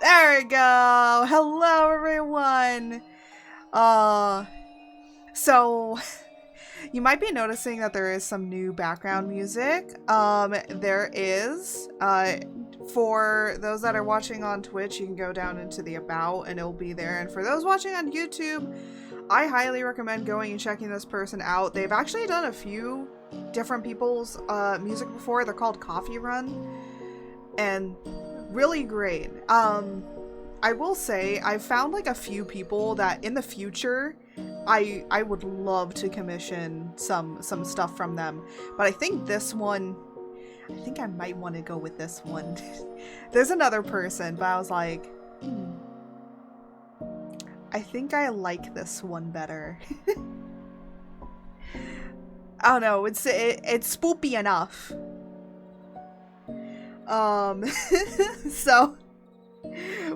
There we go. Hello, everyone. Uh, so you might be noticing that there is some new background music. There is. For those that are watching on Twitch, you can go down into the About and it'll be there. And for those watching on YouTube, I highly recommend going and checking this person out. They've actually done a few different people's music before. They're called Coffee Run, and really great. I will say I've found like a few people that in the future I would love to commission some stuff from them. But I think this one, I think I might want to go with this one. There's another person, but I was like, I think I like this one better. I don't know, it's spoopy enough. So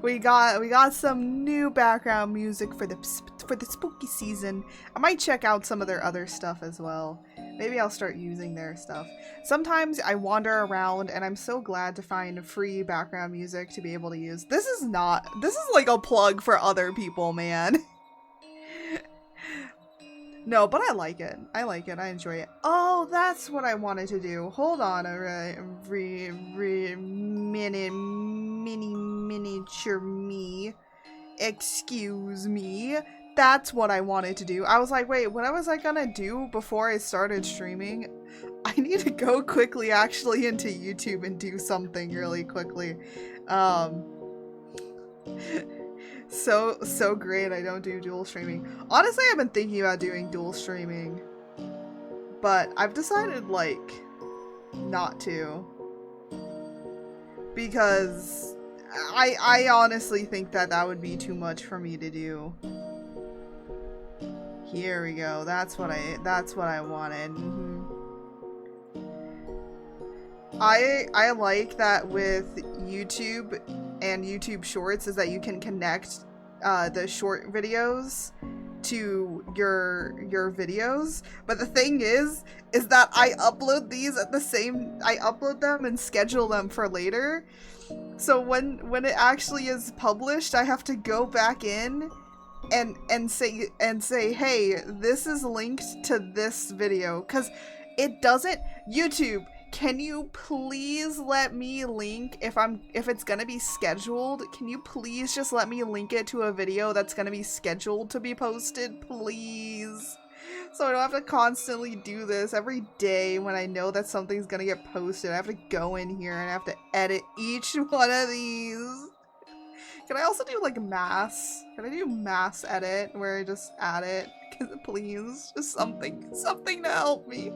we got some new background music for the spooky season. I might check out some of their other stuff as well. Maybe I'll start using their stuff. Sometimes I wander around and I'm so glad to find free background music to be able to use. This is like a plug for other people, man. No, but I like it. I enjoy it. Oh, that's what I wanted to do. Hold on a miniature me. Excuse me. That's what I wanted to do. I was like, wait, what was I gonna do before I started streaming? I need to go quickly actually into YouTube and do something really quickly. So great I don't do dual streaming. Honestly, I've been thinking about doing dual streaming, but I've decided, like, not to. Because I honestly think that would be too much for me to do. Here we go. That's what I wanted. I like that with YouTube and YouTube Shorts is that you can connect the short videos to your videos. But the thing is that I upload these I upload them and schedule them for later. So when it actually is published, I have to go back in and say, hey, this is linked to this video, because it doesn't. YouTube, can you please let me link if it's gonna be scheduled? Can you please just let me link it to a video that's gonna be scheduled to be posted, please? So I don't have to constantly do this every day when I know that something's gonna get posted. I have to go in here and I have to edit each one of these. Can I also do like mass? Can I do mass edit where I just add it? Please, just something to help me.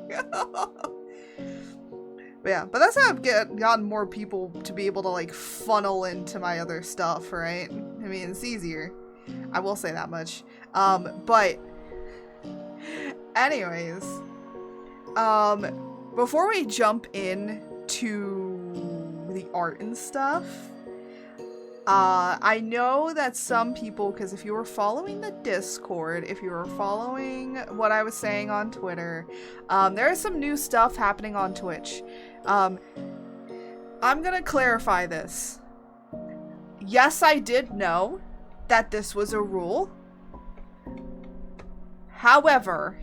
But yeah, but that's how I've gotten more people to be able to like funnel into my other stuff, right? I mean, it's easier. I will say that much. But anyways, before we jump in to the art and stuff, I know that some people, because if you were following the Discord, if you were following what I was saying on Twitter, there is some new stuff happening on Twitch. I'm gonna clarify this. Yes, I did know that this was a rule. However,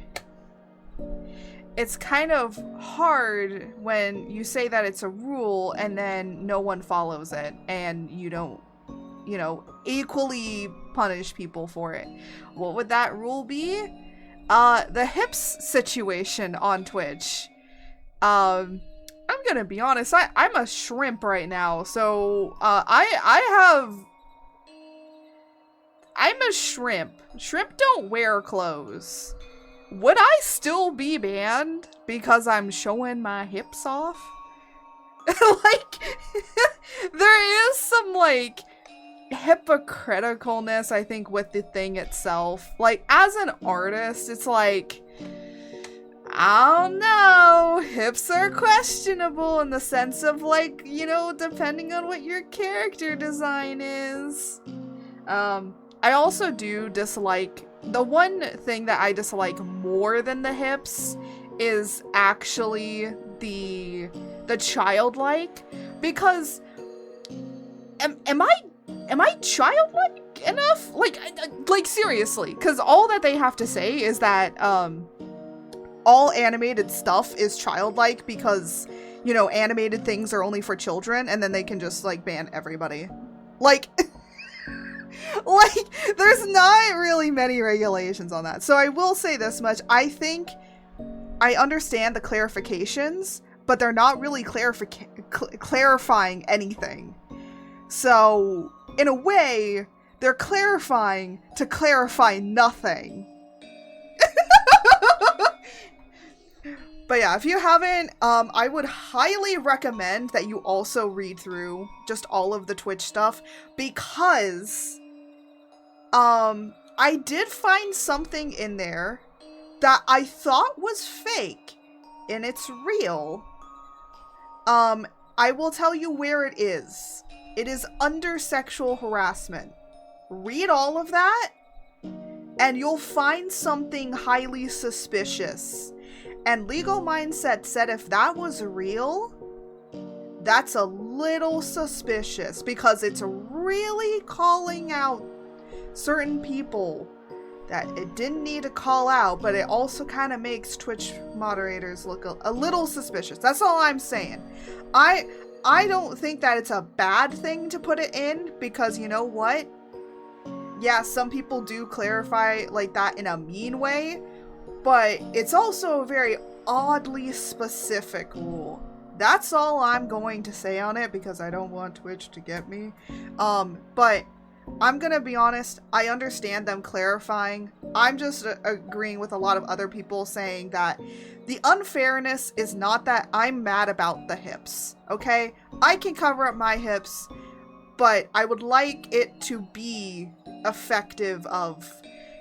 it's kind of hard when you say that it's a rule and then no one follows it and you don't, equally punish people for it. What would that rule be? The hips situation on Twitch. I'm gonna be honest, I'm a shrimp right now, so I'm a shrimp. Shrimp don't wear clothes. Would I still be banned because I'm showing my hips off? Like, there is some, like, hypocriticalness, I think, with the thing itself. Like, as an artist, it's like, I don't know, hips are questionable in the sense of, like, depending on what your character design is. I also do dislike, the one thing that I dislike more than the hips is actually the childlike, because am am I childlike enough? Like seriously, because all that they have to say is that, all animated stuff is childlike because, you know, animated things are only for children, and then they can just, like, ban everybody. Like, like, there's not really many regulations on that. So I will say this much. I think I understand the clarifications, but they're not really clarifying anything. So, in a way, they're clarifying to clarify nothing. But yeah, if you haven't, I would highly recommend that you also read through just all of the Twitch stuff, because I did find something in there that I thought was fake, and it's real. I will tell you where it is. It is under sexual harassment. Read all of that, and you'll find something highly suspicious. And Legal Mindset said if that was real, that's a little suspicious, because it's really calling out certain people that it didn't need to call out, but it also kind of makes Twitch moderators look a little suspicious. That's all I'm saying. I don't think that it's a bad thing to put it in, because you know what? Yeah, some people do clarify like that in a mean way, but it's also a very oddly specific rule. That's all I'm going to say on it, because I don't want Twitch to get me. But I'm gonna be honest, I understand them clarifying. I'm just agreeing with a lot of other people saying that the unfairness is not that I'm mad about the hips, okay? I can cover up my hips, but I would like it to be effective of,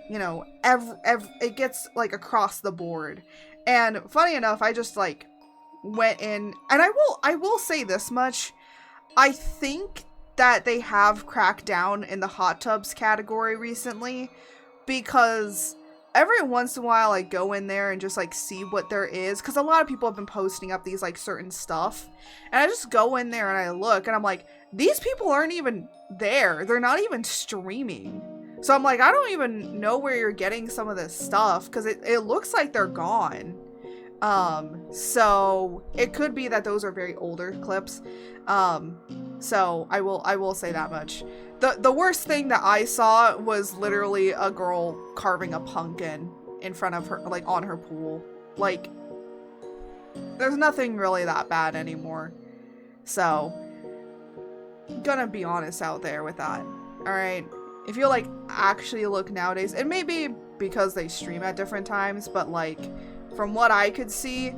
you know, it gets, like, across the board. And funny enough, I just, like, went in, and I will say this much. I think that they have cracked down in the hot tubs category recently, because every once in a while I go in there and just, like, see what there is, because a lot of people have been posting up these, like, certain stuff, and I just go in there and I look, and I'm like, these people aren't even there. They're not even streaming. So I'm like, I don't even know where you're getting some of this stuff, because it looks like they're gone. So it could be that those are very older clips. So I will say that much. The worst thing that I saw was literally a girl carving a pumpkin in front of her, like, on her pool. Like, there's nothing really that bad anymore. So, gonna be honest out there with that. Alright? If you, like, actually look nowadays, it may be because they stream at different times, but, like, from what I could see,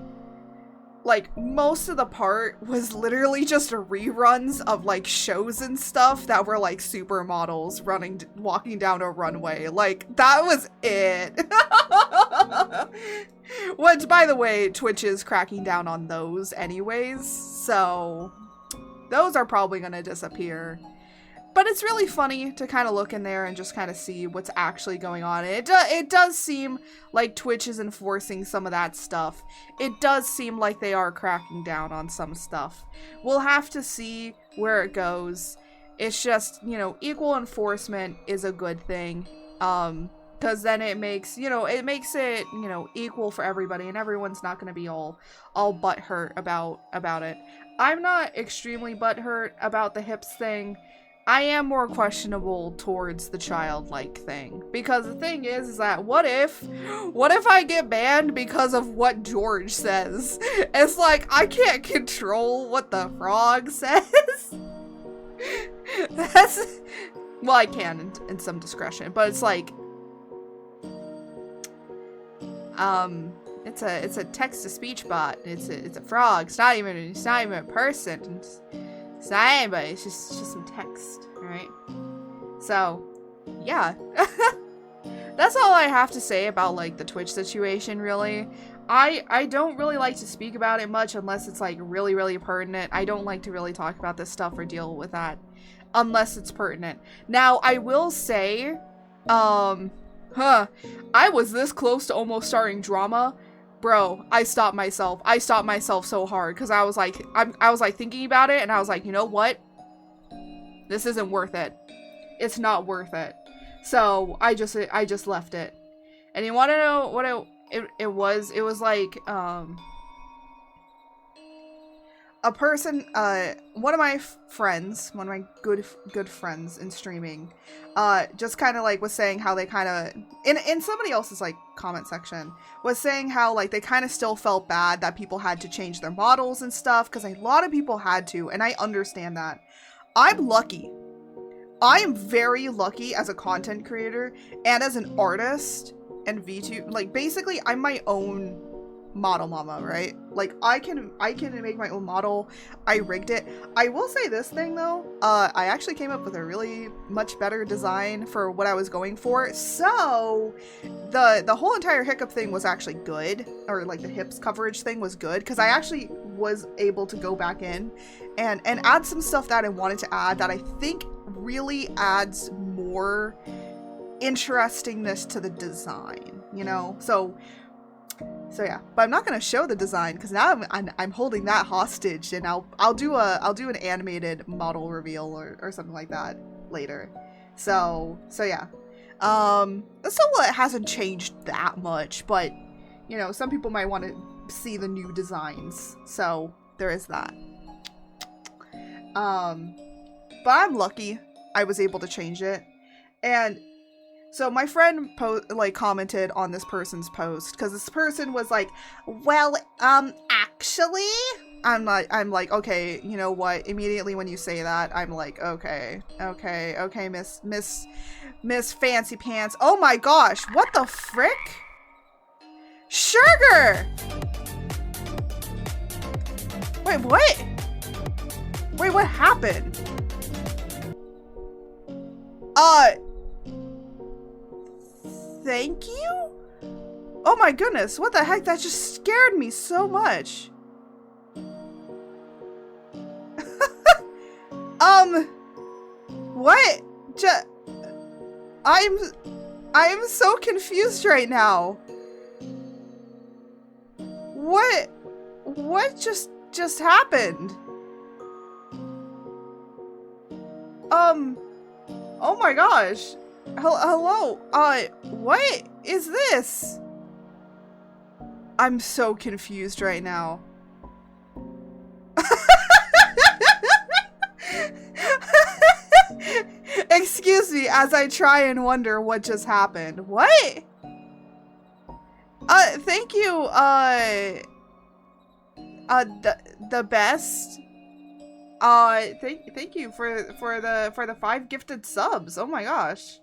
like, most of the part was literally just reruns of, like, shows and stuff that were, like, supermodels walking down a runway. Like, that was it. Which, by the way, Twitch is cracking down on those anyways, so those are probably gonna disappear. But it's really funny to kind of look in there and just kind of see what's actually going on. It does seem like Twitch is enforcing some of that stuff. It does seem like they are cracking down on some stuff. We'll have to see where it goes. It's just, you know, equal enforcement is a good thing. Because then it makes, you know, it makes it, you know, equal for everybody, and everyone's not going to be all butthurt about it. I'm not extremely butthurt about the hips thing. I am more questionable towards the childlike thing, because the thing is that what if I get banned because of what George says? It's like, I can't control what the frog says. Well, I can in some discretion, but it's like, it's a text-to-speech bot. It's a frog. It's not even a person. It's not anybody. It's just some text, alright? So, yeah. That's all I have to say about, like, the Twitch situation, really. I don't really like to speak about it much unless it's, like, really, really pertinent. I don't like to really talk about this stuff or deal with that unless it's pertinent. Now, I will say, I was this close to almost starting drama. Bro, I stopped myself. I stopped myself so hard because I was like, I was like thinking about it, and I was like, you know what? This isn't worth it. It's not worth it. So I just left it. And you want to know what it was? It was like a person, one of my friends, one of my good friends in streaming, just kind of like was saying how they kind of, in somebody else's like comment section, was saying how like they kind of still felt bad that people had to change their models and stuff, because a lot of people had to, and I understand that. I'm lucky. I am very lucky as a content creator and as an artist and VTuber. Like, basically, I'm my own model mama, right? Like, I can make my own model. I rigged it. I will say this thing though, I actually came up with a really much better design for what I was going for. So the whole entire hiccup thing was actually good, or like the hips coverage thing was good, because I actually was able to go back in and add some stuff that I wanted to add that I think really adds more interestingness to the design, you know? So yeah, but I'm not gonna show the design because now I'm holding that hostage, and I'll do an animated model reveal or something like that later. So yeah, so it hasn't changed that much, but you know, some people might want to see the new designs, so there is that. But I'm lucky I was able to change it, and so my friend commented on this person's post, because this person was like, well, actually, I'm like, okay, you know what? Immediately when you say that, I'm like, okay, Miss Fancy Pants. Oh my gosh, what the frick? Sugar! Wait, what? Wait, what happened? Thank you? Oh my goodness, what the heck? That just scared me so much. What? I'm so confused right now. What just happened? Oh my gosh. Hello, what is this? I'm so confused right now. Excuse me as I try and wonder what just happened. What? Thank you, the best. Thank you for the 5 gifted subs. Oh my gosh.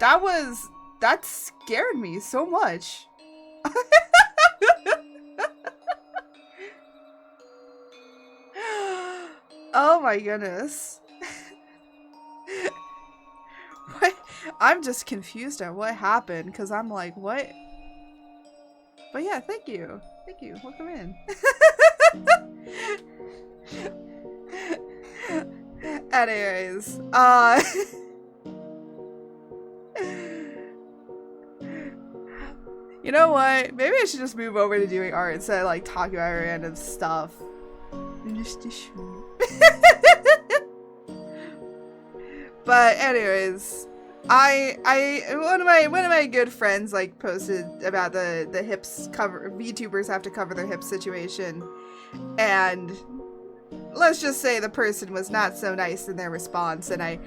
That scared me so much. Oh my goodness. What? I'm just confused at what happened, because I'm like, what? But yeah, thank you. Thank you. Welcome in. Anyways, you know what? Maybe I should just move over to doing art instead of like talking about random stuff. But anyways, one of my good friends like posted about the hips cover. VTubers have to cover their hips situation, and let's just say the person was not so nice in their response, and I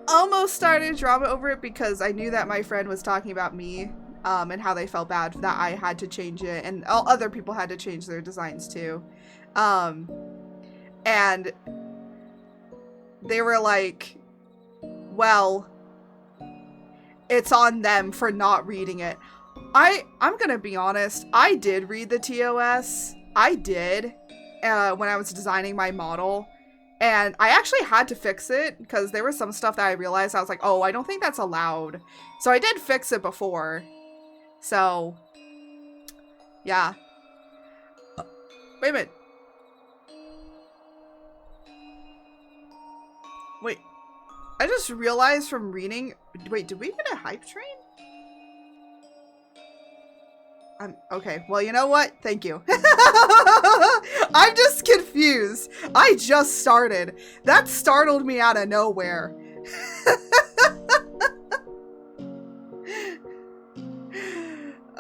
almost started drama over it because I knew that my friend was talking about me, and how they felt bad that I had to change it, and all other people had to change their designs too. And they were like, well, it's on them for not reading it. I'm gonna be honest, I did read the TOS. I did, when I was designing my model, and I actually had to fix it because there was some stuff that I realized I was like, oh, I don't think that's allowed. So I did fix it before. So, yeah. Wait a minute. Wait. I just realized from reading... Wait, did we get a hype train? Okay, well, you know what? Thank you. I'm just confused. I just started. That startled me out of nowhere.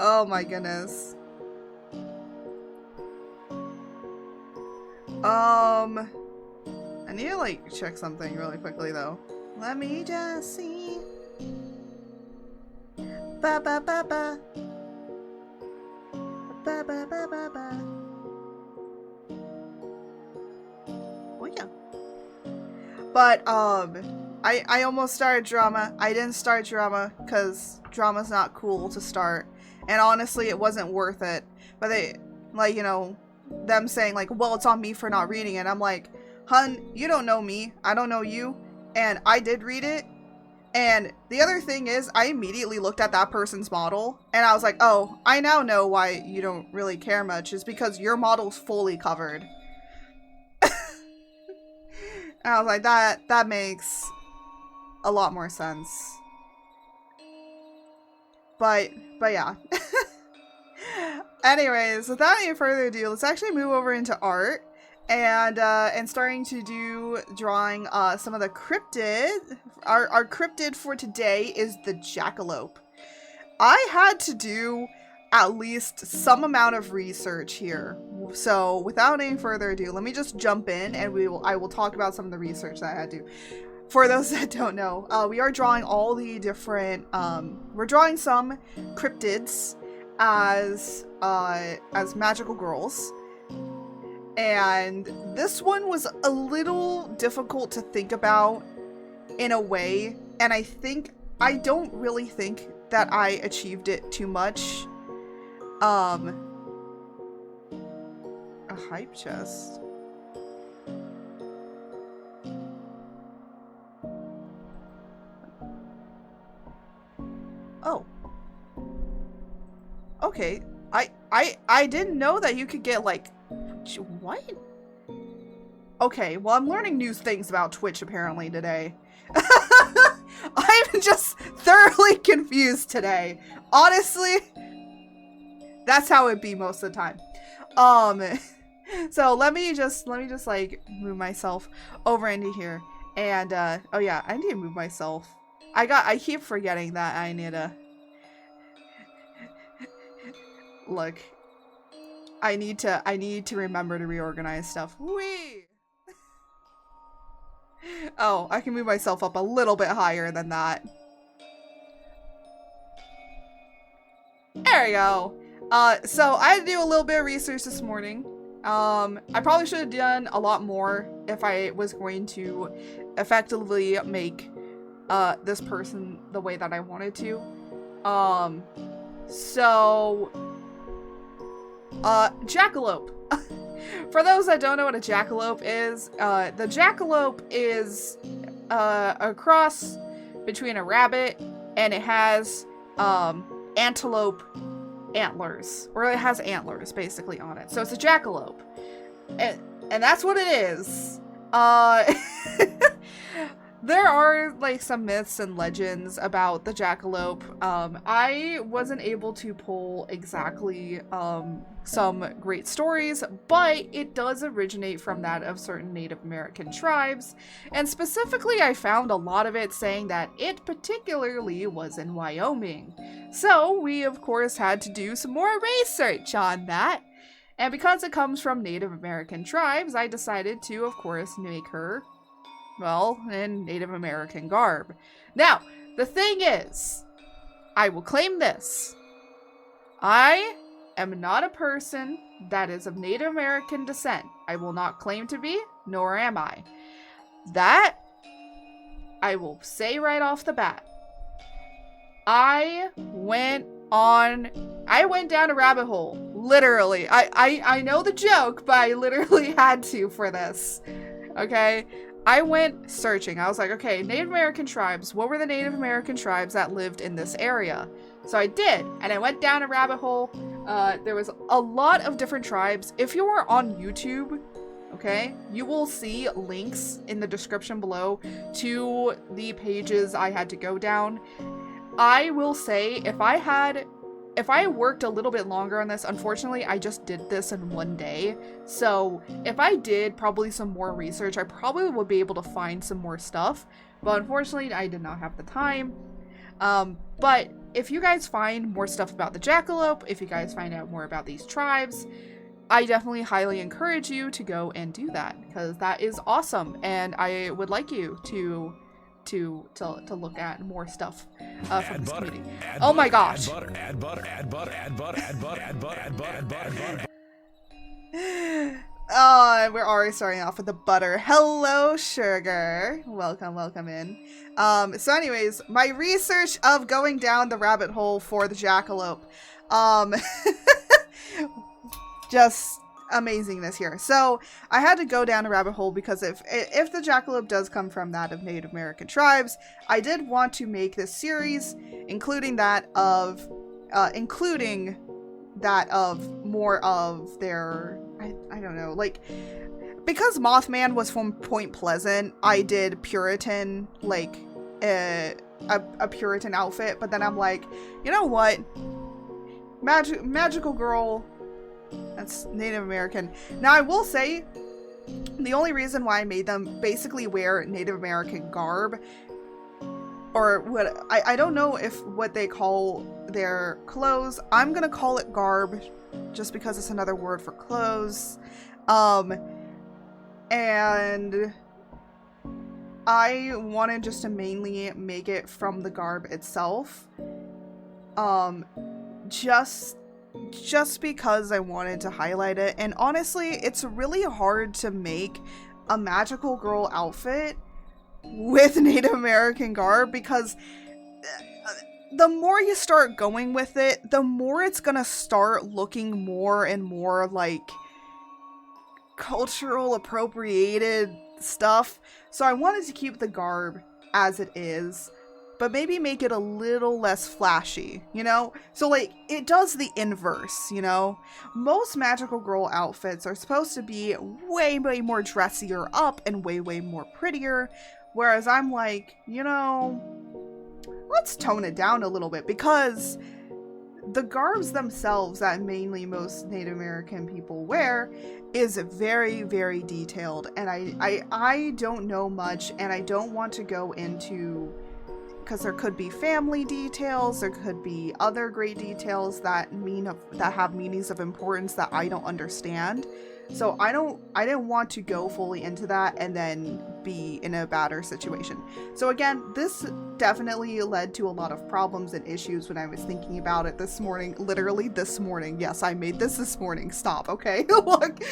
Oh my goodness. I need to like check something really quickly though. Let me just see. Ba ba ba ba. Ba ba ba ba ba. Oh yeah. But I almost started drama. I didn't start drama because drama's not cool to start. And honestly, it wasn't worth it. But they, like, you know, them saying like, well, it's on me for not reading it. I'm like, hun, you don't know me. I don't know you. And I did read it. And the other thing is, I immediately looked at that person's model. And I was like, oh, I now know why you don't really care much. Is because your model's fully covered. And I was like, that makes a lot more sense. But yeah. Anyways, without any further ado, let's actually move over into art and starting to do drawing some of the cryptid. Our cryptid for today is the jackalope. I had to do at least some amount of research here. So without any further ado, let me just jump in and I will talk about some of the research that I had to do. For those that don't know, we are drawing all the different, we're drawing some cryptids as magical girls. And this one was a little difficult to think about in a way. And I don't really think that I achieved it too much. A hype chest. Oh. Okay. I didn't know that you could get like what? Okay, well I'm learning new things about Twitch apparently today. I'm just thoroughly confused today. Honestly, that's how it be most of the time. So let me just like move myself over into here. And oh yeah, I need to move myself. I keep forgetting that I need to look. I need to remember to reorganize stuff. Whee! Oh, I can move myself up a little bit higher than that. There we go. So I had to do a little bit of research this morning. I probably should have done a lot more if I was going to effectively make this person the way that I wanted to. Jackalope. For those that don't know what a jackalope is, the jackalope is a cross between a rabbit and it has antelope antlers, or it has antlers basically on it. So it's a jackalope. And that's what it is. There are like some myths and legends about the jackalope. I wasn't able to pull exactly some great stories, but it does originate from that of certain Native American tribes. And specifically, I found a lot of it saying that it particularly was in Wyoming. So we, of course, had to do some more research on that. And because it comes from Native American tribes, I decided to, of course, make her, well, in Native American garb. Now, the thing is, I will claim this. I am not a person that is of Native American descent. I will not claim to be, nor am I. That, I will say right off the bat. I went down a rabbit hole. Literally. I know the joke, but I literally had to for this. Okay? I went searching. I was like, okay, Native American tribes. What were the Native American tribes that lived in this area? So I did, and I went down a rabbit hole. There was a lot of different tribes. If you are on YouTube, okay, you will see links in the description below to the pages I had to go down. I will say, if I had if I worked a little bit longer on this, unfortunately, I just did this in one day. So if I did probably some more research, I probably would be able to find some more stuff. But unfortunately, I did not have the time. But if you guys find more stuff about the Jackalope, if you guys find out more about these tribes, I definitely highly encourage you to go and do that, because that is awesome. And I would like you to look at more stuff from this community. Oh my gosh. Oh, we're already starting off with the butter. Hello, sugar. Welcome in. So anyways, my research of going down the rabbit hole for the Jackalope. Just amazingness here. So I had to go down a rabbit hole because if the Jackalope does come from that of Native American tribes, I did want to make this series, including that of more of their, I don't know, like, because Mothman was from Point Pleasant, I did Puritan, like, a Puritan outfit, but then I'm like, you know what? Magical girl, that's Native American. Now, I will say, the only reason why I made them basically wear Native American garb, or what, I don't know if what they call their clothes, I'm gonna call it garb, just because it's another word for clothes, and I wanted just to mainly make it from the garb itself, just because I wanted to highlight it. And honestly, it's really hard to make a magical girl outfit with Native American garb, because the more you start going with it, the more it's gonna start looking more and more like cultural appropriated stuff. So I wanted to keep the garb as it is, but maybe make it a little less flashy, you know? So, like, it does the inverse, you know? Most magical girl outfits are supposed to be way, way more dressier up and way, way more prettier, whereas I'm like, you know, let's tone it down a little bit, because the garbs themselves that mainly most Native American people wear is very, very detailed, and I don't know much, and I don't want to go into, because there could be family details, there could be other great details that have meanings of importance that I don't understand. So I didn't want to go fully into that and then be in a badder situation. So again, this definitely led to a lot of problems and issues when I was thinking about it this morning. Literally this morning. Yes, I made this morning. Stop, okay? Look.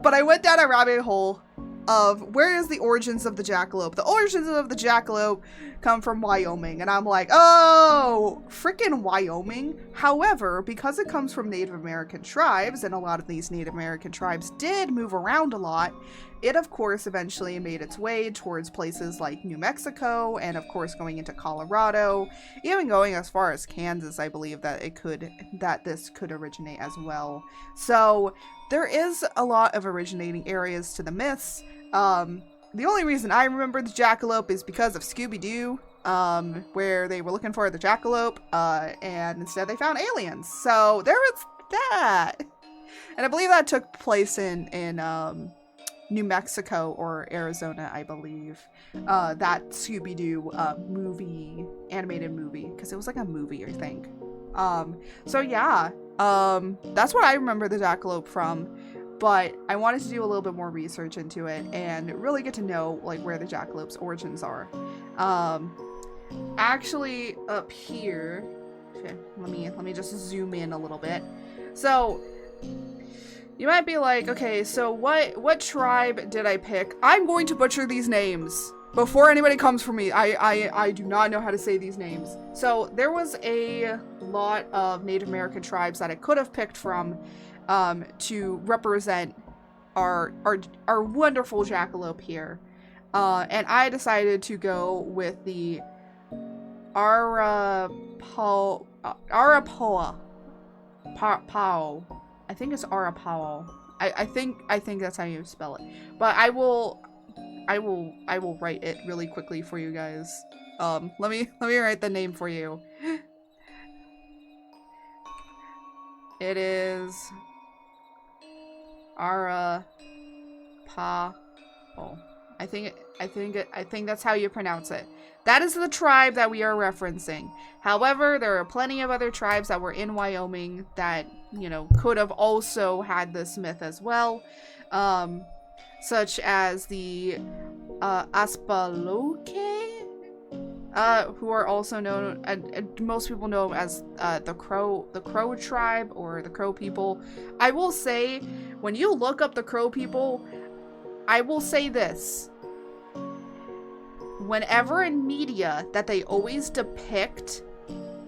But I went down a rabbit hole of where is the origins of the Jackalope. The origins of the Jackalope come from Wyoming, and I'm like, oh, freaking Wyoming. However, because it comes from Native American tribes, and a lot of these Native American tribes did move around a lot, it of course eventually made its way towards places like New Mexico, and of course going into Colorado, even going as far as Kansas. I believe that this could originate as well. So there is a lot of originating areas to the myths. The only reason I remember the Jackalope is because of Scooby-Doo, where they were looking for the Jackalope, and instead they found aliens. So there was that. And I believe that took place in New Mexico or Arizona, I believe. That Scooby-Doo animated movie, because it was like a movie, I think. So yeah, that's what I remember the Jackalope from. But I wanted to do a little bit more research into it and really get to know like where the Jackalope's origins are. Actually up here, okay, let me just zoom in a little bit. So you might be like, okay, so what tribe did I pick? I'm going to butcher these names before anybody comes for me. I do not know how to say these names. So there was a lot of Native American tribes that I could have picked from to represent our wonderful Jackalope here. And I decided to go with the Arapaho. I think it's Arapaho. I think that's how you spell it. But I will write it really quickly for you guys. Let me write the name for you. It is Arapaho. I think that's how you pronounce it. That is the tribe that we are referencing. However, there are plenty of other tribes that were in Wyoming that, you know, could have also had this myth as well. Such as the Aspaloke, who are also known, most people know as the Crow tribe or the Crow people. I will say, when you look up the Crow people, I will say this. Whenever in media that they always depict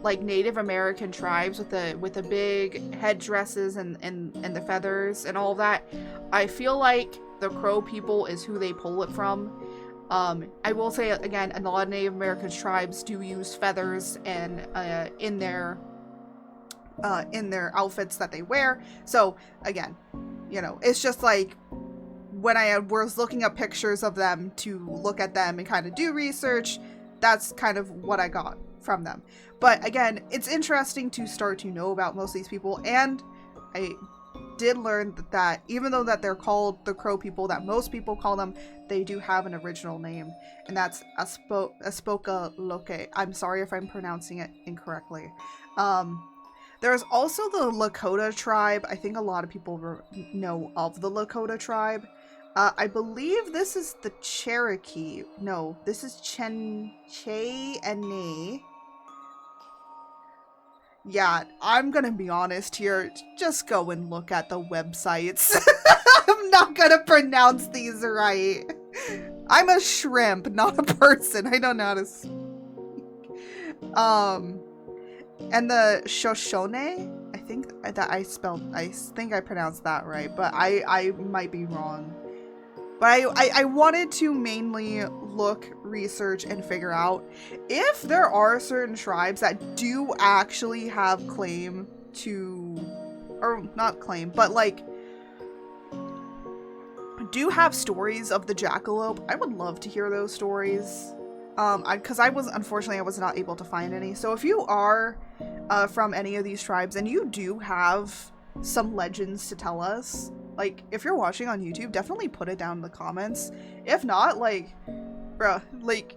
like Native American tribes with the big headdresses and the feathers and all of that, I feel like the Crow people is who they pull it from. I will say again, a lot of Native American tribes do use feathers and in their outfits that they wear. So again, you know, it's just like when I was looking up pictures of them to look at them and kind of do research, that's kind of what I got from them. But again, it's interesting to start to know about most of these people, and I did learn that even though that they're called the Crow people, that most people call them, they do have an original name, and that's Aspokaloke. I'm sorry if I'm pronouncing it incorrectly. There's also the Lakota tribe. I think a lot of people know of the Lakota tribe. I believe this is the Cherokee. No, this is Cheyenne. Yeah, I'm gonna be honest here. Just go and look at the websites. I'm not gonna pronounce these right. I'm a shrimp, not a person. I don't know how to speak. And the Shoshone, I think I pronounced that right, but I might be wrong. But I wanted to mainly look, research, and figure out if there are certain tribes that do actually have claim to, or not claim, but like do have stories of the jackalope. I would love to hear those stories. Because I was not able to find any. So if you are from any of these tribes and you do have some legends to tell us, like, if you're watching on YouTube, definitely put it down in the comments. If not, like, bruh, like,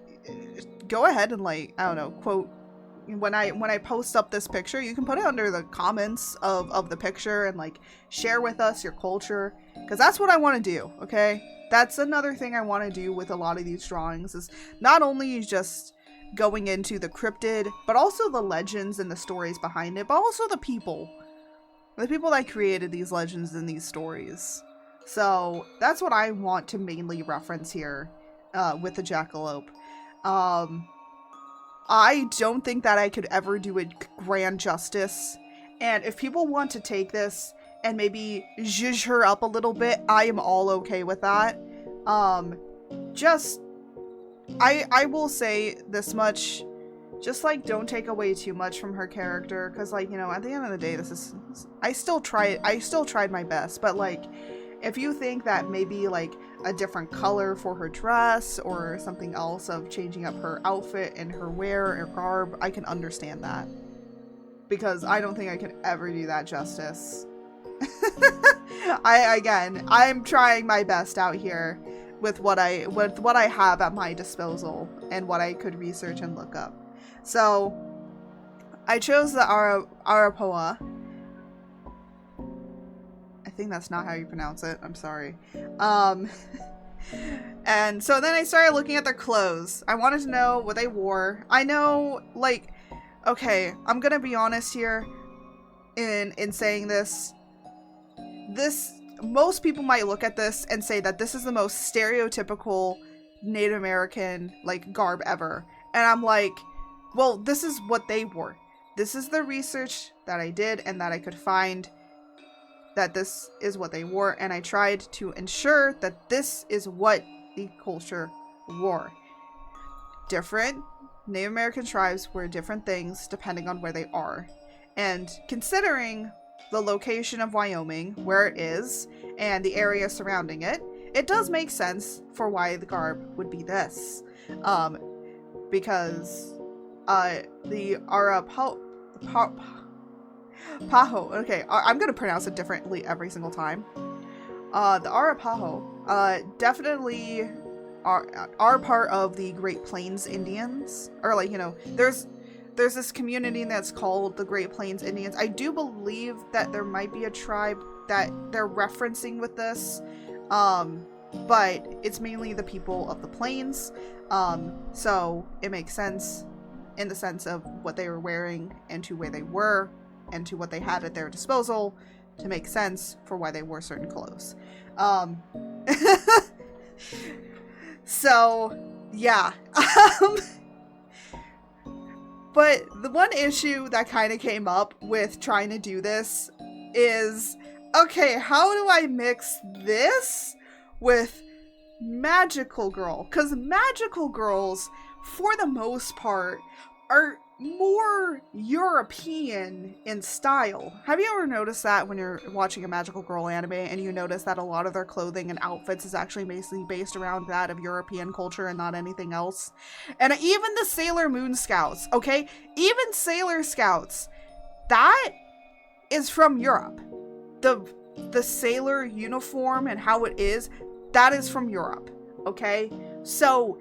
go ahead and, like, I don't know, quote, when I post up this picture, you can put it under the comments of the picture and, like, share with us your culture, because that's what I want to do, okay? That's another thing I want to do with a lot of these drawings, is not only just going into the cryptid, but also the legends and the stories behind it, but also the people that created these legends and these stories. So that's what I want to mainly reference here with the jackalope. I don't think that I could ever do it grand justice, and if people want to take this and maybe zhuzh her up a little bit, I am all okay with that. I will say this much, just, like, don't take away too much from her character, because, like, you know, at the end of the day, I still tried my best, but, like, if you think that maybe, like, a different color for her dress or something else of changing up her outfit and her wear or garb, I can understand that, because I don't think I could ever do that justice. I'm trying my best out here with what I have at my disposal and what I could research and look up. So I chose the Arapaho. I think that's not how you pronounce it. I'm sorry. And so then I started looking at their clothes. I wanted to know what they wore. I know, like, okay, I'm gonna be honest here in saying this. Most people might look at this and say that this is the most stereotypical Native American, like, garb ever. And I'm like, well, this is what they wore. This is the research that I did and that I could find, that this is what they wore, and I tried to ensure that this is what the culture wore. Different Native American tribes wear different things depending on where they are. And considering the location of Wyoming, where it is, and the area surrounding it, it does make sense for why the garb would be this. Because the Arapaho, Paho. Okay, I'm gonna pronounce it differently every single time. The Arapaho, definitely are part of the Great Plains Indians, or like, you know, there's this community that's called the Great Plains Indians. I do believe that there might be a tribe that they're referencing with this, but it's mainly the people of the plains, so it makes sense in the sense of what they were wearing and to where they were and to what they had at their disposal to make sense for why they wore certain clothes. So, yeah. But the one issue that kind of came up with trying to do this is, okay, how do I mix this with Magical Girl? Because Magical Girls, for the most part, are more European in style. Have you ever noticed that when you're watching a Magical Girl anime and you notice that a lot of their clothing and outfits is actually basically based around that of European culture and not anything else? And even the Sailor Moon Scouts, okay? Even Sailor Scouts, that is from Europe. The sailor uniform and how it is, that is from Europe, okay? So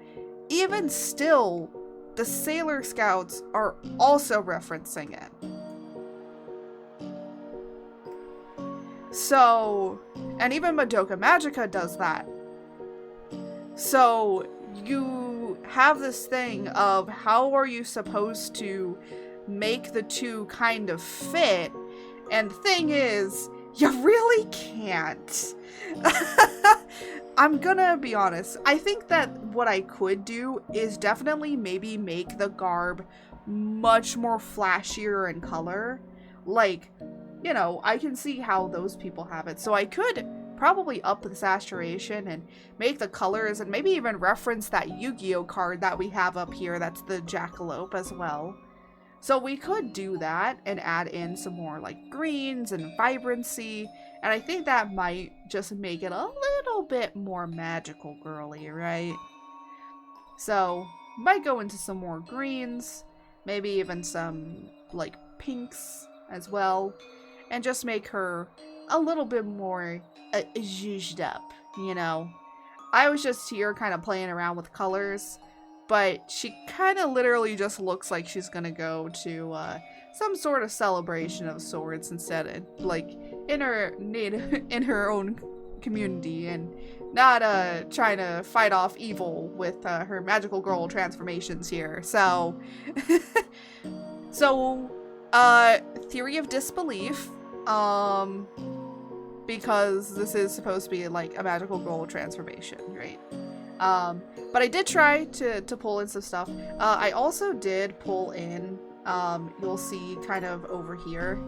even still, the Sailor Scouts are also referencing it. So, and even Madoka Magica does that. So, you have this thing of how are you supposed to make the two kind of fit? And the thing is, you really can't. I'm gonna be honest. I think that what I could do is definitely maybe make the garb much more flashier in color. Like, you know, I can see how those people have it. So I could probably up the saturation and make the colors and maybe even reference that Yu-Gi-Oh card that we have up here. That's the Jackalope as well. So we could do that and add in some more like greens and vibrancy. And I think that might just make it a little bit more magical girly, right? So, might go into some more greens, maybe even some like pinks as well, and just make her a little bit more zhuzhed up, you know? I was just here kind of playing around with colors, but she kind of literally just looks like she's gonna go to some sort of celebration of sorts instead of like in her own community and not trying to fight off evil with her magical girl transformations here. So theory of disbelief, because this is supposed to be like a magical girl transformation, right? But I did try to pull in some stuff. I also did pull in, you'll see kind of over here,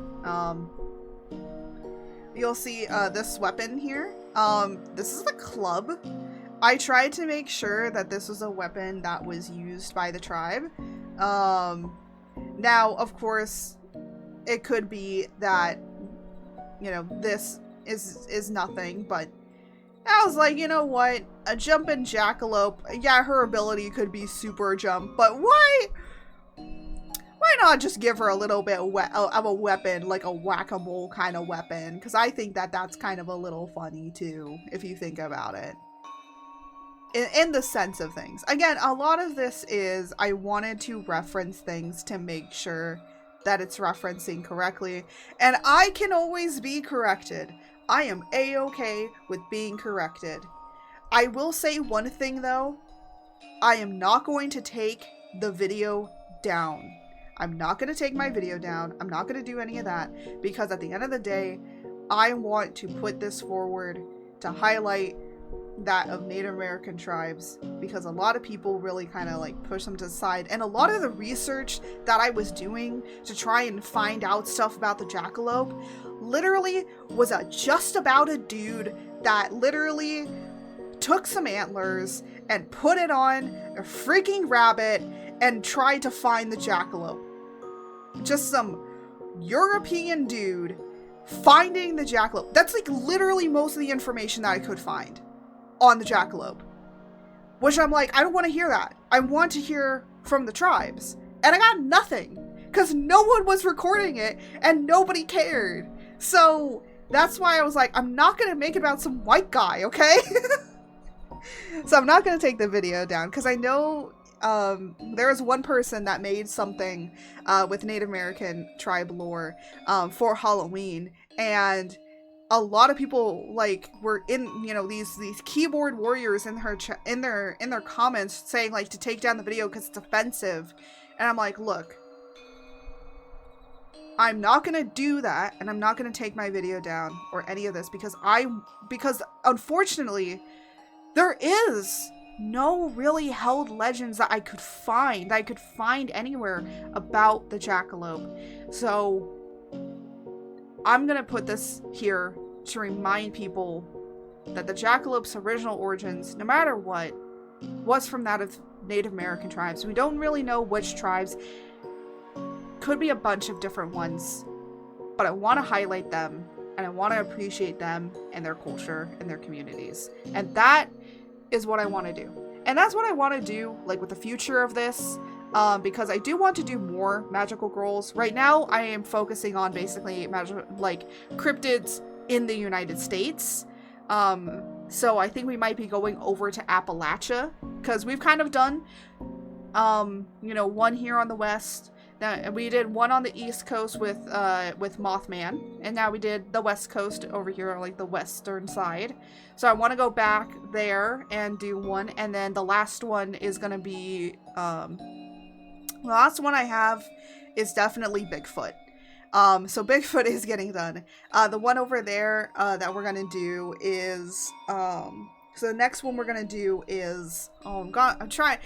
you'll see this weapon here. This is the club. I tried to make sure that this was a weapon that was used by the tribe. Now, of course, it could be that, you know, this is nothing, but I was like, you know what? A jumpin' Jackalope, yeah, her ability could be super jump, but why not just give her a little bit of a weapon, like a whack-a-mole kind of weapon? Because I think that that's kind of a little funny, too, if you think about it. In the sense of things. Again, a lot of this is I wanted to reference things to make sure that it's referencing correctly, and I can always be corrected. I am a-okay with being corrected. I will say one thing though, I am not going to take the video down. I'm not going to take my video down. I'm not going to do any of that because at the end of the day, I want to put this forward to highlight that of Native American tribes because a lot of people really kind of like push them to the side, and a lot of the research that I was doing to try and find out stuff about the jackalope literally was just about a dude that literally took some antlers and put it on a freaking rabbit and tried to find the jackalope. Just some European dude finding the jackalope. That's like literally most of the information that I could find on the jackalope. Which I'm like, I don't want to hear that. I want to hear from the tribes. And I got nothing. because no one was recording it and nobody cared. So that's why I was like, I'm not gonna make it about some white guy, okay? So I'm not gonna take the video down because I know there was one person that made something with Native American tribe lore for Halloween, and a lot of people like were in, you know, these keyboard warriors in her in their comments saying like to take down the video because it's offensive, and I'm like, look, I'm not gonna do that, and I'm not gonna take my video down or any of this because unfortunately there is no really held legends that I could find anywhere about the jackalope. So I'm gonna put this here to remind people that the jackalope's original origins, no matter what, was from that of Native American tribes. We don't really know which tribes. Could be a bunch of different ones, but I want to highlight them and I want to appreciate them and their culture and their communities. And that is what I want to do. And that's what I want to do, like, with the future of this, because I do want to do more magical girls. Right now, I am focusing on basically cryptids in the United States. So I think we might be going over to Appalachia, because we've kind of done, you know, one here on the west. Now, we did one on the East Coast with Mothman, and now we did the West Coast over here, like the western side. So I want to go back there and do one, and then the last one is going to be, the last one I have is definitely Bigfoot. So Bigfoot is getting done. The one over there that we're going to do is, so the next one we're going to do is, oh god, I'm trying.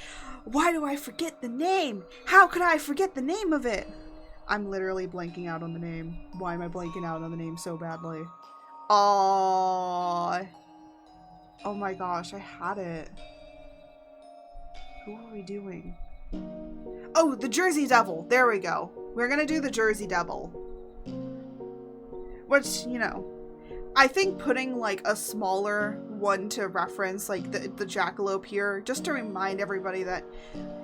Why do I forget the name? How could I forget the name of it? I'm literally blanking out on the name. Why am I blanking out on the name so badly? Oh my gosh, I had it. Who are we doing? Oh, the Jersey Devil. There we go. We're gonna do the Jersey Devil. Which, you know, I think putting like a smaller one to reference like the jackalope here, just to remind everybody that,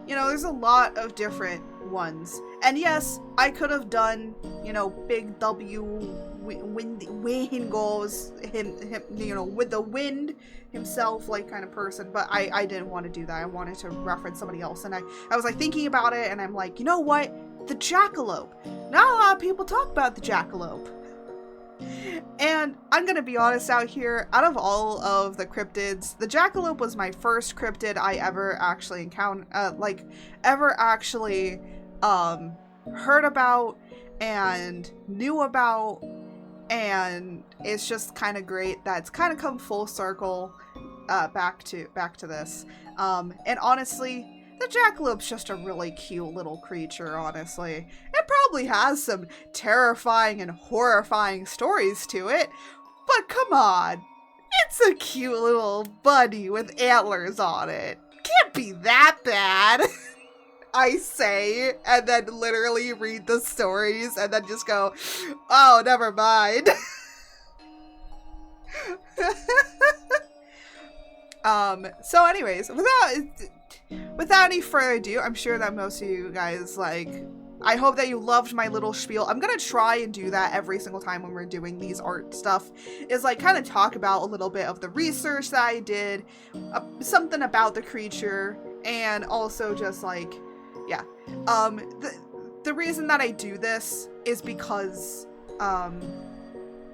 you know, there's a lot of different ones. And yes, I could have done, you know, Big W wind goes him, you know, with the wind himself, like, kind of person, but I didn't want to do that. I wanted to reference somebody else, and I was like thinking about it, and I'm like, you know what, the jackalope. Not a lot of people talk about the jackalope. And I'm gonna be honest out here, out of all of the cryptids, the jackalope was my first cryptid I ever actually encountered, heard about and knew about, and it's just kind of great that it's kind of come full circle back to this. And honestly, the jackalope's just a really cute little creature, honestly. It probably has some terrifying and horrifying stories to it, but come on. It's a cute little bunny with antlers on it. Can't be that bad. I say, and then literally read the stories and then just go, oh, never mind. So anyways, without any further ado, I'm sure that most of you guys, like, I hope that you loved my little spiel. I'm gonna try and do that every single time when we're doing these art stuff, is like kind of talk about a little bit of the research that I did, something about the creature, and also just like, yeah. The reason that I do this is because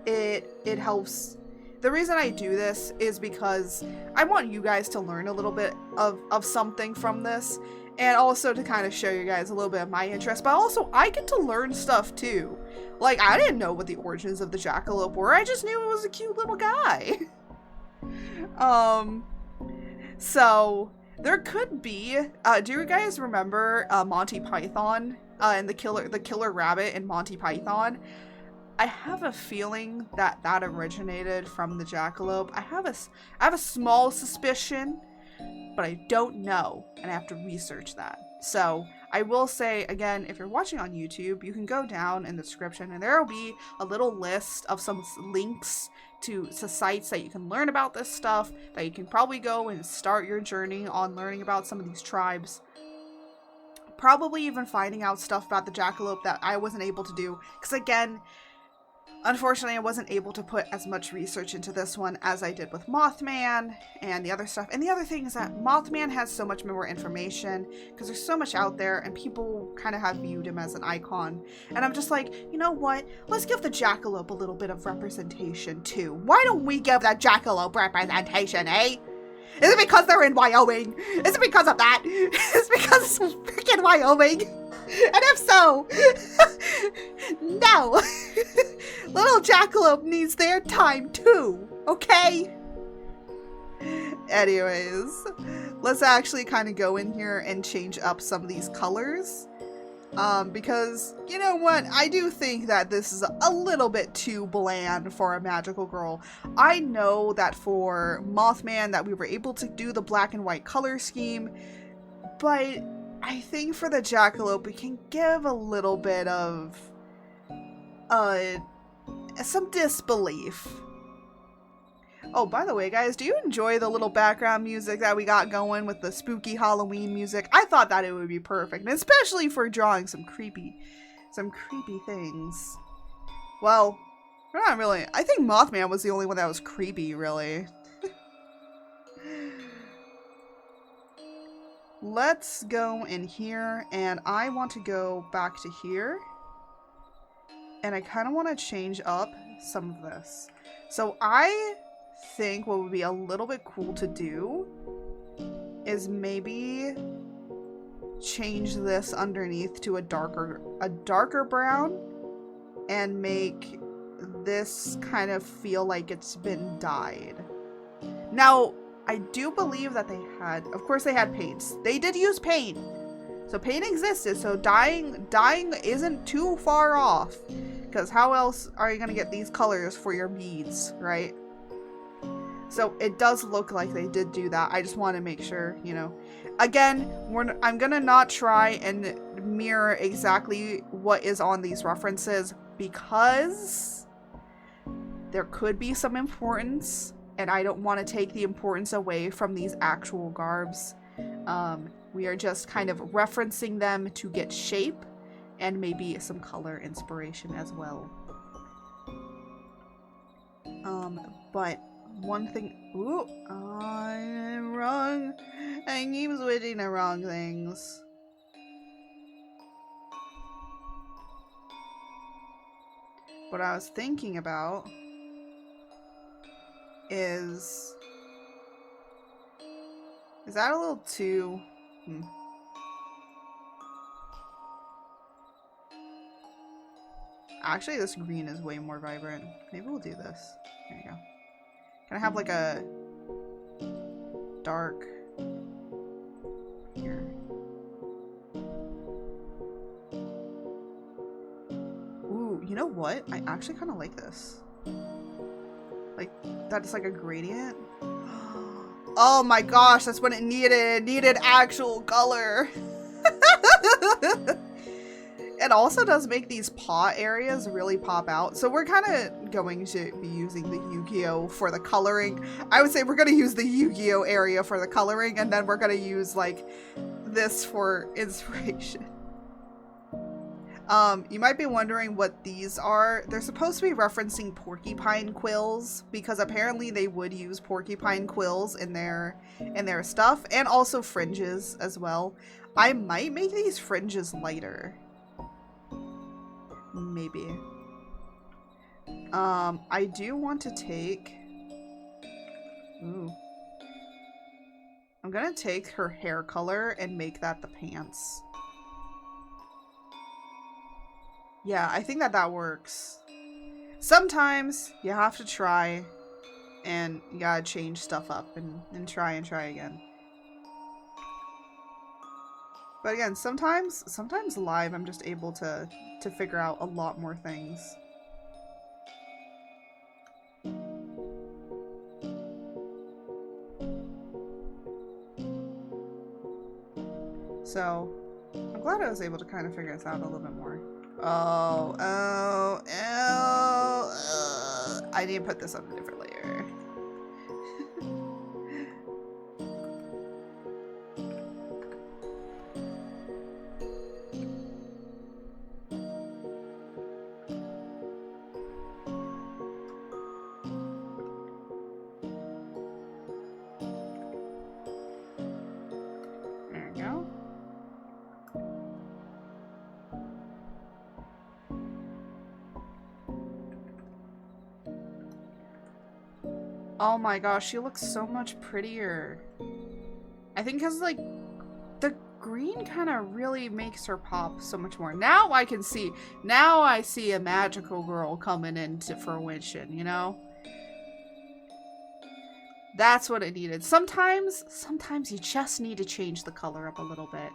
it helps. The reason I do this is because I want you guys to learn a little bit of something from this, and also to kind of show you guys a little bit of my interest, but also I get to learn stuff too. Like, I didn't know what the origins of the jackalope were, I just knew it was a cute little guy. So there could be, do you guys remember Monty Python and the killer rabbit in Monty Python? I have a feeling that originated from the jackalope. I have a small suspicion, but I don't know, and I have to research that. So I will say, again, if you're watching on YouTube, you can go down in the description, and there will be a little list of some links to sites that you can learn about this stuff, that you can probably go and start your journey on learning about some of these tribes. probably even finding out stuff about the jackalope that I wasn't able to do. Because again, unfortunately, I wasn't able to put as much research into this one as I did with Mothman and the other stuff. And the other thing is that Mothman has so much more information because there's so much out there and people kind of have viewed him as an icon. And I'm just like, you know what? Let's give the jackalope a little bit of representation too. Why don't we give that jackalope representation, eh? Is it because they're in Wyoming? Is it because of that? Is it because it's freaking Wyoming? And if so, no. Little jackalope needs their time too, okay? Anyways, let's actually kind of go in here and change up some of these colors. Because, you know what, I do think that this is a little bit too bland for a magical girl. I know that for Mothman that we were able to do the black and white color scheme, but I think for the jackalope we can give a little bit of, some disbelief. Oh, by the way, guys, do you enjoy the little background music that we got going with the spooky Halloween music? I thought that it would be perfect, and especially for drawing some creepy things. Well, not really. I think Mothman was the only one that was creepy, really. Let's go in here, and I want to go back to here. And I kind of want to change up some of this. So I think what would be a little bit cool to do is change this underneath to a darker brown and make this kind of feel like it's been dyed. Now, I do believe that of course they had paints. They did use paint. So paint existed, so dyeing isn't too far off. Because how else are you going to get these colors for your beads, right? So it does look like they did do that. I just want to make sure, you know. Again, I'm going to not try and mirror exactly what is on these references because there could be some importance and I don't want to take the importance away from these actual garbs. We are just kind of referencing them to get shape and maybe some color inspiration as well. But one thing, ooh, I'm wrong. I keep switching the wrong things. What I was thinking about is that a little too, Actually, this green is way more vibrant. Maybe we'll do this. There you go. Can I have like a dark here? Ooh, you know what? I actually kind of like this. Like, that's like a gradient. Oh my gosh, that's what it needed. It needed actual color. It also does make these paw areas really pop out. So we're kind of going to be using the Yu-Gi-Oh for the coloring. I would say we're going to use the Yu-Gi-Oh area for the coloring, and then we're going to use like this for inspiration. You might be wondering what these are. They're supposed to be referencing porcupine quills because apparently they would use porcupine quills in their stuff, and also fringes as well. I might make these fringes lighter. Maybe. I do want to take... Ooh. I'm gonna take her hair color and make that the pants. Yeah, I think that works. Sometimes you have to try and you gotta change stuff up and try again. But again, sometimes live I'm just able to figure out a lot more things. So, I'm glad I was able to kind of figure this out a little bit more. I need to put this on a different layer. Oh my gosh, she looks so much prettier. I think because, like, the green kind of really makes her pop so much more. Now I can see. Now I see a magical girl coming into fruition, you know? That's what it needed. Sometimes you just need to change the color up a little bit.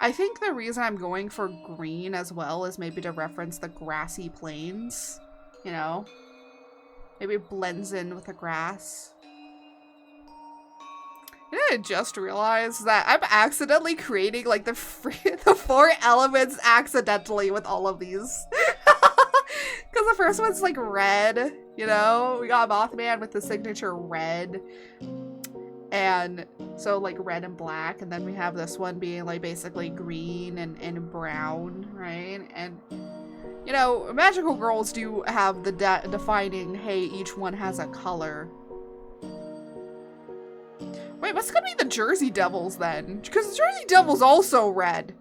I think the reason I'm going for green as well is maybe to reference the grassy plains, you know? Maybe it blends in with the grass. And I just realized that I'm accidentally creating like the 4 elements accidentally with all of these. Because the first one's like red, you know? We got Mothman with the signature red. And so like red and black. And then we have this one being like basically green and brown, right? And, you know, magical girls do have the defining, hey, each one has a color. Wait, what's gonna be the Jersey Devils then? Because the Jersey Devil's also red.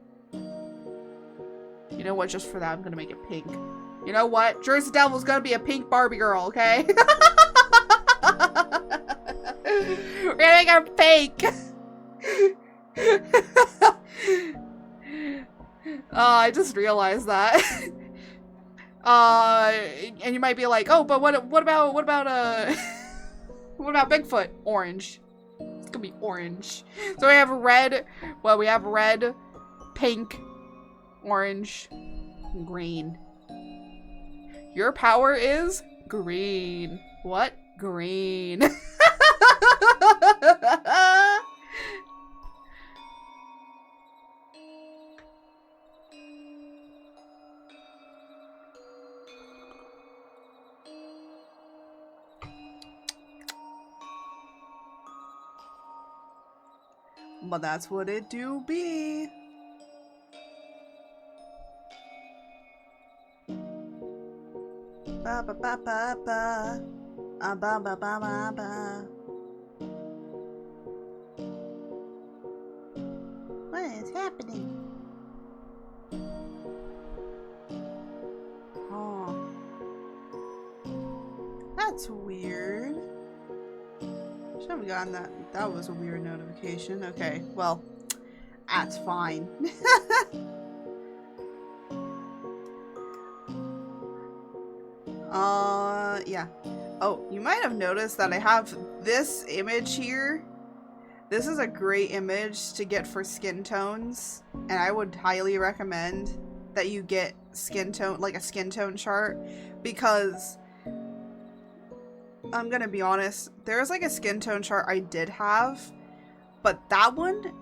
You know what? Just for that, I'm gonna make it pink. You know what? Jersey Devil's gonna be a pink Barbie girl, okay? We're gonna make her pink. I just realized that. And you might be like, oh, but what about what about Bigfoot? Orange. It's gonna be orange. So we have red. Well, we have red, pink, orange, and green. Your power is green. What? Green. But that's what it do be. Ba ba ba ba ba. Ba ba ba ba ba. What is happening? Oh. That's weird. Should have gotten that. That was a weird notification. Okay, well, that's fine. Yeah. Oh, you might have noticed that I have this image here. This is a great image to get for skin tones, and I would highly recommend that you get skin tone, like a skin tone chart, because I'm gonna be honest, there's like a skin tone chart I did have, but that one,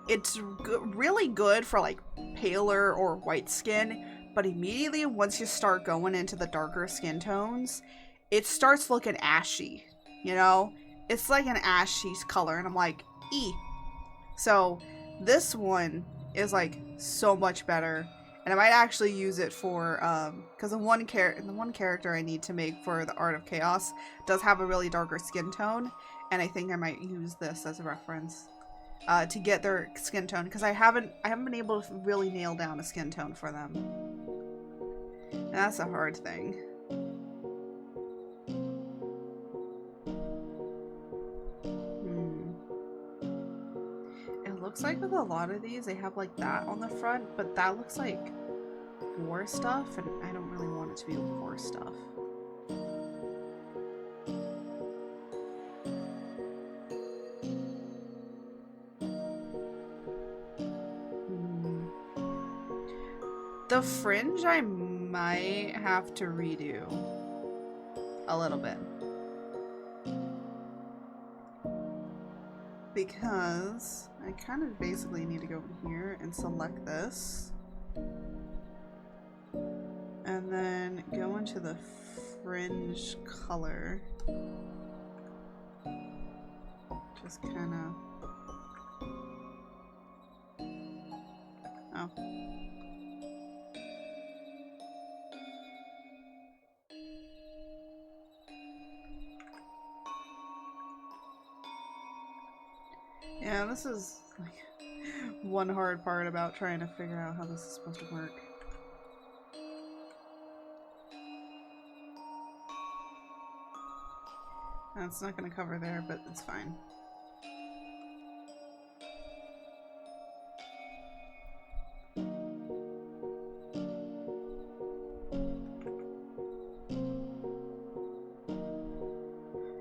it's really good for like paler or white skin, but immediately once you start going into the darker skin tones, it starts looking ashy, you know? It's like an ashy color, and I'm like, ee. So this one is like so much better, and I might actually use it for because the one character I need to make for the Art of Chaos does have a really darker skin tone, and I think I might use this as a reference to get their skin tone, because I haven't been able to really nail down a skin tone for them, and that's a hard thing. Looks like with a lot of these, they have like that on the front, but that looks like war stuff, and I don't really want it to be war stuff. The fringe I might have to redo a little bit. Because I kind of basically need to go in here and select this. And then go into the fringe color. Just kind of... Oh. Yeah, this is like one hard part about trying to figure out how this is supposed to work. It's not going to cover there, but it's fine.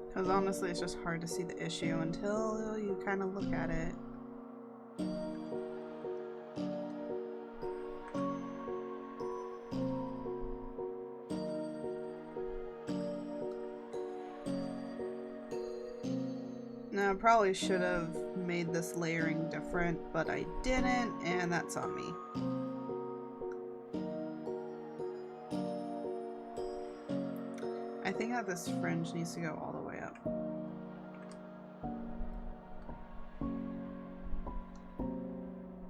Because honestly, it's just hard to see the issue until you kind of look at it. Now, I probably should have made this layering different, but I didn't, and that's on me. I think that this fringe needs to go all the way up.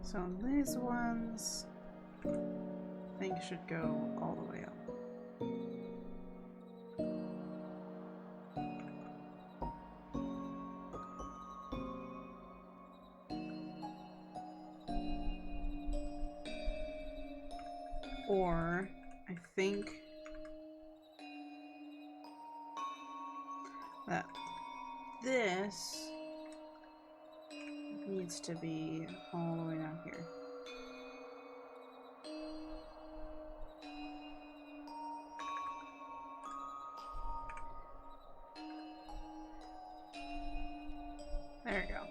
So these ones, I think should go all the way up. Or, I think that this needs to be all the way down here. There we go.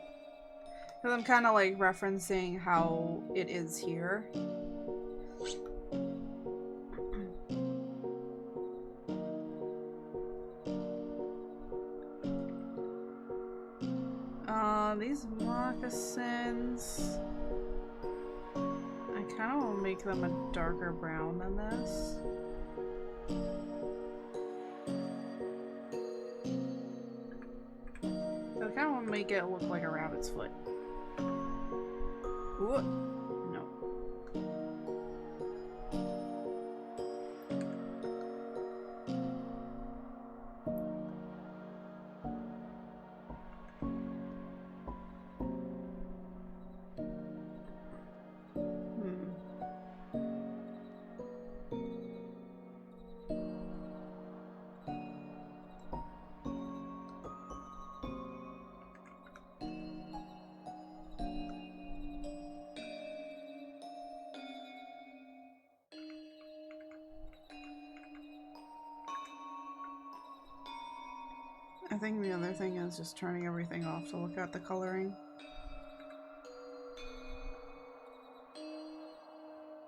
Because I'm kind of like referencing how it is here. These moccasins, I kind of want to make them a darker brown than this. So I kind of want to make it look like a rabbit's foot. Ooh, no. I think the other thing is just turning everything off to look at the coloring.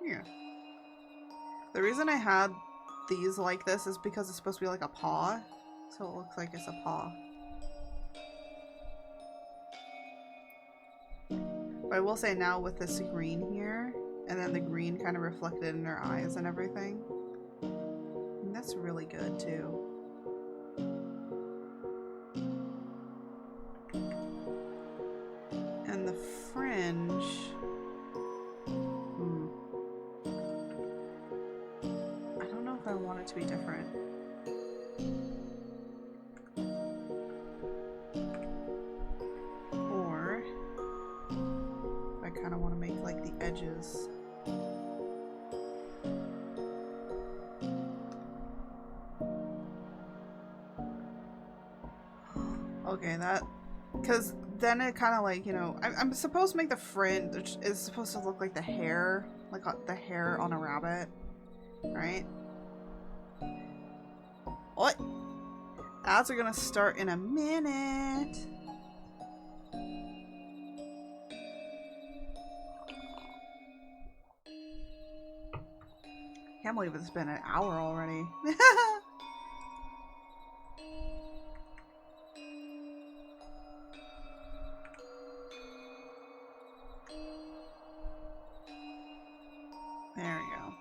Yeah. The reason I had these like this is because it's supposed to be like a paw, so it looks like it's a paw. But I will say now with this green here, and then the green kind of reflected in her eyes and everything, and that's really good too. And the fringe, I don't know if I want it to be different. Or I kind of want to make like the edges. Okay, that, because then it kind of like, you know, I'm supposed to make the fringe is supposed to look like the hair, like the hair on a rabbit, right? What? Ads are gonna start in a minute. Can't believe it's been an hour already. There we go.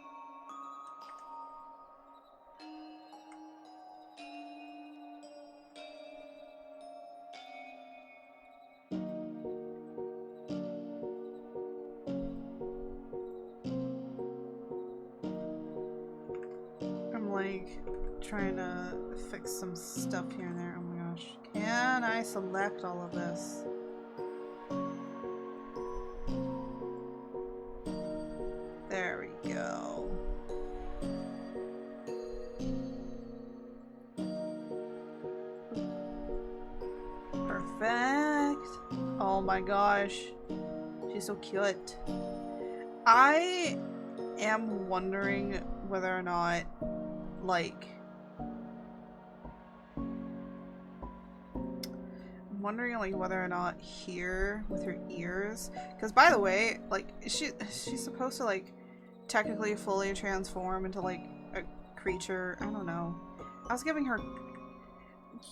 I'm like trying to fix some stuff here and there. Oh my gosh. Can I select all of this? There we go. my gosh. She's so cute. I am wondering whether or not, like... I'm wondering, like, whether or not here with her ears... Because, by the way, like, she's supposed to, like, technically fully transform into, like, a creature. I don't know. I was giving her...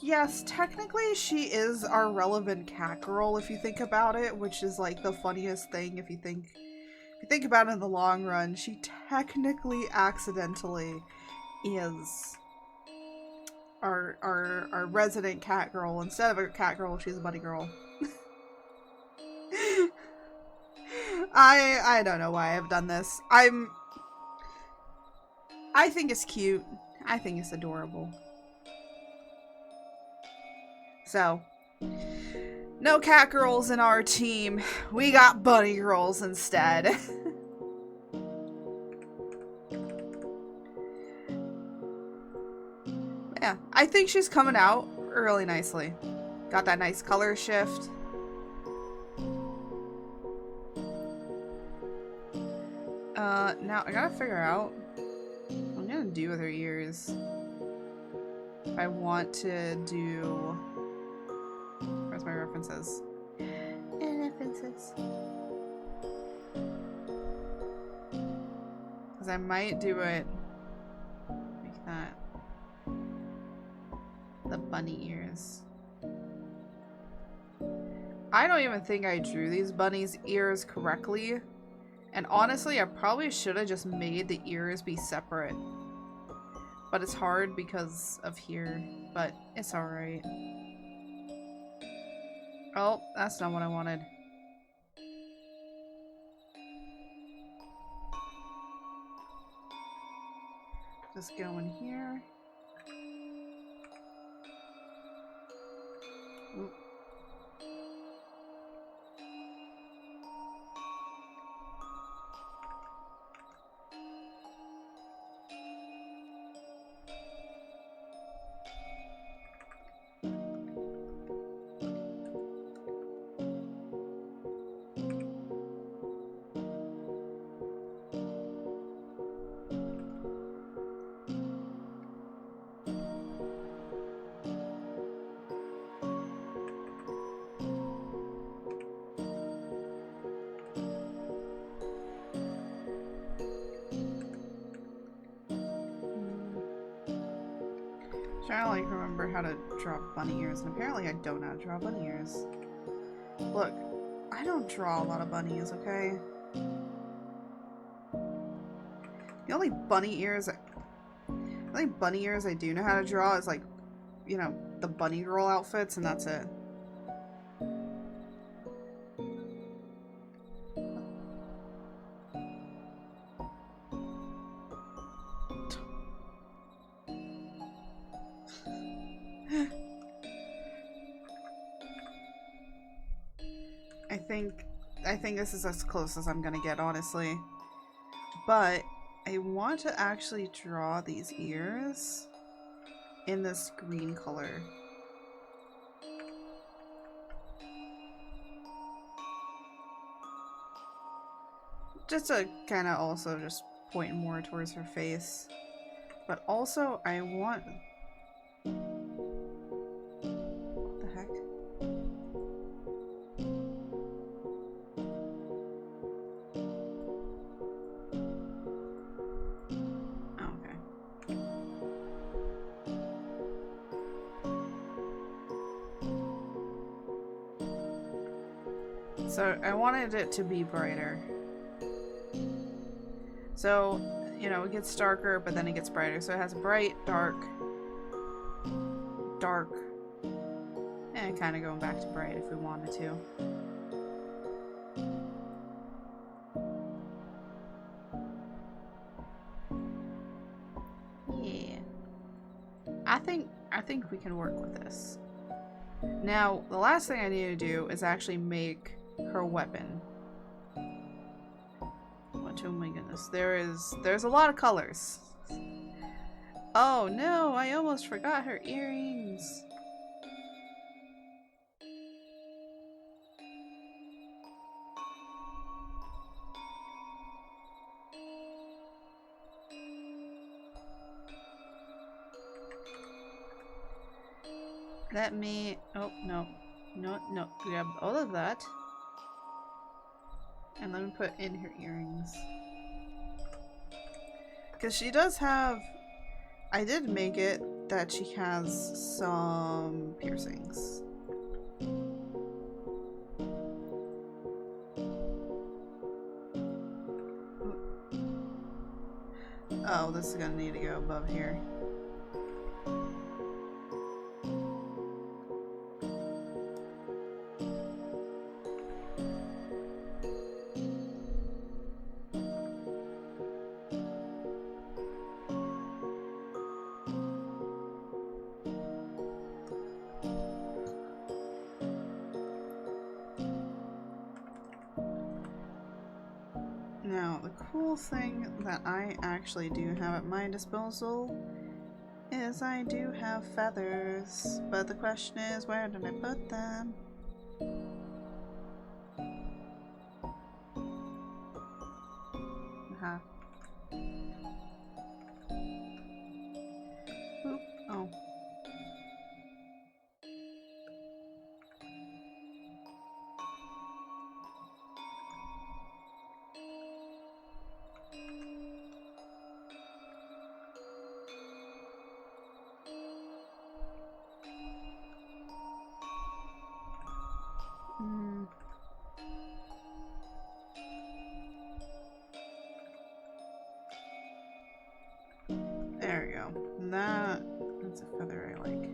Yes, technically she is our relevant cat girl if you think about it, which is like the funniest thing if you think about it in the long run. She technically accidentally is our resident cat girl. Instead of a cat girl, she's a bunny girl. I don't know why I've done this. I think it's cute. I think it's adorable. So, no cat girls in our team. We got bunny girls instead. Yeah, I think she's coming out really nicely. Got that nice color shift. Now I gotta figure out what I'm gonna do with her ears. If I want to do... Where's my references? References. Because I might do it like that. The bunny ears. I don't even think I drew these bunny's ears correctly. And honestly, I probably should have just made the ears be separate. But it's hard because of here. But it's alright. Oh, that's not what I wanted. Just go in here. Oop. Trying to like remember how to draw bunny ears, and apparently I don't know how to draw bunny ears. Look, I don't draw a lot of bunnies, okay? The only bunny ears I do know how to draw is like, you know, the bunny girl outfits, and that's it. I think this is as close as I'm gonna get, honestly. But I want to actually draw these ears in this green color. Just to kind of also just point more towards her face. But also, I want... What the heck? So I wanted it to be brighter. So, you know, it gets darker, but then it gets brighter. So it has bright, dark, dark, and kind of going back to bright if we wanted to. Yeah. I think we can work with this. Now, the last thing I need to do is actually make her weapon. Oh my goodness, there's a lot of colors. Oh no, I almost forgot her earrings. Let me... Oh, no. No, no. Grab all of that. And let me put in her earrings. Because she does have... I did make it that she has some piercings. Oh, this is gonna need to go above here. Now, the cool thing that I actually do have at my disposal is I do have feathers, but the question is, where did I put them? Uh-huh. Oop. Oh. There we go. That's a feather I like.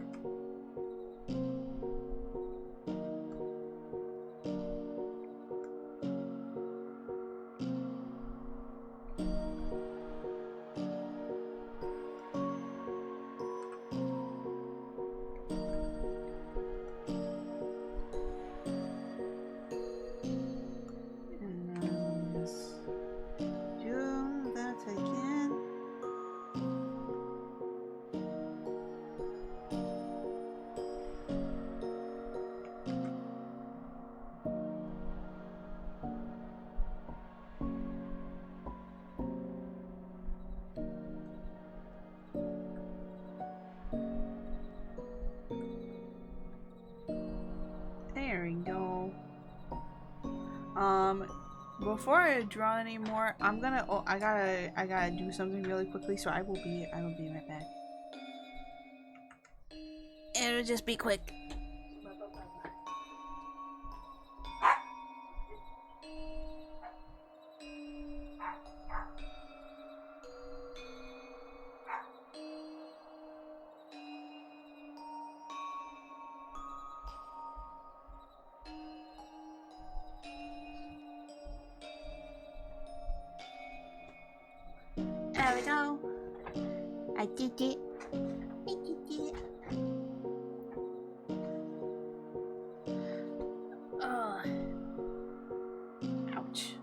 And then just do that again. There we go. Before I draw anymore, I'm gonna. Oh, I gotta do something really quickly. So I will be right back. It'll just be quick. There we go. I did it. I did it. Oh. Ouch.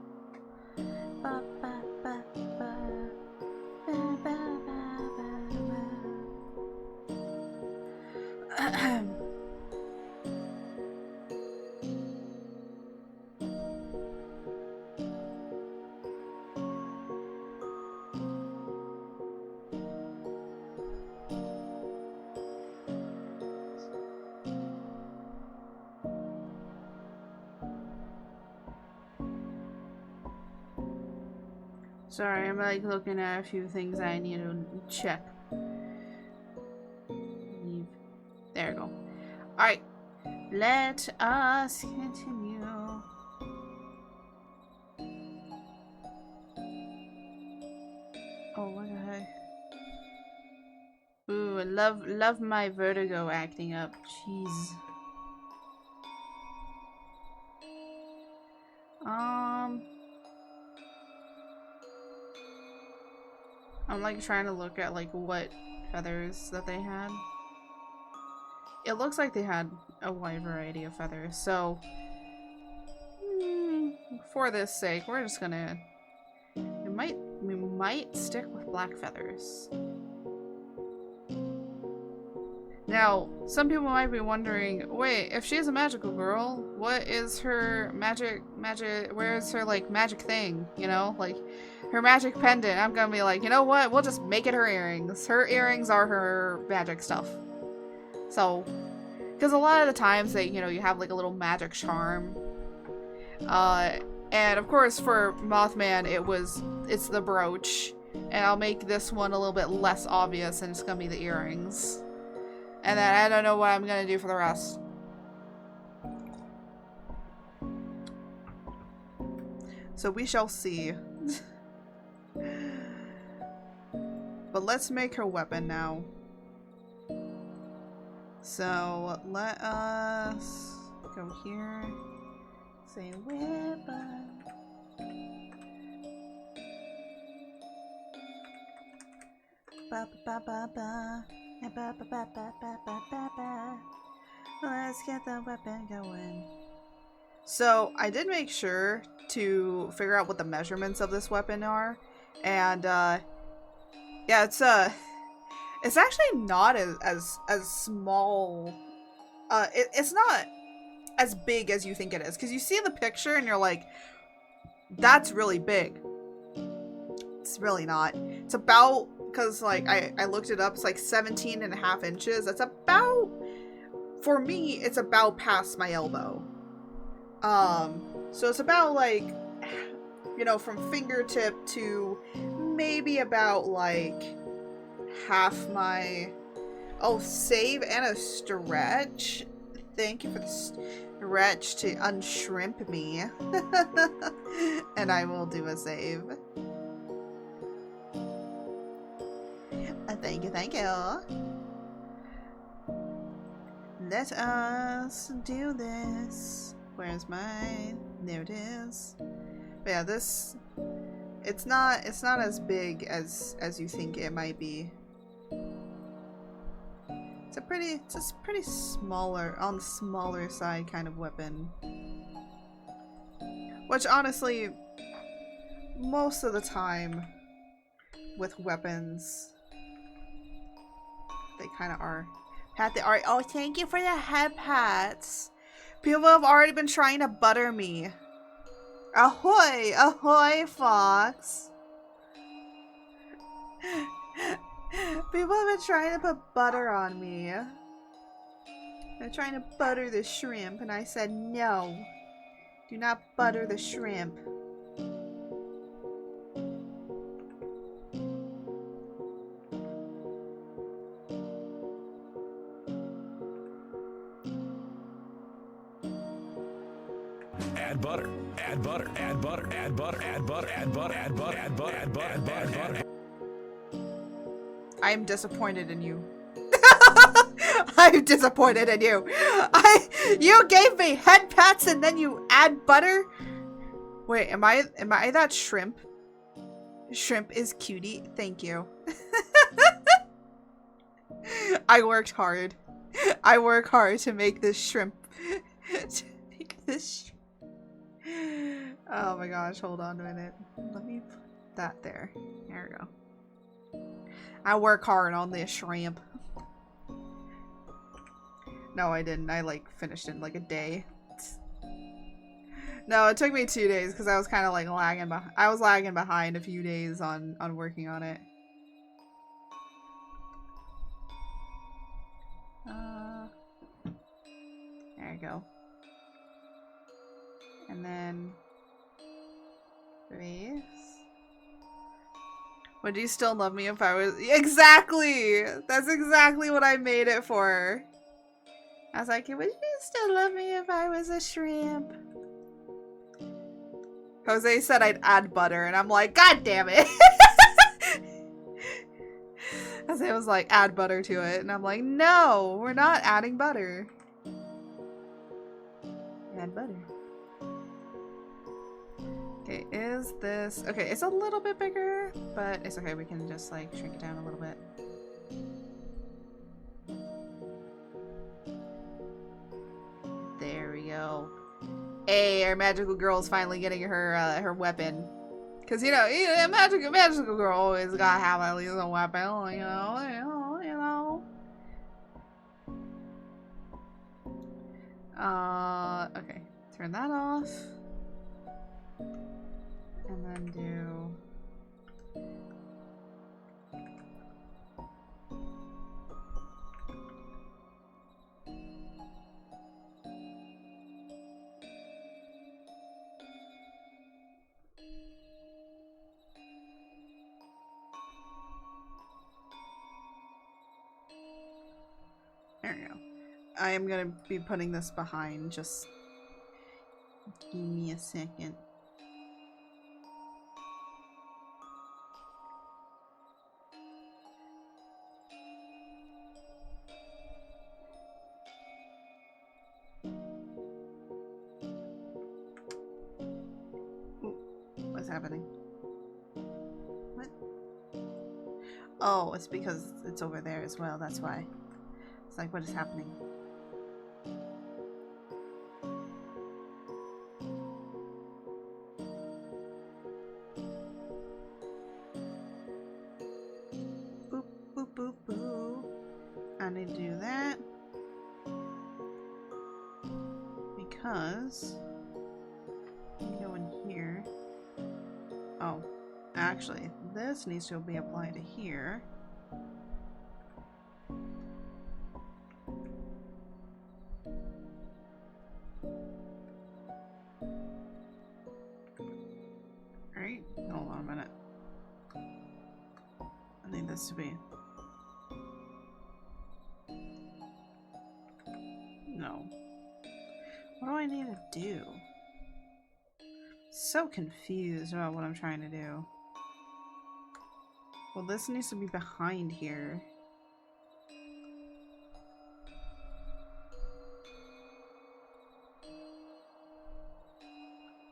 Ba, ba, ba, ba. Ba, ba, ba, ba, ba. Sorry, I'm like looking at a few things I need to check. Leave. There we go. Alright. Let us continue. Oh, what the heck? Ooh, I love my vertigo acting up. Jeez. I'm like trying to look at like what feathers that they had. It looks like they had a wide variety of feathers, so for this sake, we're just gonna we might stick with black feathers. Now, some people might be wondering, wait, if she's a magical girl, what is her magic, where's her, like, magic thing, you know? Like, her magic pendant. I'm gonna be like, you know what? We'll just make it her earrings. Her earrings are her magic stuff. So, Because a lot of the times that, you know, you have like a little magic charm. And of course for Mothman, it's the brooch. And I'll make this one a little bit less obvious, and it's gonna be the earrings. And then I don't know what I'm gonna do for the rest. So we shall see. But let's make her weapon now. So let us go here. Say weapon. Ba ba ba ba ba ba ba ba ba ba ba ba. Let's get the weapon going. So I did make sure to figure out what the measurements of this weapon are, and yeah, it's actually not as small. It's not as big as you think it is, because you see the picture and you're like, that's really big. It's really not. It's about, because like I looked it up, it's like 17.5 inches. That's about, for me, it's about past my elbow. So it's about like, you know, from fingertip to maybe about like half my, oh, save and a stretch. Thank you for the stretch to unshrimp me. And I will do a save. Thank you, thank you. Let us do this. Where's mine? There it is. But yeah, this, it's not as big as you think it might be. It's a pretty smaller, on the smaller side kind of weapon. Which honestly, most of the time with weapons, they kind of are. Pat the art. Oh, thank you for the head pats. People have already been trying to butter me. Ahoy! Ahoy, Fox! People have been trying to put butter on me. They're trying to butter the shrimp, and I said no. Do not butter the shrimp. Add butter, add butter, add butter, add butter, add butter, add butter, add butter, add butter, add butter, add butter, add butter. I am disappointed in you. I'm disappointed in you. You gave me head pats and then you add butter? Wait, am I that shrimp? Shrimp is cutie. Thank you. I worked hard. I work hard to make this shrimp. To make this shrimp. Oh my gosh, hold on a minute. Let me put that there. There we go. I work hard on this shrimp. No, I didn't. I like finished it in like a day. No, it took me 2 days because I was kind of like lagging behind. I was lagging behind a few days on working on it. There you go. And then this. Would you still love me if I was— exactly! That's exactly what I made it for. I was like, would you still love me if I was a shrimp? Jose said I'd add butter, and I'm like, God damn it! Jose was like, add butter to it, and I'm like, no, we're not adding butter. Add butter. Okay, is this— okay, it's a little bit bigger, but it's okay, we can just like shrink it down a little bit. There we go. Hey, our magical girl is finally getting her her weapon. Cause you know, a magical girl always gotta have at least a weapon, you know. Okay, turn that off. And then do— There we go. I am gonna be putting this behind, just give me a second. Ooh, what's happening? What? Oh, it's because it's over there as well, that's why. It's like, what is happening? Boop, boop, boop, boop. I need to do that. Because let me go in here. Oh, actually, this needs to be applied to here. Alright, hold on a minute. I need this to be. No. What do I need to do? So confused about what I'm trying to do. Well, this needs to be behind here.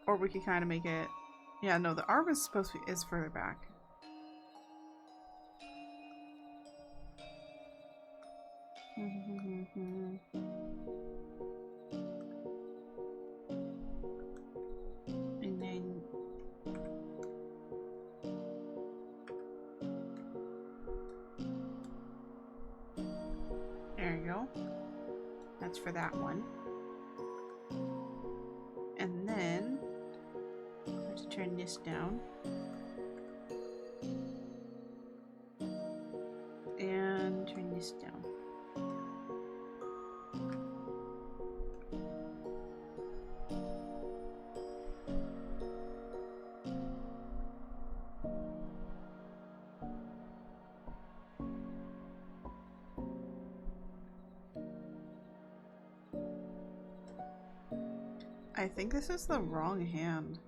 Or we could kind of make it. Yeah, no, the arm is supposed to be is further back. And then there you go. That's for that one. And then I have to turn this down. And turn this down. I think this is the wrong hand.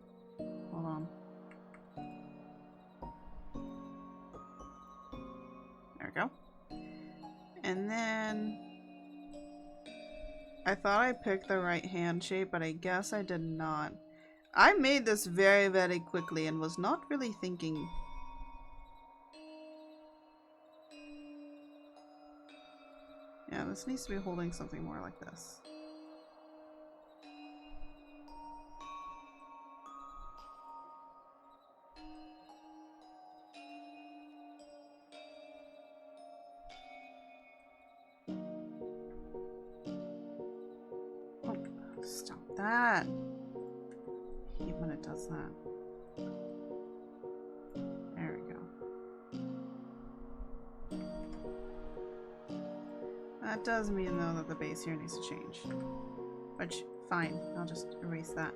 Hold on. There we go. And then I thought I picked the right hand shape, but I guess I did not. I made this very, very quickly and was not really thinking. Yeah, this needs to be holding something more like this. Stop that. I hate when it does that. There we go. That does mean though that the base here needs to change. Which, fine, I'll just erase that.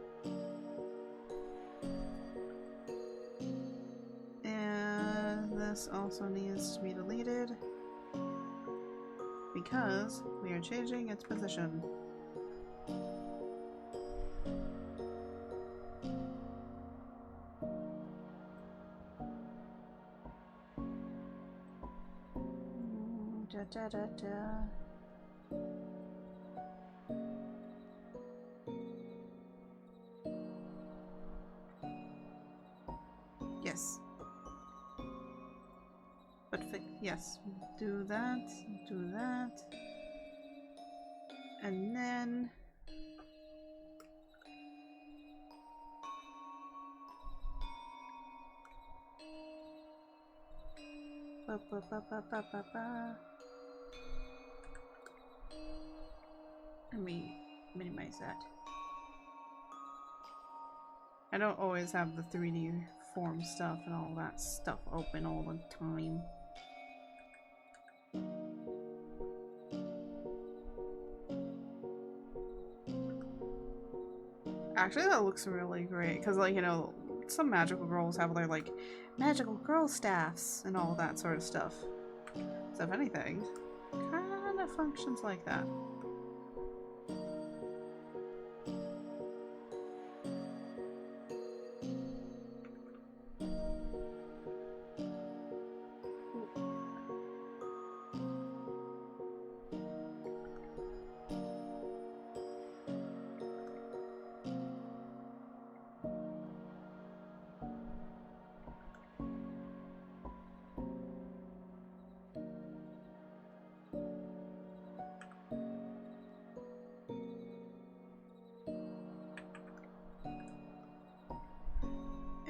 And this also needs to be deleted because we are changing its position. Da, da, da. Yes. But yes, do that, and then ba, ba, ba, ba, ba, ba, ba. Let me minimize that. I don't always have the 3D form stuff and all that stuff open all the time. Actually, that looks really great because, like, you know, some magical girls have their, like, magical girl staffs and all that sort of stuff. So if anything, kind it functions like that.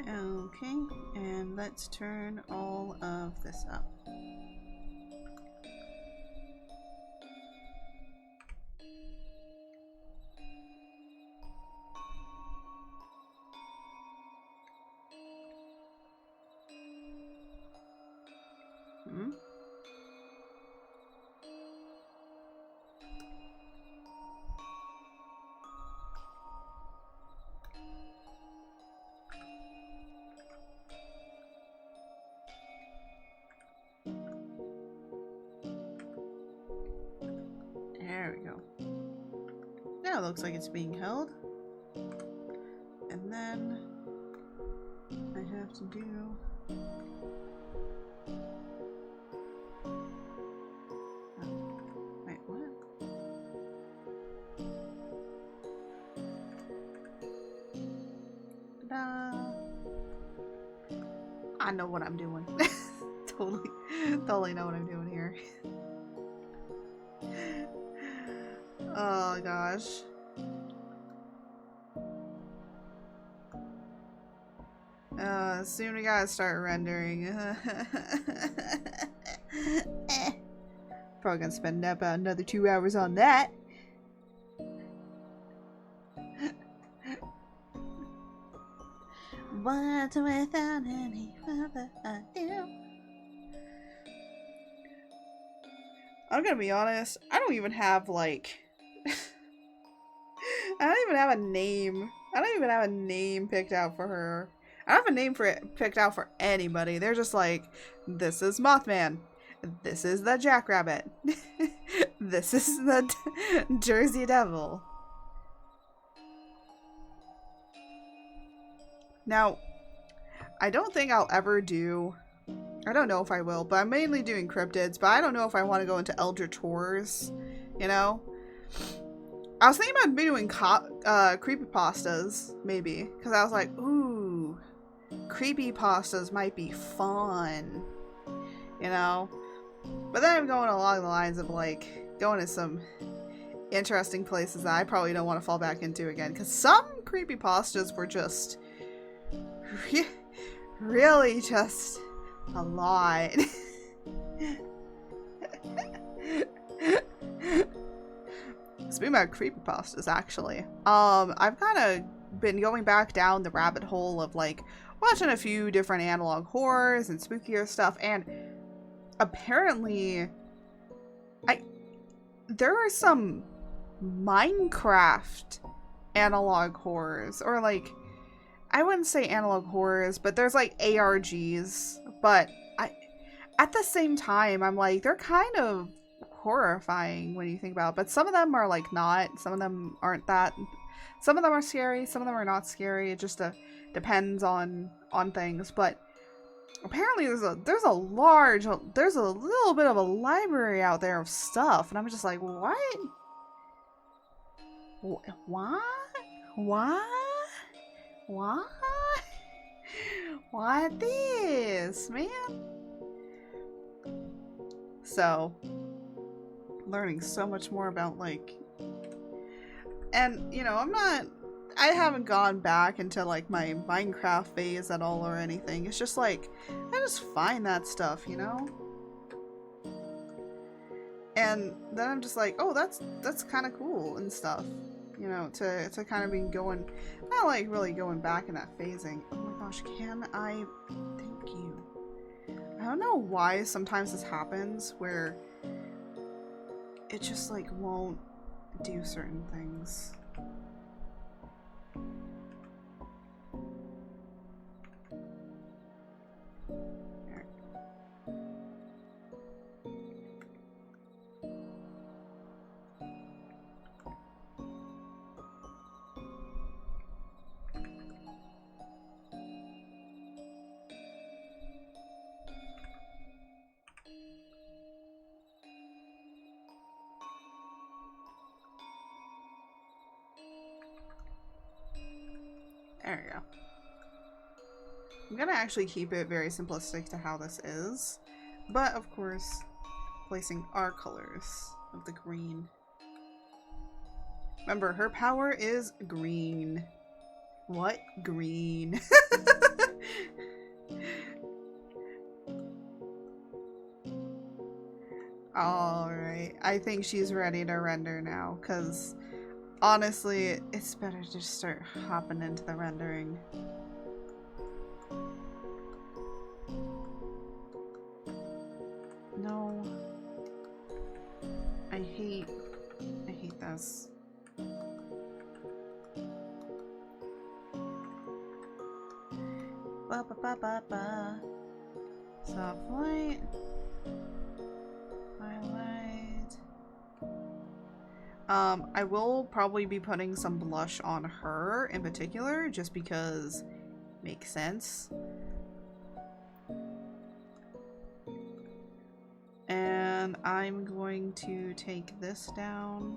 Okay, and let's turn all of this up. There we go. Now it looks like it's being held. And then I have to do... Oh, wait, what? Ta-da! I know what I'm doing. Totally know what I'm doing here. Oh gosh. Soon we gotta start rendering. Probably gonna spend about another 2 hours on that. But without any further ado, I'm gonna be honest, I don't even have like I don't even have a name. I don't even have a name picked out for her. I don't have a name for it picked out for anybody. They're just like, this is Mothman. This is the Jackrabbit. This is the Jersey Devil. Now, I don't think I'll ever do... I don't know if I will, but I'm mainly doing cryptids, but I don't know if I want to go into Eldritch Horrors, you know? I was thinking about doing creepypastas, maybe, because I was like, ooh, creepypastas might be fun, you know? But then I'm going along the lines of, like, going to some interesting places that I probably don't want to fall back into again, because some creepypastas were just really just a lot. Speaking about creepypastas, actually, I've kind of been going back down the rabbit hole of like watching a few different analog horrors and spookier stuff, and apparently, there are some Minecraft analog horrors, or like, I wouldn't say analog horrors, but there's like ARGs, but at the same time, I'm like, they're kind of horrifying when you think about it, but some of them are like not, some of them aren't that, some of them are scary, some of them are not scary. It just depends on things. But apparently there's a little bit of a library out there of stuff, and I'm just like, what this, man? So learning so much more about like, and you know, I haven't gone back into like my Minecraft phase at all or anything. It's just like, I just find that stuff, you know? And then I'm just like, oh, that's kind of cool and stuff, you know, to kind of be going, not like really going back in that phasing. Oh my gosh, can I, thank you. I don't know why sometimes this happens where it just like won't do certain things. There. There we go. I'm gonna actually keep it very simplistic to how this is, but of course, placing our colors of the green. Remember, her power is green. What? Green. Alright, I think she's ready to render now, because honestly, it's better to just start hopping into the rendering. No. I hate this. Ba ba ba ba ba. Soft light. Highlight. I will probably be putting some blush on her in particular, just because makes sense. And I'm going to take this down.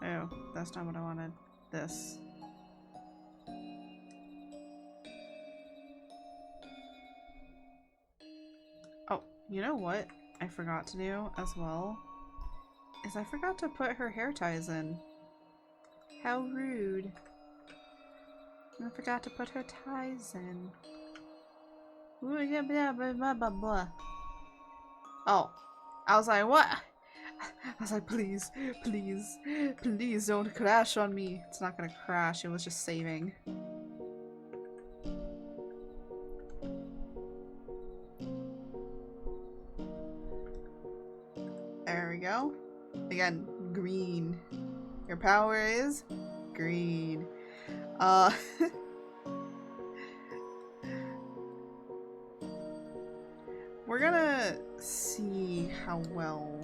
Oh, that's not what I wanted. This. Oh, you know what I forgot to do as well? Is I forgot to put her hair ties in. How rude. I forgot to put her ties in. Ooh, yeah, blah, blah, blah, blah, blah. Oh, I was like, what? I was like, please, please, please don't crash on me. It's not gonna crash, it was just saving. There we go. Again, green. Your power is green. We're gonna see how well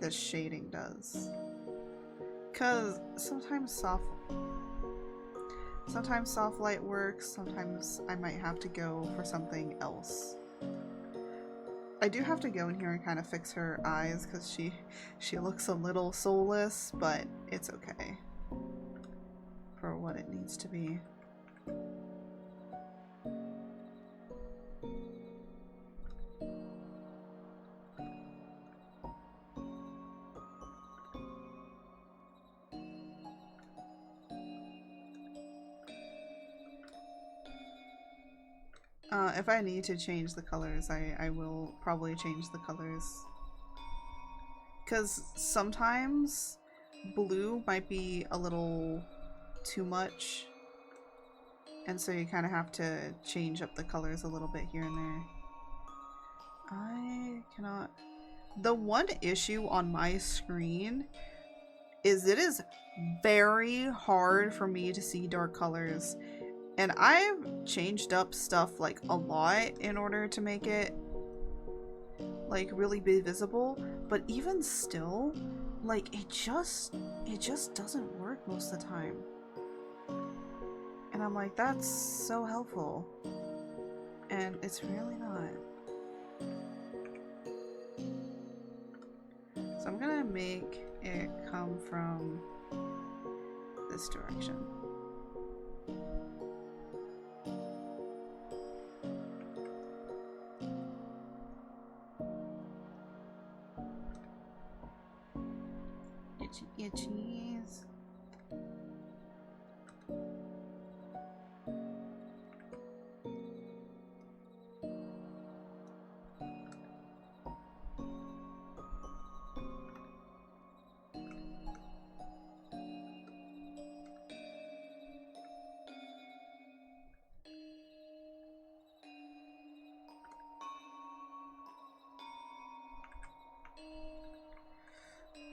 this shading does. Cause sometimes soft light works, sometimes I might have to go for something else. I do have to go in here and kind of fix her eyes because she looks a little soulless, but it's okay for what it needs to be. If I need to change the colors, I will probably change the colors. Because sometimes blue might be a little too much. And so you kind of have to change up the colors a little bit here and there. I cannot... The one issue on my screen is it is very hard for me to see dark colors. And I've changed up stuff like a lot in order to make it like really be visible, but even still, like it just doesn't work most of the time. And I'm like, that's so helpful. And it's really not. So I'm gonna make it come from this direction. Itchies.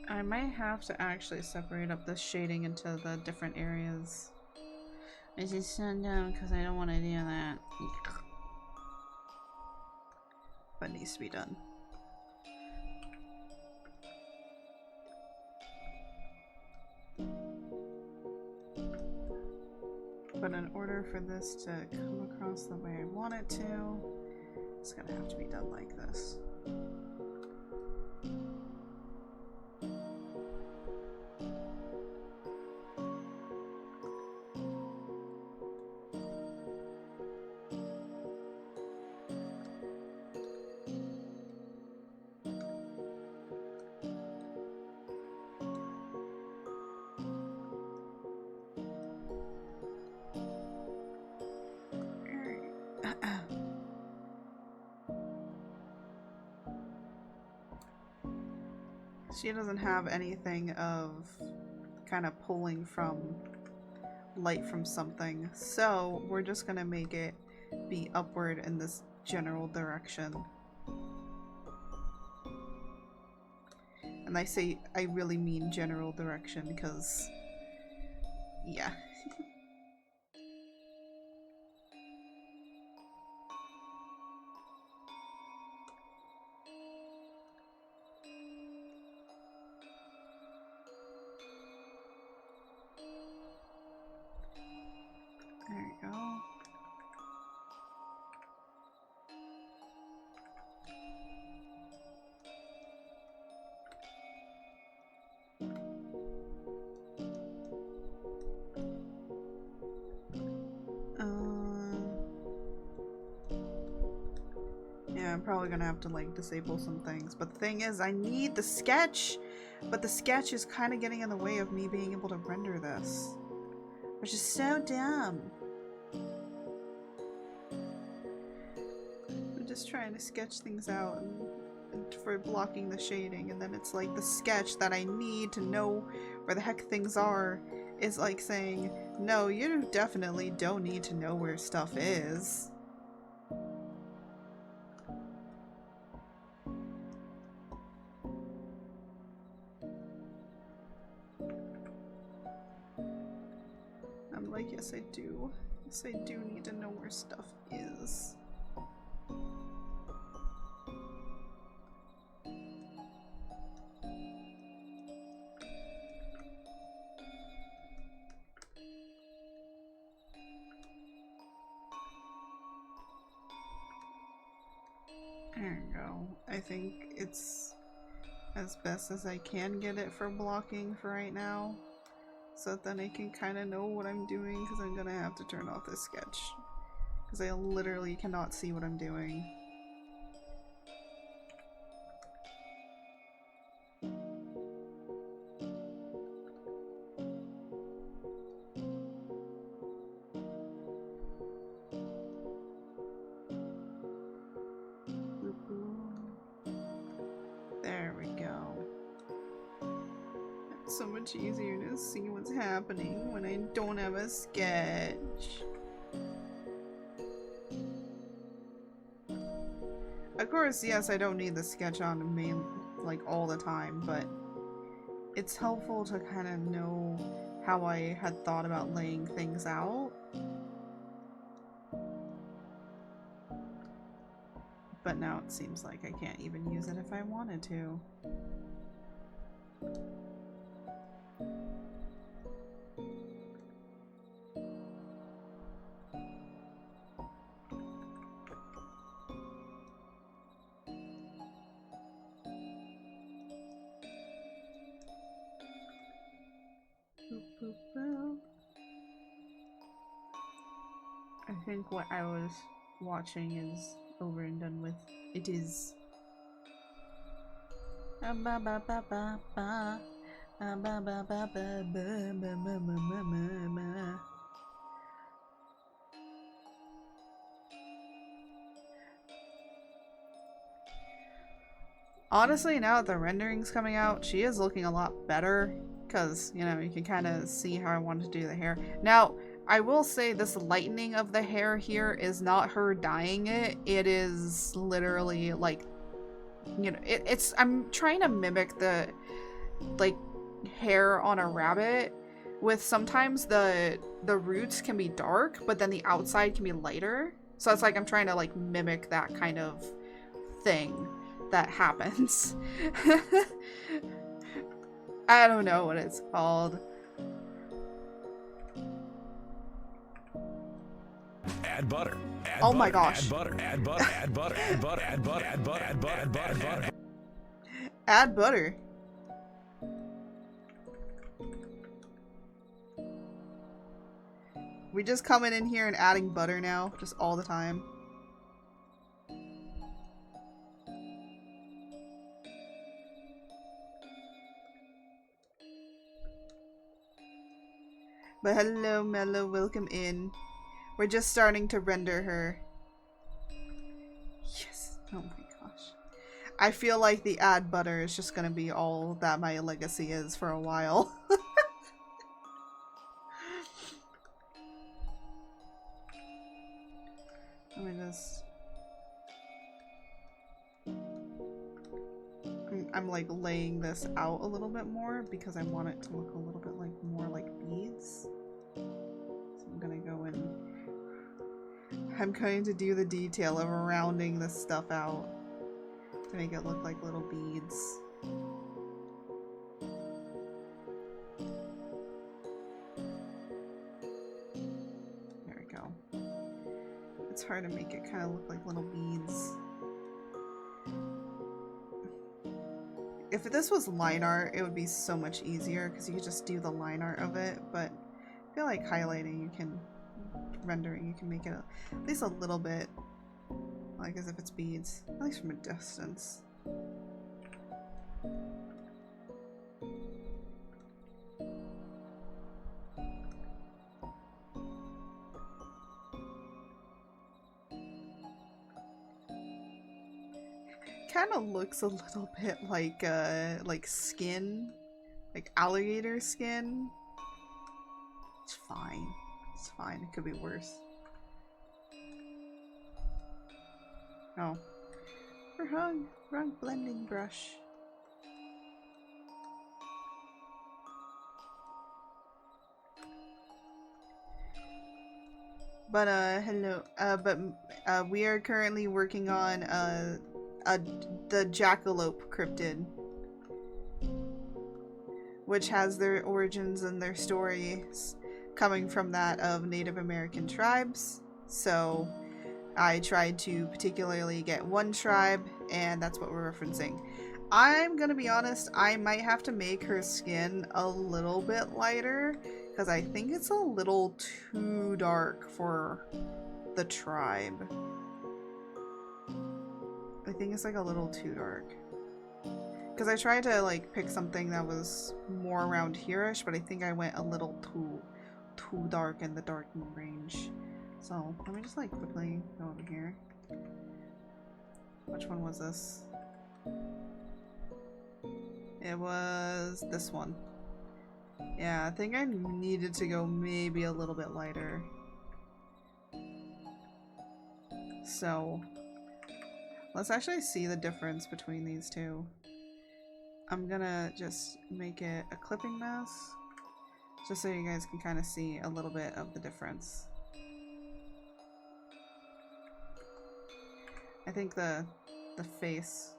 I might have to actually separate up the shading into the different areas. I just sat down because I don't want to do that. But it needs to be done. But in order for this to come across the way I want it to, it's gonna have to be done like this. She doesn't have anything of kind of pulling from light from something, so we're just gonna make it be upward in this general direction. And I say I really mean general direction because, yeah. There you go. Yeah, I'm probably gonna have to like disable some things, but the thing is I need the sketch, but the sketch is kind of getting in the way of me being able to render this, which is so dumb. I'm just trying to sketch things out and for blocking the shading, and then it's like the sketch that I need to know where the heck things are is like saying, no, you definitely don't need to know where stuff is. I'm like, yes I do. Yes I do need to know where stuff is. There you go. I think it's as best as I can get it for blocking for right now. So that then I can kind of know what I'm doing, because I'm gonna have to turn off this sketch. Because I literally cannot see what I'm doing. There we go. It's so much easier to see what's happening when I don't have a sketch. Of course, yes, I don't need the sketch on main like all the time, but it's helpful to kind of know how I had thought about laying things out. But now it seems like I can't even use it if I wanted to. I think what I was watching is over and done with. It is. Honestly, now that the rendering's coming out, she is looking a lot better. Because, you know, you can kind of see how I want to do the hair. Now, I will say this lightening of the hair here is not her dyeing it. It is literally like, you know, it's I'm trying to mimic the like hair on a rabbit with sometimes the roots can be dark, but then the outside can be lighter. So it's like I'm trying to like mimic that kind of thing that happens. I don't know what it's called. Add butter. Add oh butter, my gosh. Add butter. Add butter. Add butter. Add butter. Add butter. Add butter. Add butter. Add butter. Add butter. Add butter. We just coming in here and adding butter now, just all the time. But hello, Mello, welcome in. We're just starting to render her. Yes. Oh my gosh. I feel like the ad butter is just gonna be all that my legacy is for a while. Let me just... I'm like laying this out a little bit more because I want it to look a little bit like more like beads. So I'm gonna go in. I'm going to do the detail of rounding this stuff out to make it look like little beads. There we go. It's hard to make it kind of look like little beads. If this was line art, it would be so much easier because you could just do the line art of it, but I feel like highlighting, you can, rendering, you can make it at least a little bit like as if it's beads, at least from a distance. Kind of looks a little bit like skin, like alligator skin. It's fine. It's fine. It could be worse. Oh, wrong blending brush. But hello. We are currently working on the Jackalope cryptid, which has their origins and their stories coming from that of Native American tribes. So I tried to particularly get one tribe, and that's what we're referencing. I'm gonna be honest, I might have to make her skin a little bit lighter because I think it's a little too dark for the tribe. I think it's like a little too dark. Because I tried to like pick something that was more around here-ish, but I think I went a little too dark in the darkening range. So let me just like quickly go over here. Which one was this? It was this one. Yeah, I think I needed to go maybe a little bit lighter. So let's actually see the difference between these two. I'm gonna just make it a clipping mask, just so you guys can kind of see a little bit of the difference. I think the face.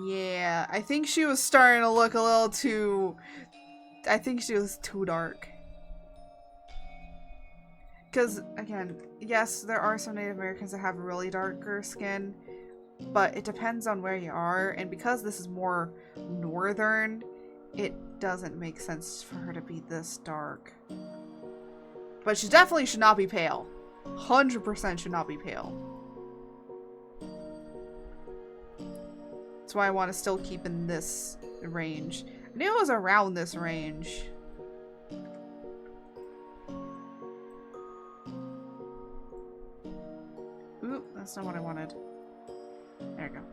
Yeah, I think she was starting to look a little too... I think she was too dark. Because, again, yes, there are some Native Americans that have really darker skin, but it depends on where you are, and because this is more northern, it doesn't make sense for her to be this dark. But she definitely should not be pale. 100% should not be pale. That's why I want to still keep in this range. I knew it was around this range. Ooh, that's not what I wanted. There we go.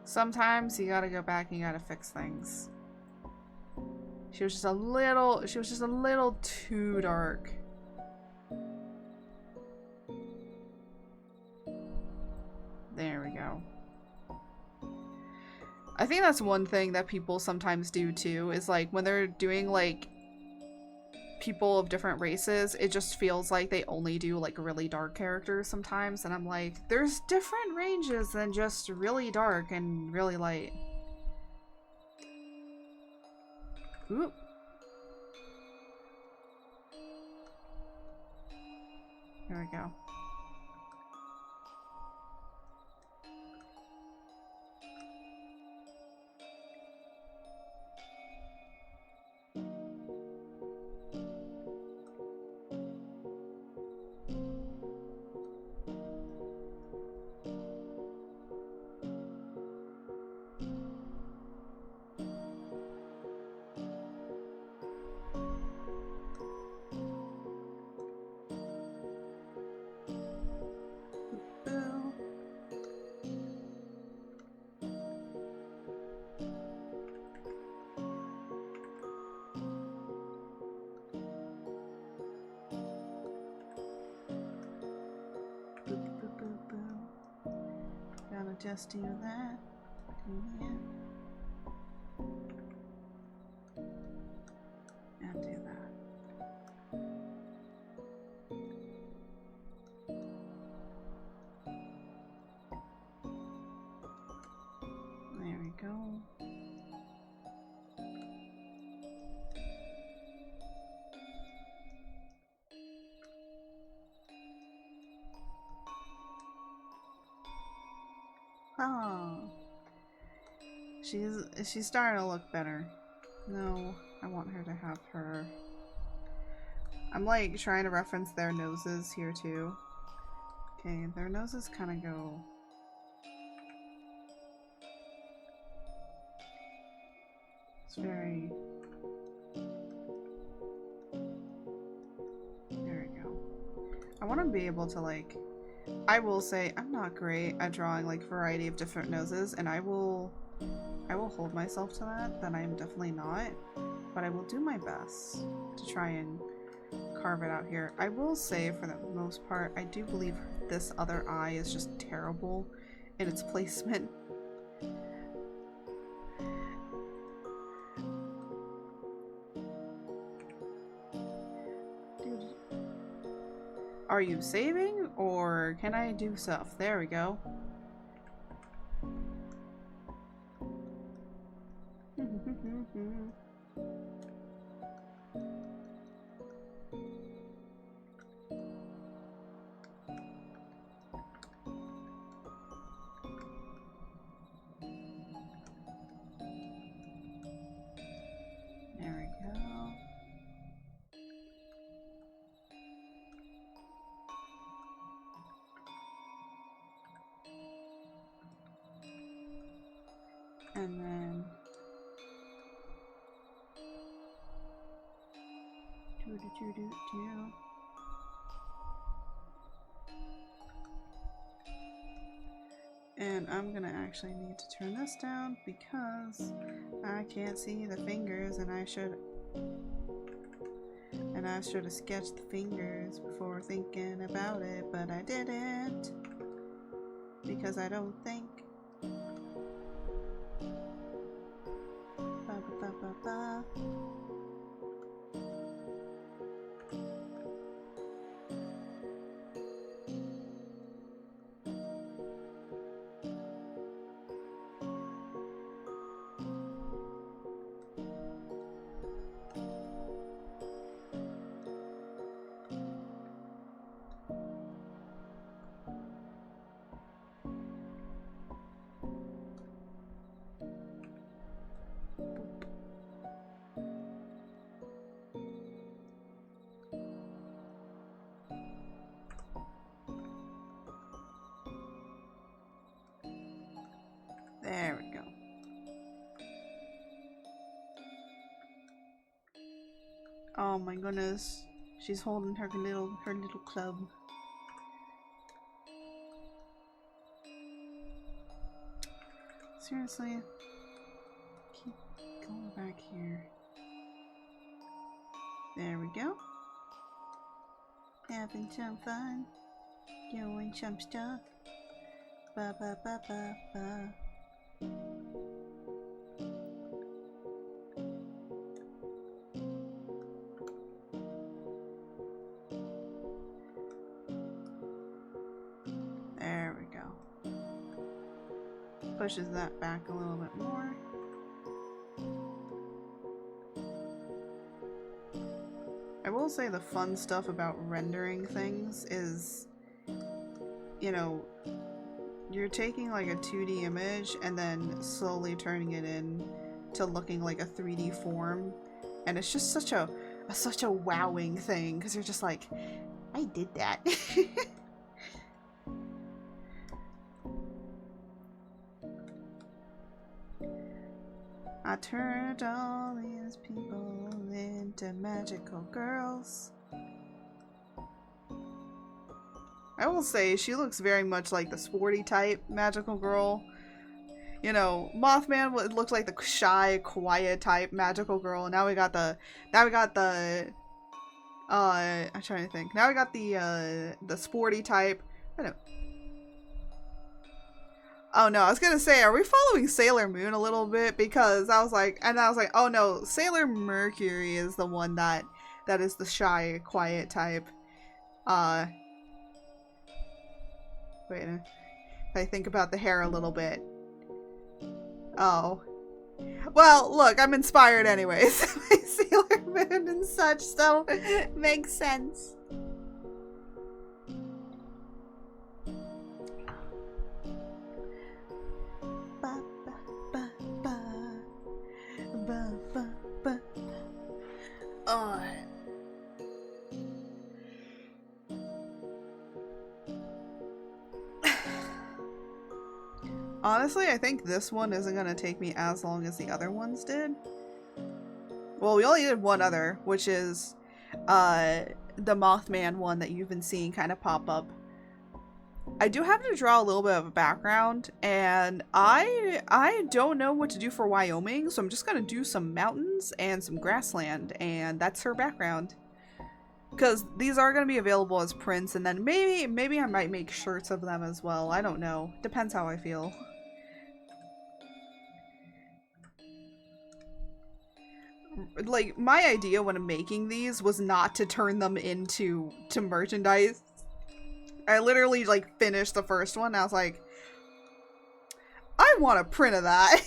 Sometimes you gotta go back and you gotta fix things. She was just a little too dark. There we go. I think that's one thing that people sometimes do too, is like when they're doing like people of different races, it just feels like they only do like really dark characters sometimes, and I'm like, there's different ranges than just really dark and really light. Oop. There we go. just do that. Yeah. And do that. There we go. Oh. She's starting to look better. No, I want her to have her. I'm like trying to reference their noses here too. Okay, their noses kind of go. It's very. There we go. I want to be able to like. I will say I'm not great at drawing like variety of different noses, and I will hold myself to that I'm definitely not, but I will do my best to try and carve it out here. I will say for the most part, I do believe this other eye is just terrible in its placement. Dude. Are you saving or can I do stuff? There we go. There we go. And then do. And I'm gonna actually need to turn this down because I can't see the fingers, and I should have sketched the fingers before thinking about it, but I didn't because I don't think. Ba, ba, ba, ba, ba. There we go. Oh my goodness. She's holding her little club. Seriously? Keep going back here. There we go. Having some fun. Doing some stuff. Ba ba ba ba ba. There we go. Pushes that back a little bit more. I will say the fun stuff about rendering things is, you know, you're taking like a 2D image and then slowly turning it in to looking like a 3D form, and it's just such a wowing thing because you're just like, I did that. I turned all these people into magical girls. I will say she looks very much like the sporty type magical girl. You know, Mothman looked like the shy, quiet type magical girl. Now we got the I'm trying to think. Now we got the sporty type. I don't know. Oh no, I was gonna say, are we following Sailor Moon a little bit? Because I was like, oh no, Sailor Mercury is the one that is the shy, quiet type. Wait, if I think about the hair a little bit. Oh. Well, look, I'm inspired anyways by Sailor Moon and such, so makes sense. Honestly, I think this one isn't going to take me as long as the other ones did. Well, we only did one other, which is the Mothman one that you've been seeing kind of pop up. I do have to draw a little bit of a background, and I don't know what to do for Wyoming, so I'm just going to do some mountains and some grassland, and that's her background. Because these are going to be available as prints, and then maybe I might make shirts of them as well. I don't know. Depends how I feel. Like, my idea when I'm making these was not to turn them into merchandise. I literally, like, finished the first one, and I was like, I want a print of that.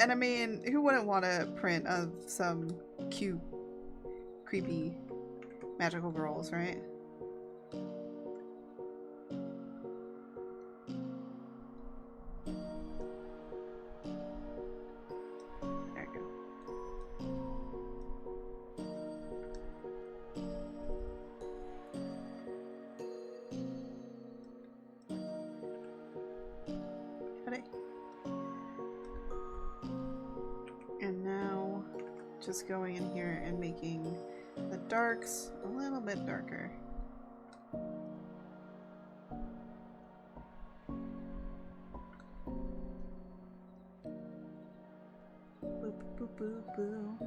And I mean, who wouldn't want a print of some cute, creepy, magical girls, right? There we go. Got it. And now, just going in here and making the darks a little bit darker. Boop, boop, boop, boo.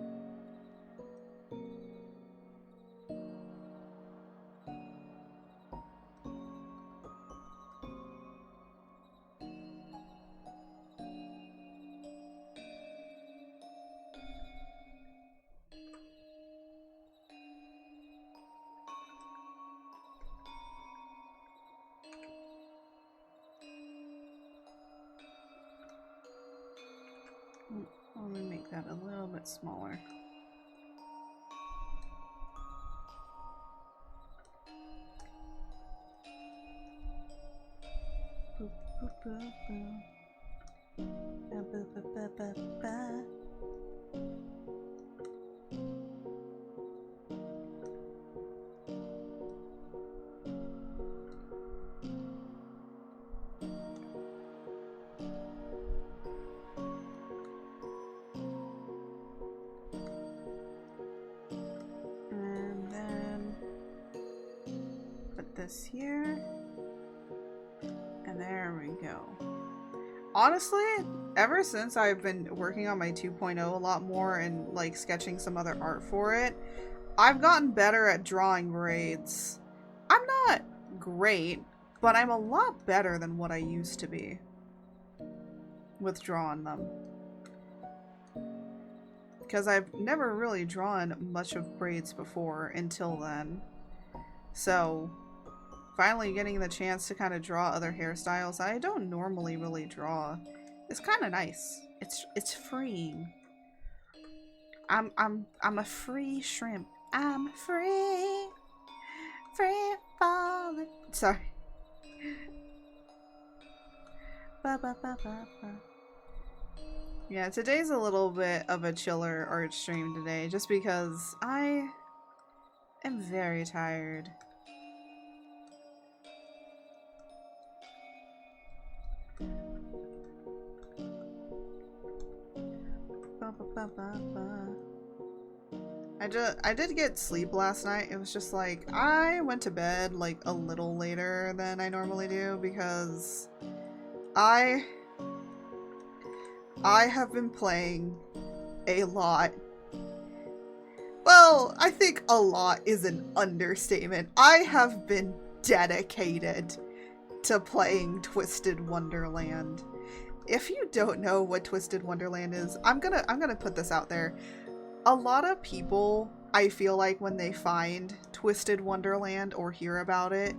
Let me make that a little bit smaller. Boop, boop, boop, boop. Ba, ba, ba, ba, ba, ba. This here, and there we go. Honestly, ever since I've been working on my 2.0 a lot more and like sketching some other art for it, I've gotten better at drawing braids. I'm not great, but I'm a lot better than what I used to be with drawing them. Because I've never really drawn much of braids before until then. So finally getting the chance to kind of draw other hairstyles I don't normally really draw is kind of nice. It's freeing. I'm a free shrimp. I'm free falling. Sorry. Ba, ba, ba, ba, ba. Yeah, today's a little bit of a chiller art stream today, just because I am very tired. I did get sleep last night. It was just like, I went to bed like a little later than I normally do because I have been playing a lot. Well, I think a lot is an understatement. I have been dedicated to playing Twisted Wonderland. If you don't know what Twisted Wonderland is, I'm gonna put this out there. A lot of people, I feel like, when they find Twisted Wonderland or hear about it,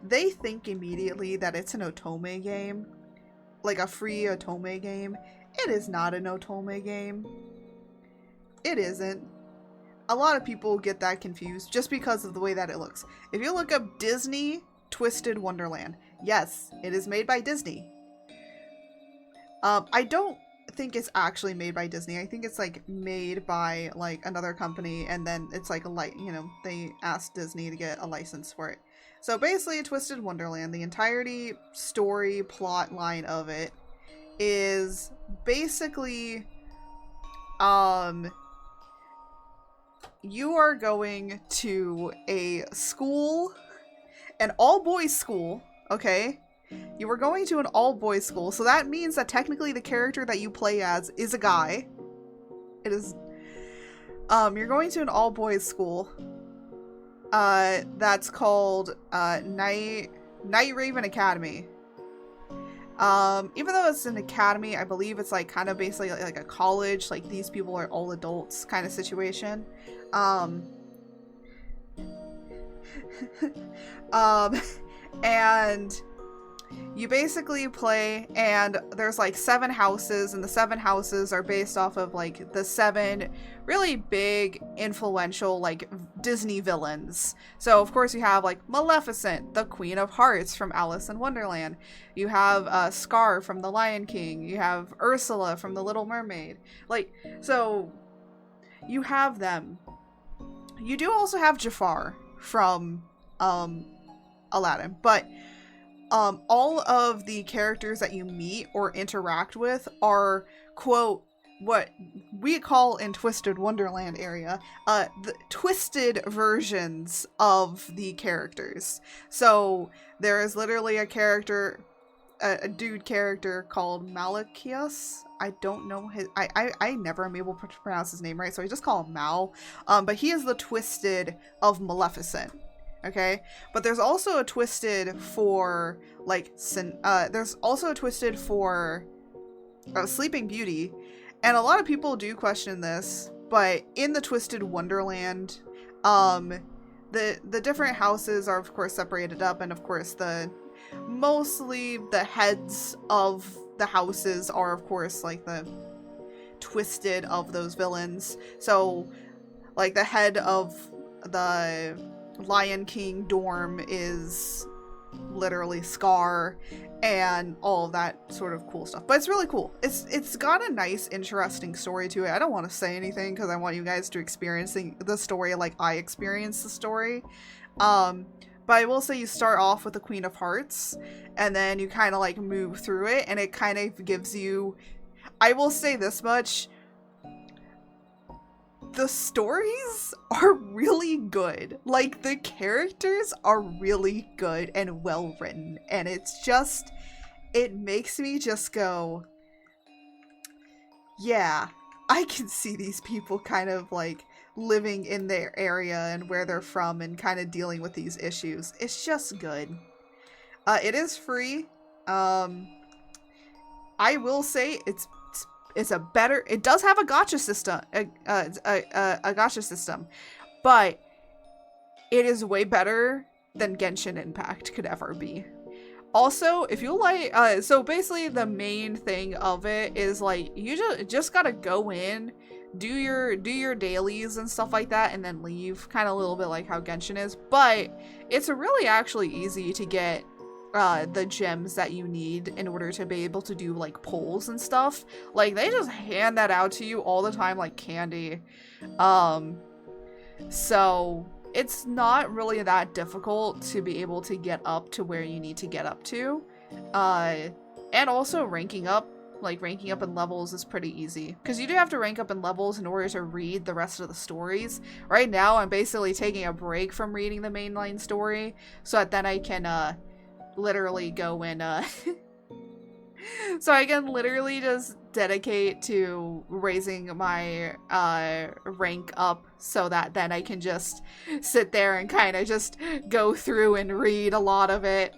they think immediately that it's an otome game, like a free otome game. It is not an otome game. It isn't. A lot of people get that confused just because of the way that it looks. If you look up Disney Twisted Wonderland, yes, it is made by Disney. I don't think it's actually made by Disney. I think it's like made by like another company, and then it's like they asked Disney to get a license for it. So basically, Twisted Wonderland, the entirety story plot line of it is basically you are going to a school, an all-boys school, okay? You are going to an all-boys school, so that means that technically the character that you play as is a guy. It is, you're going to an all-boys school, that's called, Night Raven Academy. Even though it's an academy, I believe it's like kind of basically like a college, like these people are all adults kind of situation. And you basically play, and there's like 7 houses, and the 7 houses are based off of like the 7 really big, influential, like Disney villains. So of course you have like Maleficent, the Queen of Hearts from Alice in Wonderland. You have Scar from The Lion King. You have Ursula from The Little Mermaid. Like, so you have them. You do also have Jafar from Aladdin, but all of the characters that you meet or interact with are, quote, what we call in Twisted Wonderland area, the twisted versions of the characters. So there is literally a character, a dude character called Malachias. I don't know his, I never am able to pronounce his name right, so I just call him Mal. But he is the twisted of Maleficent. Okay, but there's also a twisted for like there's also a twisted for Sleeping Beauty, and a lot of people do question this, but in the Twisted Wonderland, the different houses are of course separated up, and of course mostly the heads of the houses are of course like the twisted of those villains. So like the head of the Lion King dorm is literally Scar, and all of that sort of cool stuff. But it's really cool. It's got a nice, interesting story to it. I don't want to say anything because I want you guys to experience the story like I experienced the story. But I will say you start off with the Queen of Hearts, and then you kind of like move through it, and it kind of gives you, I will say this much, the stories are really good. Like, the characters are really good and well written, and it makes me just go, yeah, I can see these people kind of like living in their area and where they're from and kind of dealing with these issues. It's just good. It is free. I will say it's a better, it does have a gacha system, a gacha system, but it is way better than Genshin Impact could ever be. Also, if you like, so basically the main thing of it is like, you just gotta go in, do your dailies and stuff like that, and then leave, kind of a little bit like how Genshin is, but it's really actually easy to get the gems that you need in order to be able to do like polls and stuff. Like, they just hand that out to you all the time like candy. So it's not really that difficult to be able to get up to where you need to get up to. And also ranking up in levels is pretty easy, because you do have to rank up in levels in order to read the rest of the stories. Right now I'm basically taking a break from reading the mainline story so that then I can literally go and So I can literally just dedicate to raising my rank up so that then I can just sit there and kind of just go through and read a lot of it.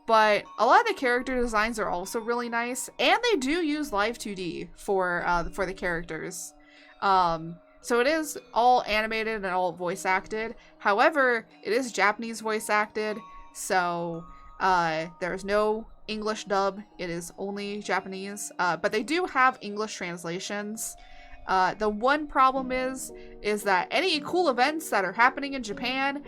But a lot of the character designs are also really nice, and they do use Live 2D for the characters. So it is all animated and all voice acted. However, it is Japanese voice acted, so there's no English dub. It is only Japanese. But they do have English translations. The one problem is that any cool events that are happening in Japan,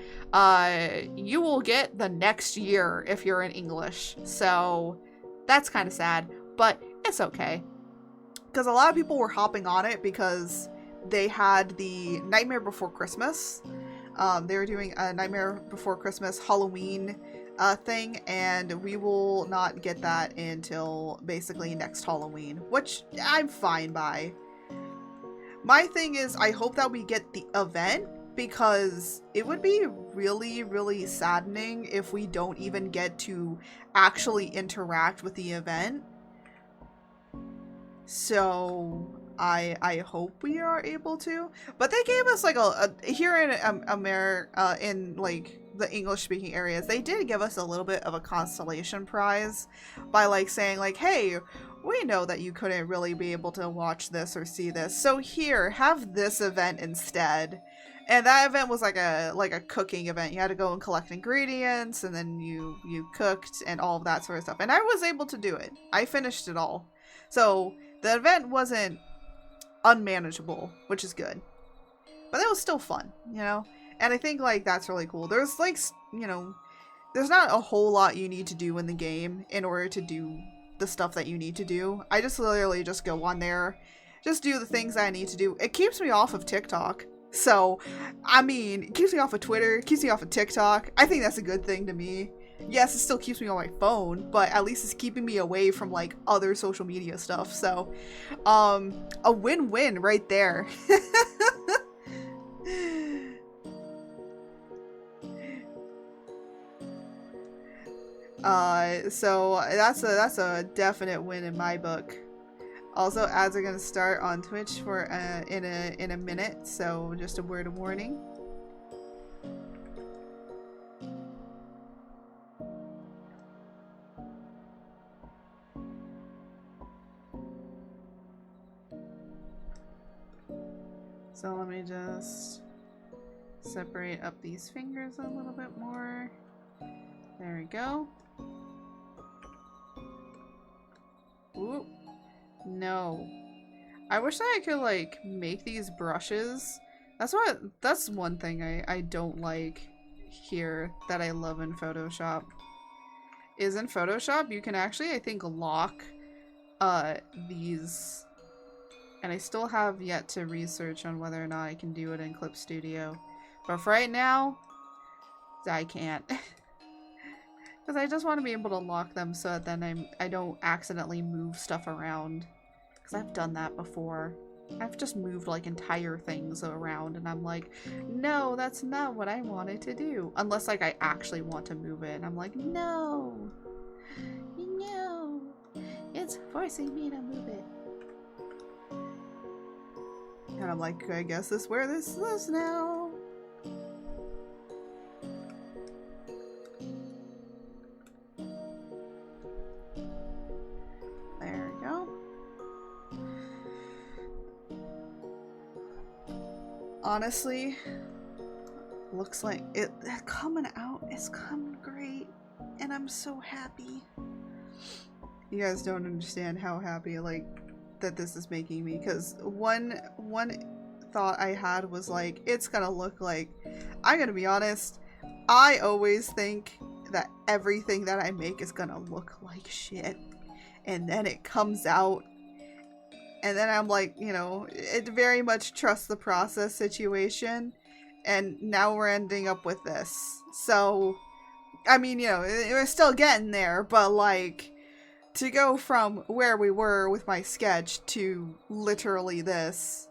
you will get the next year if you're in English. So that's kind of sad, but it's okay. Because a lot of people were hopping on it because they had the Nightmare Before Christmas. They were doing a Nightmare Before Christmas Halloween thing, and we will not get that until basically next Halloween, which I'm fine by. My thing is, I hope that we get the event, because it would be really, really saddening if we don't even get to actually interact with the event. So I hope we are able to. But they gave us like a here in America, in like the English speaking areas, they did give us a little bit of a consolation prize by like saying like, hey, we know that you couldn't really be able to watch this or see this, so here, have this event instead. And that event was like a cooking event. You had to go and collect ingredients, and then you cooked and all of that sort of stuff. And I was able to do it. I finished it all. So the event wasn't unmanageable, which is good. But it was still fun, you know? And I think like that's really cool. There's like, you know, there's not a whole lot you need to do in the game in order to do the stuff that you need to do. I just literally just go on there, just do the things I need to do. It keeps me off of TikTok. So, I mean, it keeps me off of Twitter, keeps me off of TikTok. I think that's a good thing to me. Yes, it still keeps me on my phone, but at least it's keeping me away from like other social media stuff. So, a win-win right there. So that's a definite win in my book. Also, ads are gonna start on Twitch for in a minute, so just a word of warning. So let me just separate up these fingers a little bit more. There we go. Ooh. No. I wish that I could like make these brushes. That's one thing I don't like here that I love in Photoshop. Is in Photoshop you can actually, I think, lock these, and I still have yet to research on whether or not I can do it in Clip Studio. But for right now, I can't. Because I just want to be able to lock them so that then I don't accidentally move stuff around. Because I've done that before. I've just moved like entire things around and I'm like, no, that's not what I wanted to do. Unless like I actually want to move it and I'm like, no, no, it's forcing me to move it. And I'm like, I guess this is where this is now. There we go. Honestly, looks like it coming out is coming great, and I'm so happy. You guys don't understand how happy like that this is making me, because one thought I had was like, it's gonna look like, I'm gonna be honest, I always think that everything that I make is gonna look like shit, and then it comes out and then I'm like, you know, it very much trust the process situation, and now we're ending up with this. So I mean, you know, we're still getting there, but like, to go from where we were with my sketch to literally this,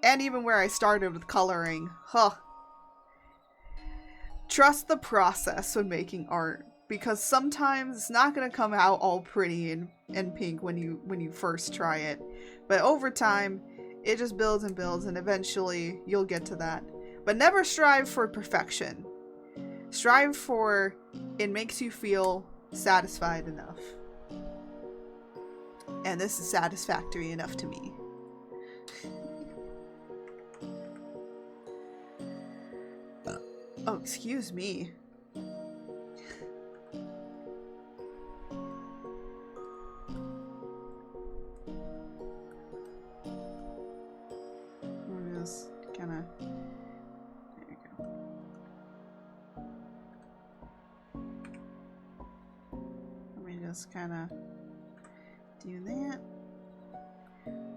and even where I started with coloring, huh. trust the process when making art, because sometimes it's not gonna come out all pretty and pink when you first try it, but over time it just builds and builds, and eventually you'll get to that. But never strive for perfection. Strive for it makes you feel satisfied enough. And this is satisfactory enough to me. Oh, excuse me. We're just kinda... There we go. Let me just kinda do that.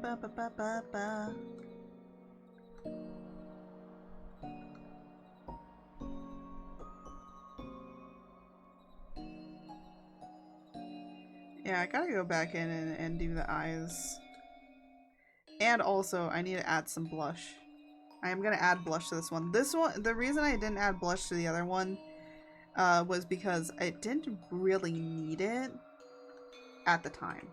Ba ba ba ba ba. Yeah, I gotta go back in and do the eyes. And also, I need to add some blush. I am gonna add blush to this one. This one, the reason I didn't add blush to the other one was because I didn't really need it at the time.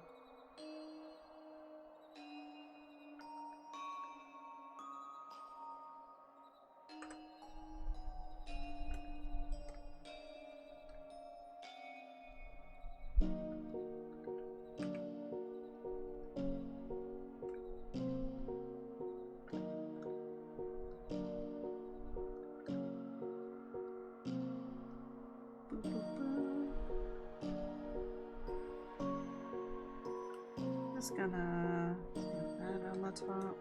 Just gonna get that on the top.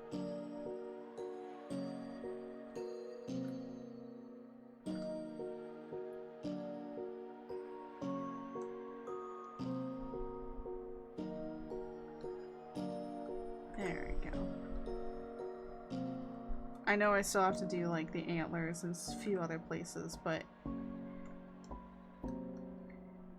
There we go. I know I still have to do like the antlers and a few other places, but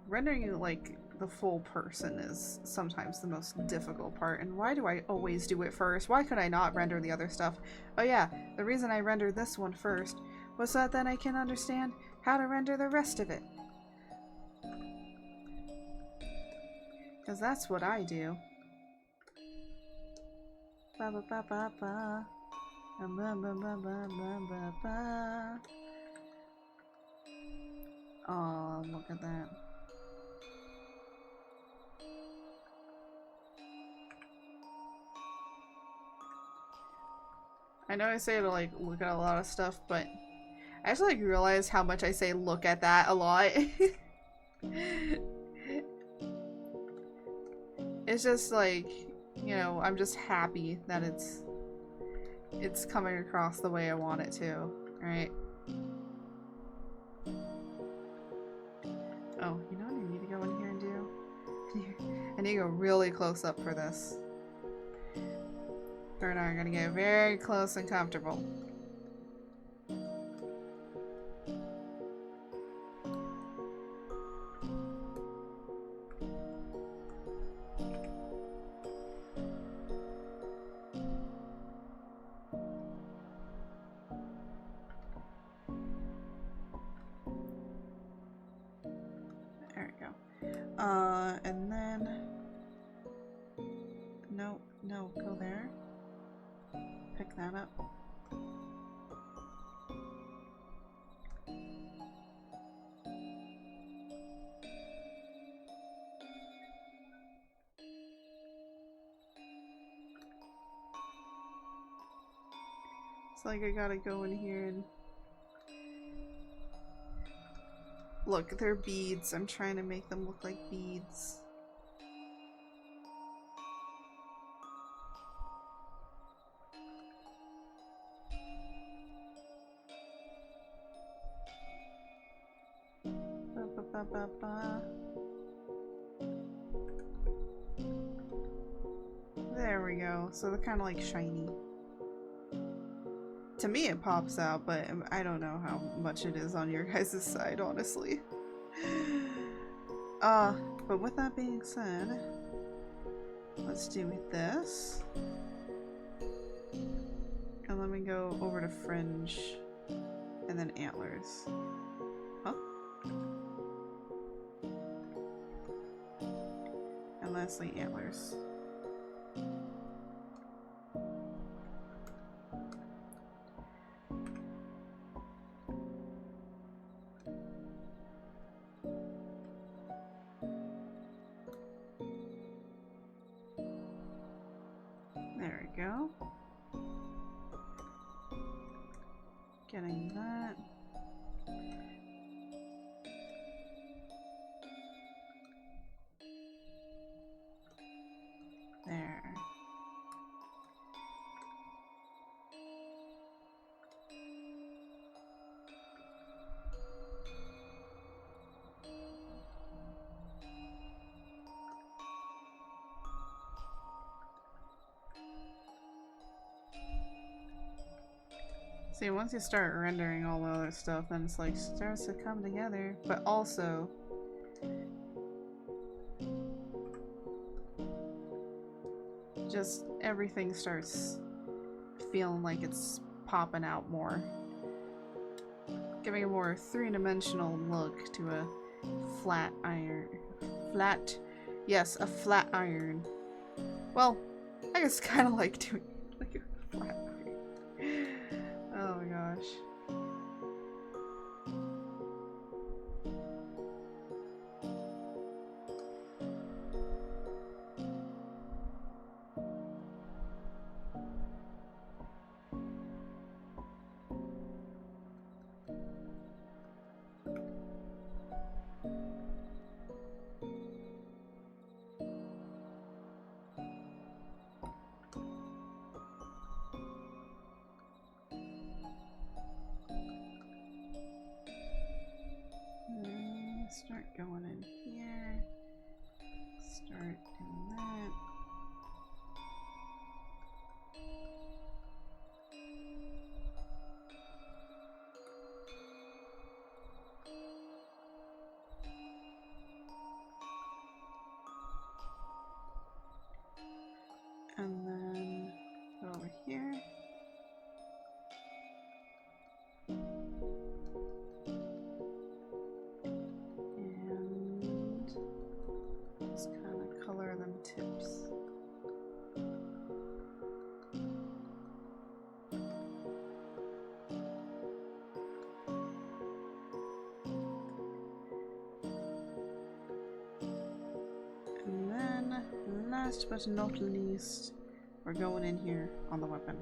rendering like the full person is sometimes the most difficult part. And why do I always do it first? Why could I not render the other stuff? Oh yeah, the reason I rendered this one first was so that then I can understand how to render the rest of it. Because that's what I do. Ba ba ba ba ba. Ba ba ba ba ba ba ba. Oh, look at that. I know I say to like look at a lot of stuff, but I actually like realize how much I say look at that a lot. It's just like, you know, I'm just happy that it's coming across the way I want it to, right? Oh, you know what I need to go in here and do? I need to go really close up for this. Her and I are gonna get very close and comfortable. There we go. And then... No, go there. Pick that up. It's like I gotta go in here and... Look, they're beads. I'm trying to make them look like beads. Ba, ba, ba. There we go. So they're kind of like shiny. To me it pops out, but I don't know how much it is on your guys' side, honestly. But with that being said, let's do this. And let me go over to fringe and then antlers. And lastly, antlers. There we go. Getting that. There. See, once you start rendering all the other stuff, then it's like starts to come together. But also, just everything starts feeling like it's popping out more. Giving a more three-dimensional look to a flat iron. Yes, a flat iron. Well, I guess kind of like doing like a flat iron. Oh my gosh. Start going in here. Start doing that. And then go over here. Tips. And then, last but not least, we're going in here on the weapon.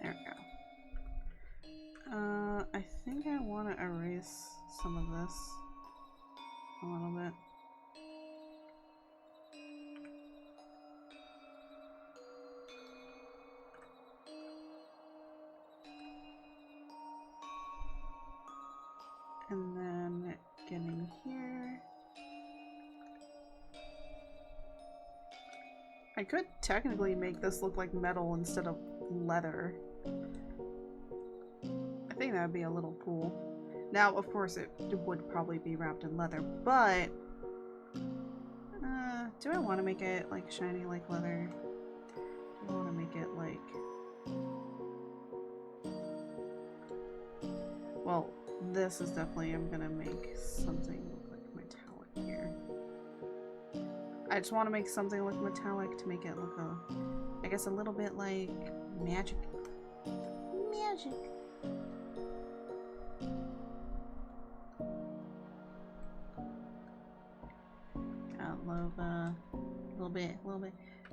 There we go. I think I want to erase some of this a little bit. And then getting here. I could technically make this look like metal instead of leather. I think that would be a little cool. Now, of course, it would probably be wrapped in leather, but do I want to make it like shiny like leather? Do I want to make it like... Well, this is definitely, I'm gonna make something look like metallic here. I just want to make something look metallic to make it look I guess a little bit like magic. Magic. Got love a little bit.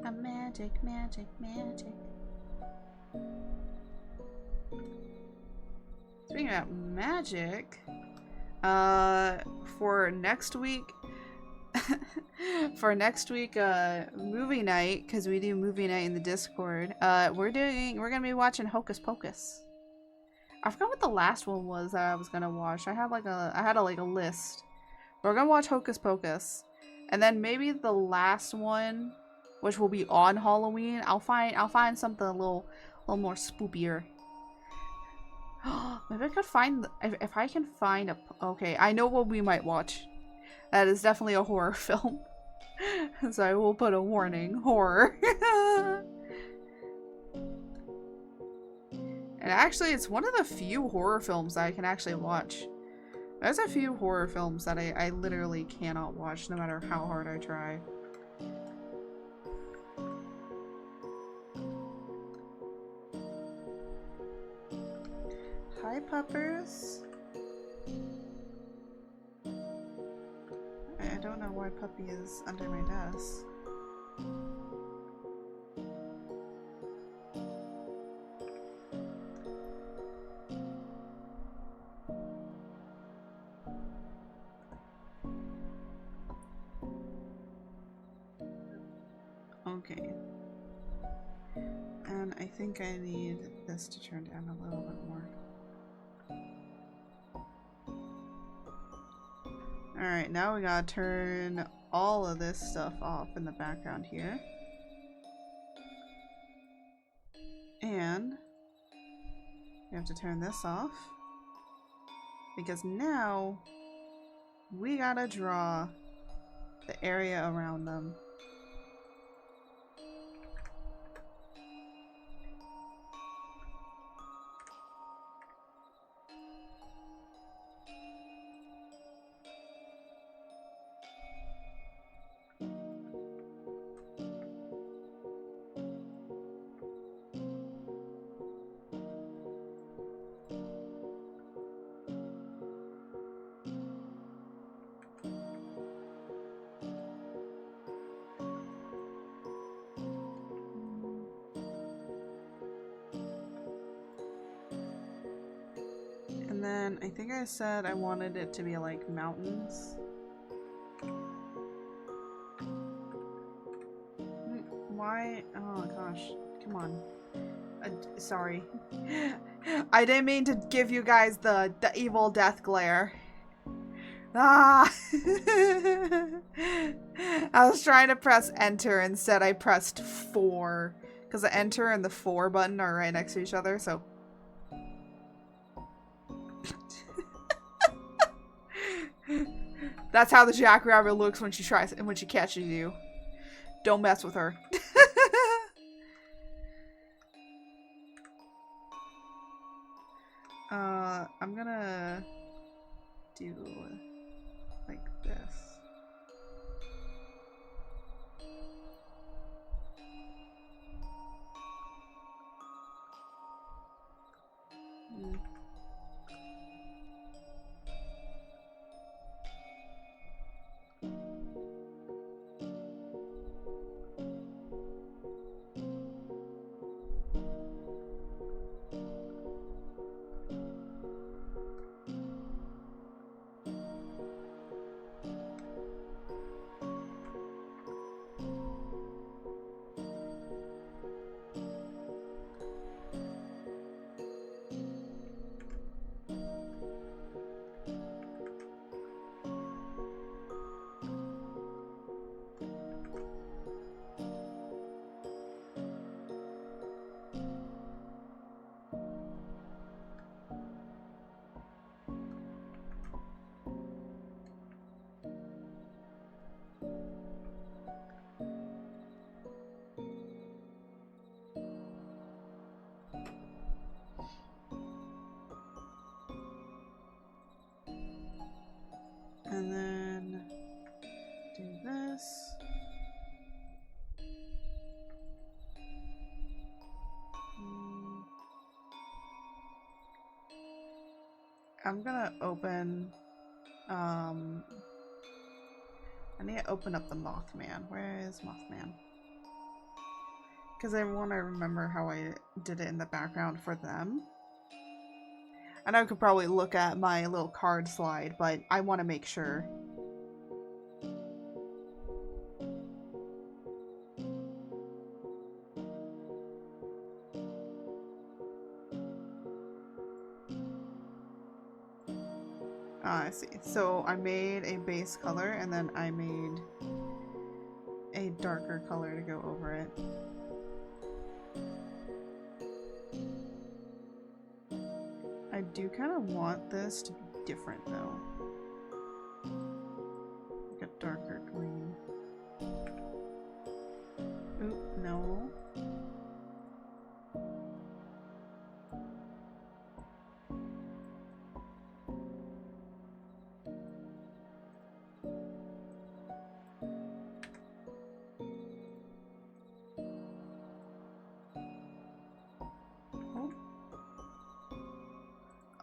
A magic. Speaking about magic, for next week, movie night, because we do movie night in the Discord, we're gonna be watching Hocus Pocus. I forgot what the last one was that I was gonna watch. I had a list. We're gonna watch Hocus Pocus. And then maybe the last one, which will be on Halloween, I'll find something a little more spookier. Maybe I could find if I can find a okay, I know what we might watch. That is definitely a horror film. So I will put a warning, horror. And actually, it's one of the few horror films that I can actually watch. There's a few horror films that I literally cannot watch no matter how hard I try. Hi, puppers. I don't know why Puppy is under my desk. Okay. And I think I need this to turn down a little bit more. Alright, now we gotta turn all of this stuff off in the background here. And we have to turn this off. Because now we gotta draw the area around them. And then I think I said I wanted it to be like mountains. Why? Oh gosh, come on. Sorry. I didn't mean to give you guys the evil death glare. Ah! I was trying to press enter, instead I pressed 4. Because the enter and the 4 button are right next to each other, so... That's how the jackrabbit looks when she catches you. Don't mess with her. I'm gonna do like this. And then do this. I'm gonna open, I need to open up the Mothman. Where is Mothman? Because I want to remember how I did it in the background for them. And I could probably look at my little card slide, but I want to make sure. Ah, I see. So I made a base color and then I made a darker color to go over it. I do kind of want this to be different though. Like a darker green. Oop, no.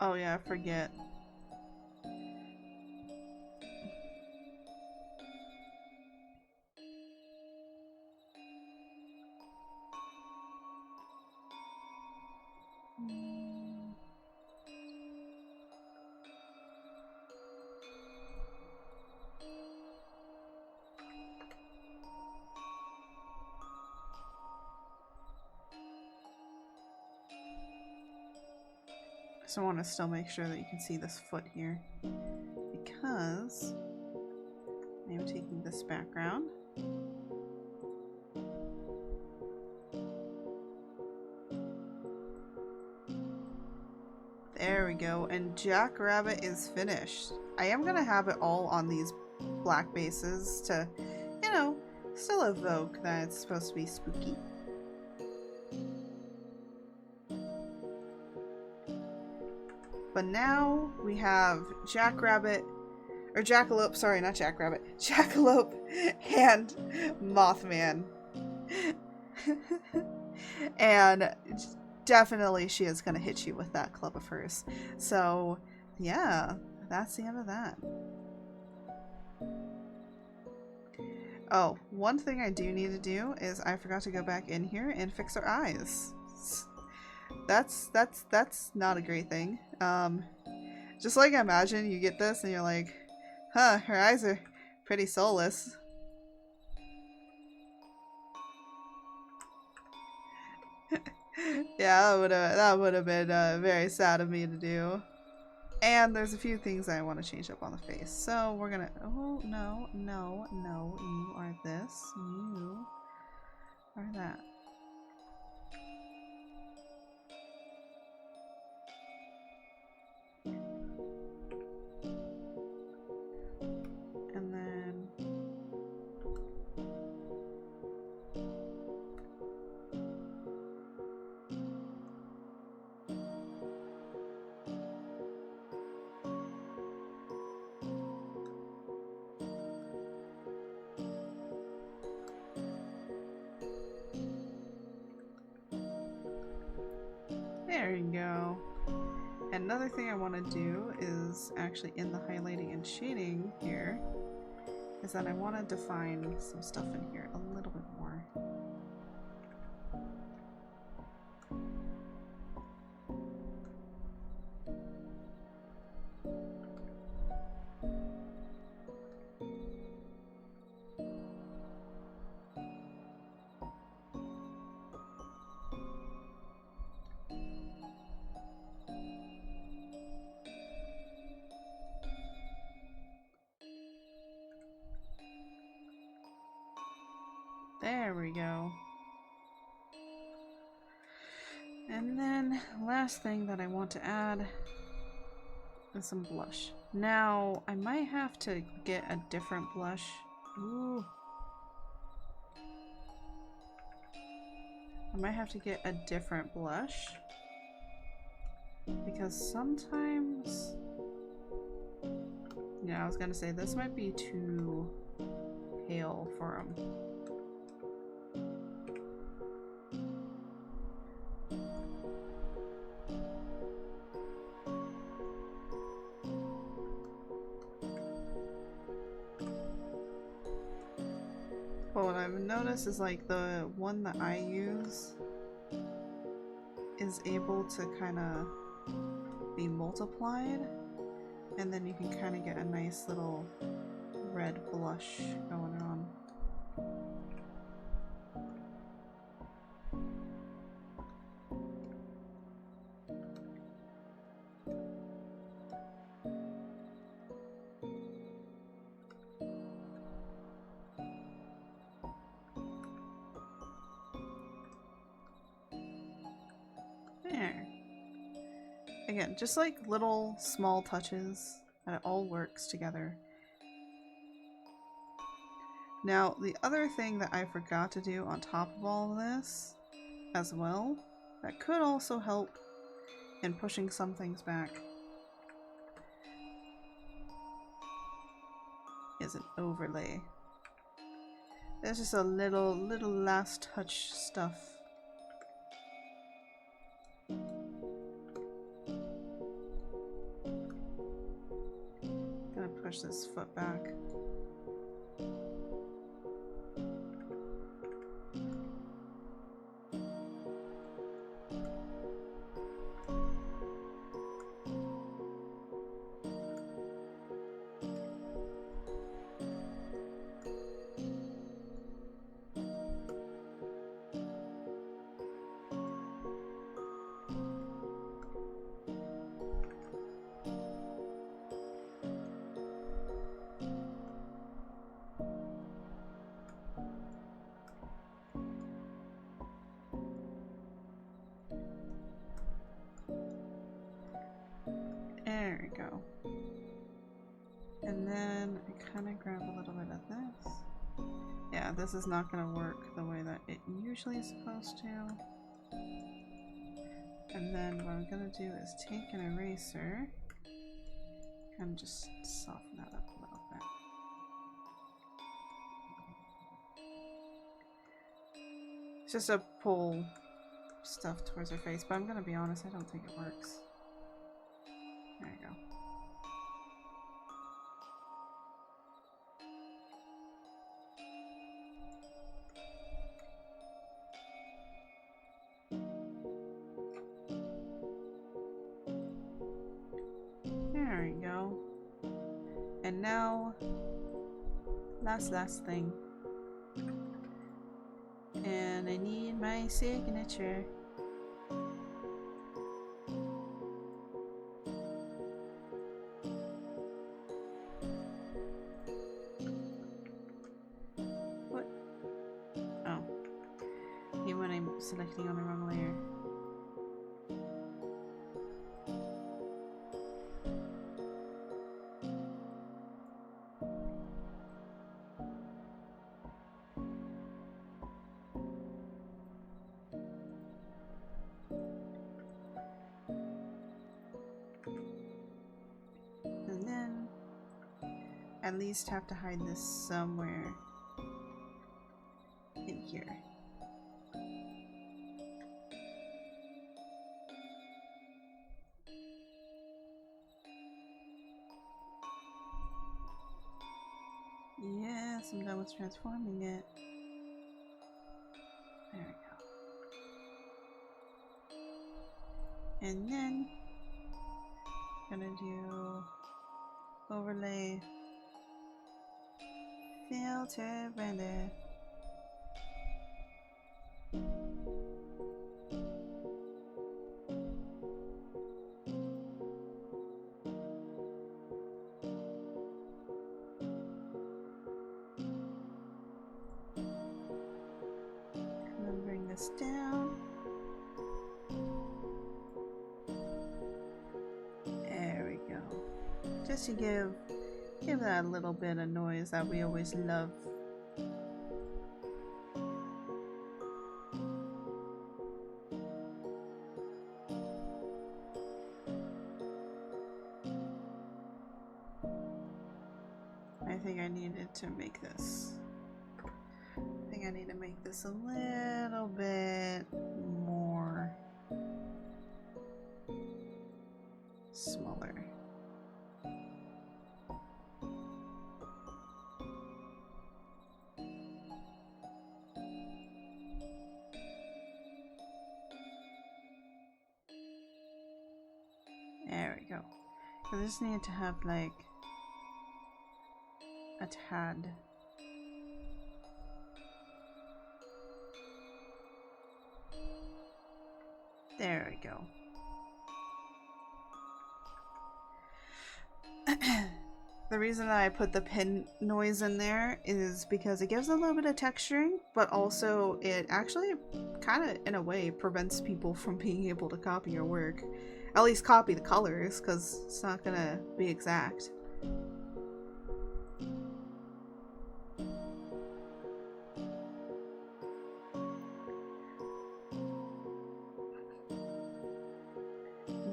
Oh yeah, I forget. So I want to still make sure that you can see this foot here, because I'm taking this background. There we go, and Jackrabbit is finished. I am gonna have it all on these black bases to, you know, still evoke that it's supposed to be spooky. But now we have Jackrabbit, or Jackalope, sorry, not Jackrabbit, Jackalope and Mothman. And definitely she is going to hit you with that club of hers. So, yeah, that's the end of that. Oh, one thing I do need to do is I forgot to go back in here and fix her eyes. That's not a great thing. Just like imagine you get this and you're like, huh, her eyes are pretty soulless. Yeah, that would have been very sad of me to do. And there's a few things I want to change up on the face. So we're gonna, oh no, no, no, you are this, you are that. And then there you go. Another thing I want to do is actually in the highlighting and shading here is that I want to define some stuff in here a little bit more. There we go. And then last thing that I want to add is some blush. Now, I might have to get a different blush. Ooh. I might have to get a different blush because sometimes, yeah, I was gonna say this might be too pale for him. But what I've noticed is like the one that I use is able to kind of be multiplied, and then you can kind of get a nice little red blush going on. again, just like little small touches that it all works together. Now, the other thing that I forgot to do on top of all of this as well, that could also help in pushing some things back, is an overlay. There's just a little last touch stuff. Gonna push this foot back. There we go. And then I kind of grab a little bit of this. Yeah, this is not going to work the way that it usually is supposed to. And then what I'm going to do is take an eraser and just soften that up a little bit. It's just to pull stuff towards her face, but I'm going to be honest, I don't think it works. There you go. There we go. And now, last thing. And I need my signature. What? Oh. Even when I'm selecting on the wrong layer. And then at least have to hide this somewhere in here. Yes, I'm done with transforming it. There we go. And then gonna do overlay, filter, render. And then bring this down. There we go. Just to give that a little bit of noise that we always love. I think I needed to make this. I think I need to make this a little bit more smaller. There we go. I just need to have like a tad. There we go. The reason that I put the pin noise in there is because it gives a little bit of texturing, but also it actually kind of, in a way, prevents people from being able to copy your work. At least copy the colors, because it's not gonna be exact.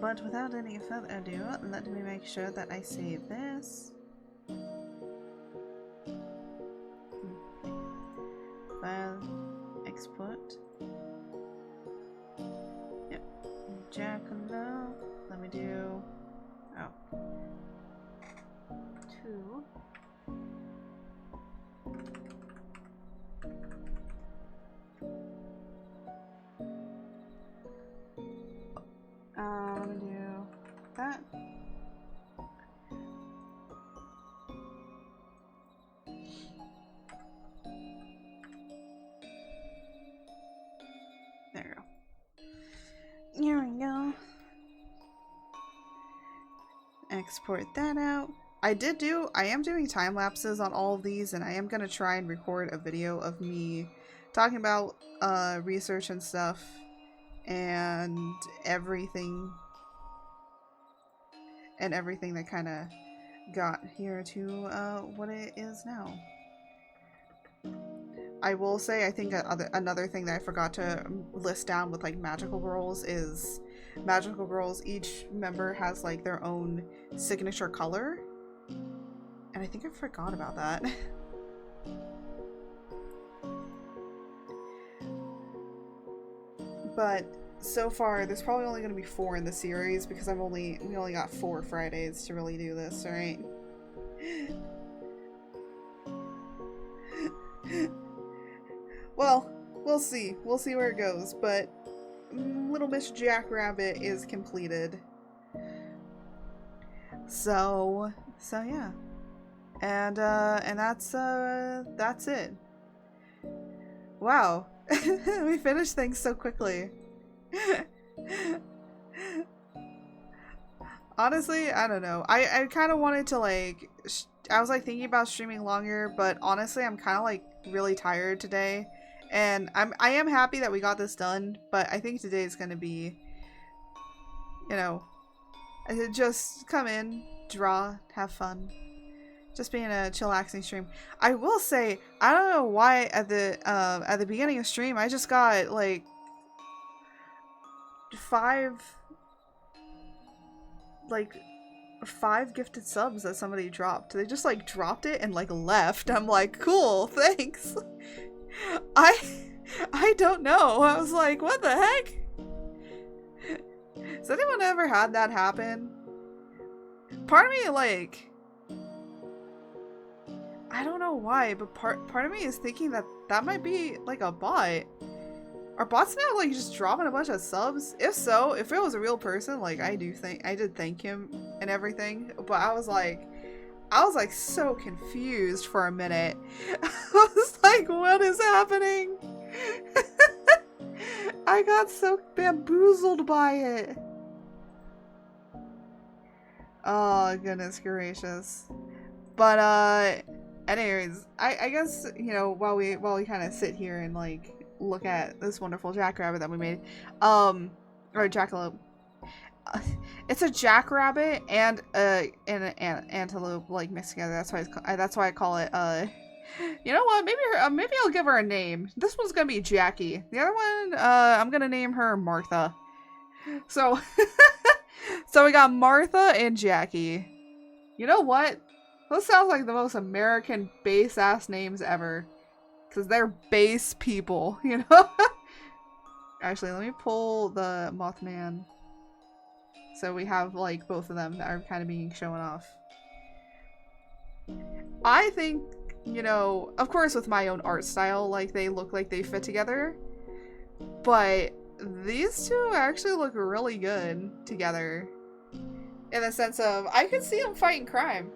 But without any further ado, let me make sure that I save this. File, export. Yep. Jackalope. Let me do. Oh. 2. Let me do that. There we go. Here we go. Export that out. I am doing time lapses on all of these, and I am gonna try and record a video of me talking about research and stuff and everything that kind of got here to what it is now. I will say, I think another thing that I forgot to list down with like magical girls is magical girls, each member has like their own signature color, and I think I forgot about that. But so far, there's probably only going to be 4 in the series because we only got 4 Fridays to really do this, right? Well, we'll see. We'll see where it goes, but Little Miss Jackrabbit is completed. So yeah. And that's it. Wow. We finished things so quickly. Honestly, I don't know. I kind of wanted to like I was like thinking about streaming longer, but honestly, I'm kind of like really tired today, and I am happy that we got this done, but I think today is going to be, you know, just come in, draw, have fun. Just being a chillaxing stream. I will say, I don't know why at the beginning of stream I just got like 5 gifted subs that somebody dropped. They just like dropped it and like left. I'm like, cool, thanks. I don't know. I was like, what the heck? Has anyone ever had that happen? Part of me like, I don't know why, but part of me is thinking that might be like a bot. Are bots now like just dropping a bunch of subs? If so, if it was a real person, like I did thank him and everything, but I was like so confused for a minute. I was like, what is happening? I got so bamboozled by it. Oh goodness gracious. But anyways, I guess, you know, while we kind of sit here and like look at this wonderful jackrabbit that we made, or jackalope. It's a jackrabbit and an antelope like mixed together. That's why I call it. You know what? Maybe I'll give her a name. This one's gonna be Jackie. The other one, I'm gonna name her Martha. So, so we got Martha and Jackie. You know what? Those sound like the most American base ass names ever. Because they're base people, you know? Actually, let me pull the Mothman. So we have, like, both of them that are kind of being shown off. I think, you know, of course with my own art style, like, they look like they fit together. But these two actually look really good together. In the sense of, I could see them fighting crime.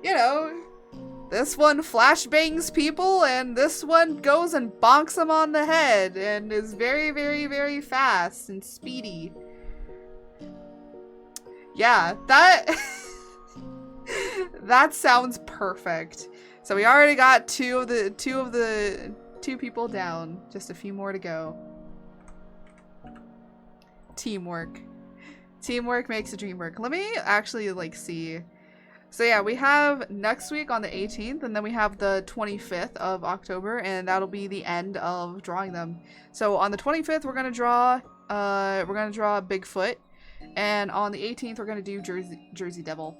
You know, this one flashbangs people, and this one goes and bonks them on the head, and is very, very, very fast and speedy. Yeah, that that sounds perfect. So we already got two people down. Just a few more to go. Teamwork. Teamwork makes the dream work. Let me actually, like, see. So yeah, we have next week on the 18th, and then we have the 25th of October, and that'll be the end of drawing them. So on the 25th, we're gonna draw Bigfoot, and on the 18th, we're gonna do Jersey Devil,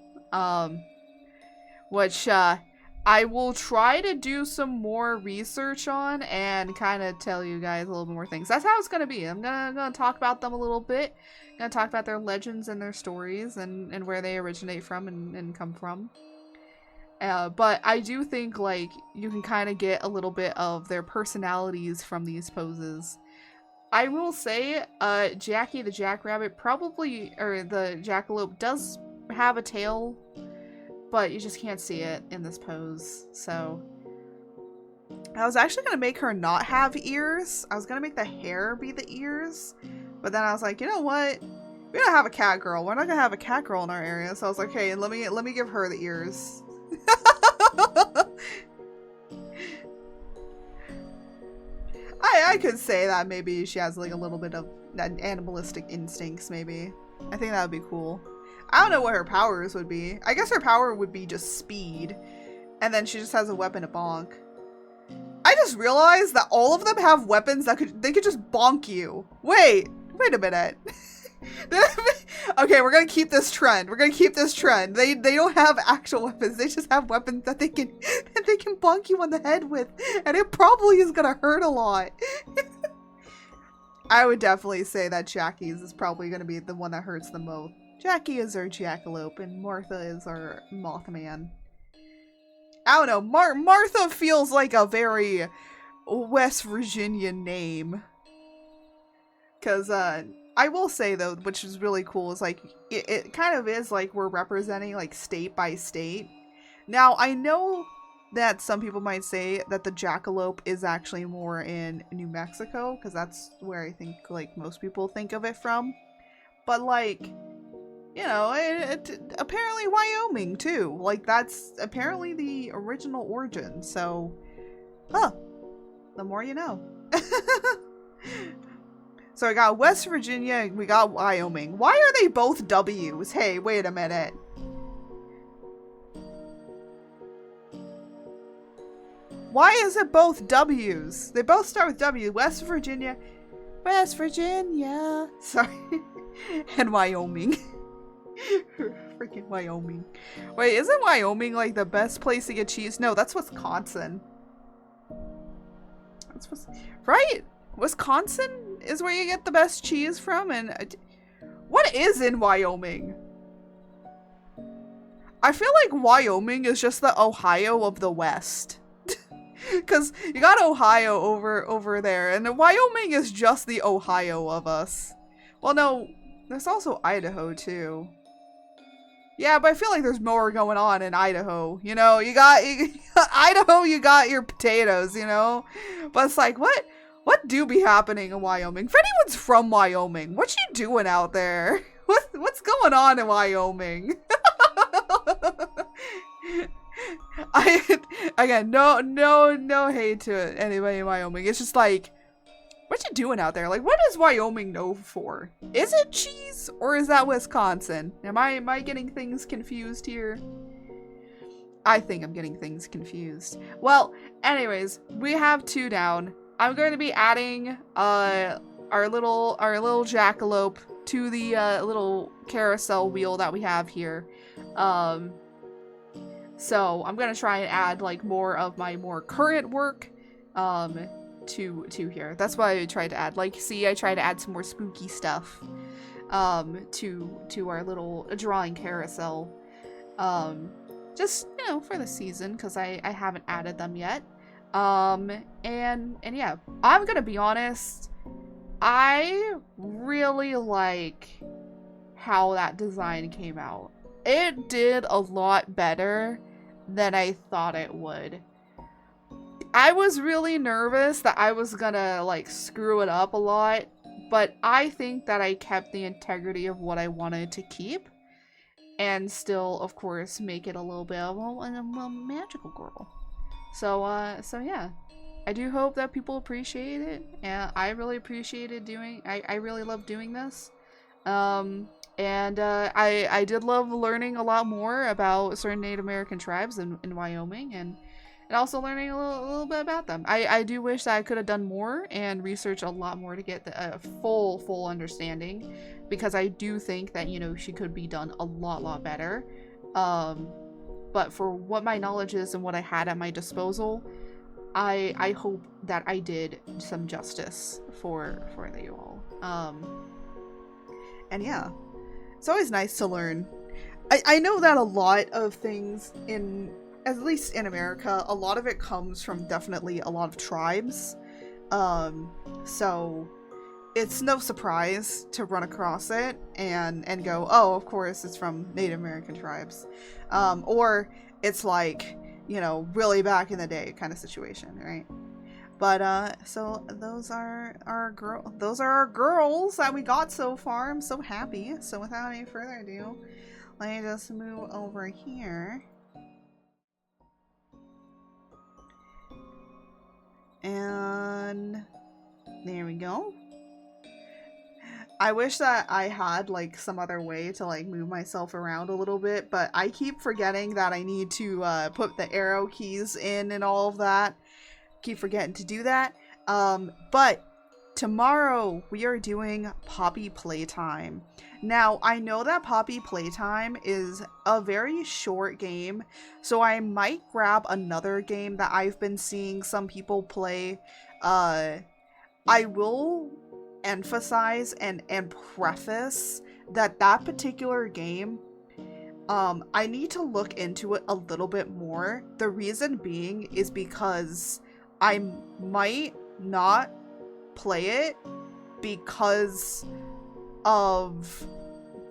which I will try to do some more research on and kind of tell you guys a little bit more things. That's how it's gonna be. I'm gonna talk about them a little bit. Gonna talk about their legends and their stories and where they originate from and come from. But I do think, like, you can kind of get a little bit of their personalities from these poses. I will say, Jackie the Jackrabbit probably, or the Jackalope, does have a tail, but you just can't see it in this pose, so. I was actually gonna make her not have ears. I was gonna make the hair be the ears. But then I was like, you know what? We don't have a cat girl. We're not gonna have a cat girl in our area. So I was like, hey, let me give her the ears. I could say that maybe she has like a little bit of animalistic instincts, maybe. I think that would be cool. I don't know what her powers would be. I guess her power would be just speed. And then she just has a weapon to bonk. I just realized that all of them have weapons that they could just bonk you. Wait a minute. Okay, we're gonna keep this trend. They don't have actual weapons. They just have weapons that they can bonk you on the head with, and it probably is gonna hurt a lot. I would definitely say that Jackie's is probably gonna be the one that hurts the most. Jackie is our Jackalope, and Martha is our Mothman. I don't know. Martha feels like a very West Virginia name. Because, I will say, though, which is really cool, is, like, it kind of is like we're representing, like, state by state. Now, I know that some people might say that the Jackalope is actually more in New Mexico, because that's where I think, like, most people think of it from. But, like, you know, apparently Wyoming, too. Like, that's apparently the original origin, so, huh. The more you know. So I got West Virginia, we got Wyoming. Why are they both W's? Hey, wait a minute. Why is it both W's? They both start with W. West Virginia. West Virginia. Sorry. And Wyoming. Freaking Wyoming. Wait, isn't Wyoming like the best place to get cheese? No, that's Wisconsin. Right? Wisconsin is where you get the best cheese from, and what is in Wyoming? I feel like Wyoming is just the Ohio of the West. Because you got Ohio over there, and Wyoming is just the Ohio of us. Well, no, there's also Idaho, too. Yeah, but I feel like there's more going on in Idaho, you know? You got Idaho, you got your potatoes, you know? But it's like, what do be happening in Wyoming? If anyone's from Wyoming, what you doing out there? What's going on in Wyoming? Again, no hate to anybody in Wyoming. It's just like, what you doing out there? Like, what is Wyoming known for? Is it cheese or is that Wisconsin? Am I getting things confused here? I think I'm getting things confused. Well, anyways, we have 2 down. I'm going to be adding our little jackalope to the little carousel wheel that we have here. So I'm gonna try and add like more of my more current work to here. That's why I tried to add, like, see, I tried to add some more spooky stuff to our little drawing carousel. Just, you know, for the season, because I haven't added them yet. And yeah, I'm gonna be honest, I really like how that design came out. It did a lot better than I thought it would. I was really nervous that I was gonna like screw it up a lot, but I think that I kept the integrity of what I wanted to keep and still, of course, make it a little bit of a magical girl. So yeah, I do hope that people appreciate it, and I really appreciated I really love doing this. I did love learning a lot more about certain Native American tribes in Wyoming, and also learning a little bit about them. I do wish that I could have done more and researched a lot more to get a full understanding, because I do think that, she could be done a lot better. But for what my knowledge is and what I had at my disposal, I hope that I did some justice for you all. And yeah, it's always nice to learn. I know that a lot of things at least in America, a lot of it comes from definitely a lot of tribes. So it's no surprise to run across it and go, oh, of course it's from Native American tribes. Or it's like, really back in the day kind of situation, right? But so those are our girls that we got so far. I'm so happy. So without any further ado, let me just move over here. And there we go. I wish that I had like some other way to like move myself around a little bit, but I keep forgetting that I need to put the arrow keys in and all of that. Keep forgetting to do that. But tomorrow we are doing Poppy Playtime. Now, I know that Poppy Playtime is a very short game, so I might grab another game that I've been seeing some people play. I will emphasize and preface that particular game, I need to look into it a little bit more. The reason being is because I might not play it because of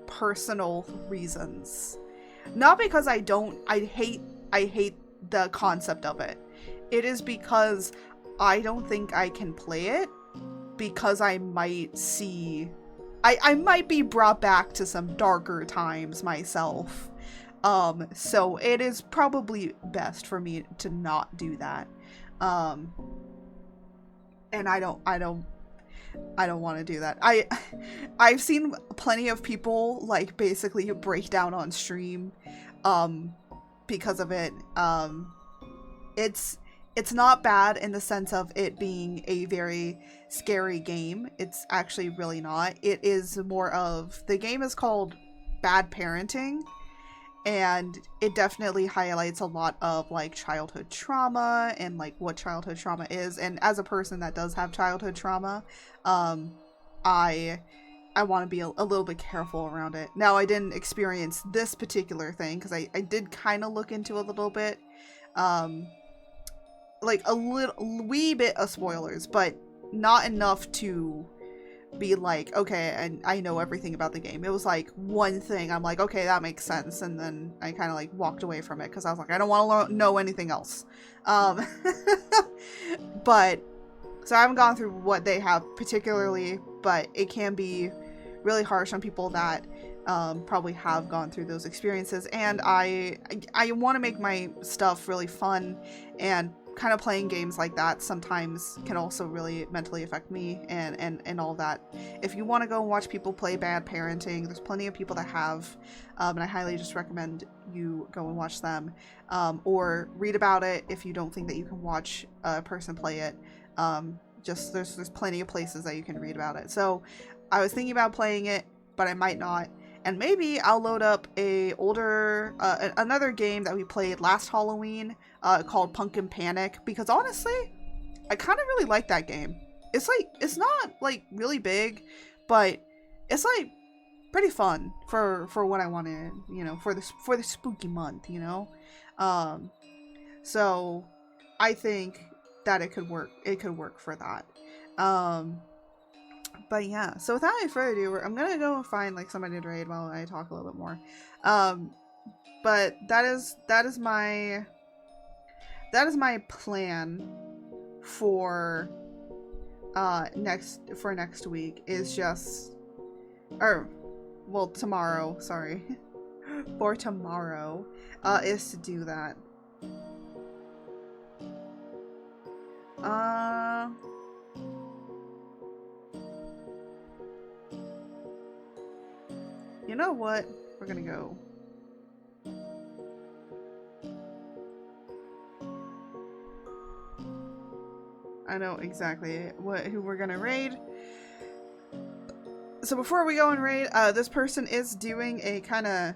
personal reasons. Not because I hate the concept of it. It is because I don't think I can play it, because I might see I might be brought back to some darker times myself. So it is probably best for me to not do that. And I don't want to do that. I've seen plenty of people like basically break down on stream because of it. It's not bad in the sense of it being a very scary game. It's actually really not. It is more of, the game is called Bad Parenting, and it definitely highlights a lot of like childhood trauma and like what childhood trauma is. And as a person that does have childhood trauma, I want to be a little bit careful around it. Now, I didn't experience this particular thing because I did kind of look into a little bit, like a wee bit of spoilers, but not enough to be like, okay, and I know everything about the game. It was like one thing I'm like, okay, that makes sense, and then I kind of like walked away from it because I was like, I don't want to know anything else. But so I haven't gone through what they have particularly, but it can be really harsh on people that probably have gone through those experiences. And I want to make my stuff really fun, and kind of playing games like that sometimes can also really mentally affect me and all that. If you want to go and watch people play Bad Parenting, there's plenty of people that have, and I highly just recommend you go and watch them, or read about it if you don't think that you can watch a person play it. Just there's plenty of places that you can read about it. So I was thinking about playing it, but I might not. And maybe I'll load up another game that we played last Halloween, called Pumpkin Panic, because honestly, I kind of really like that game. It's not like really big, but it's like pretty fun for what I wanted, for the spooky month, So I think that it could work. It could work for that. But yeah, so without any further ado, I'm gonna go and find like somebody to raid while I talk a little bit more. But that is my plan for next week, is just, tomorrow, sorry. For tomorrow, is to do that. You know what? We're gonna go. I know exactly who we're gonna raid. So before we go and raid, this person is doing a kind of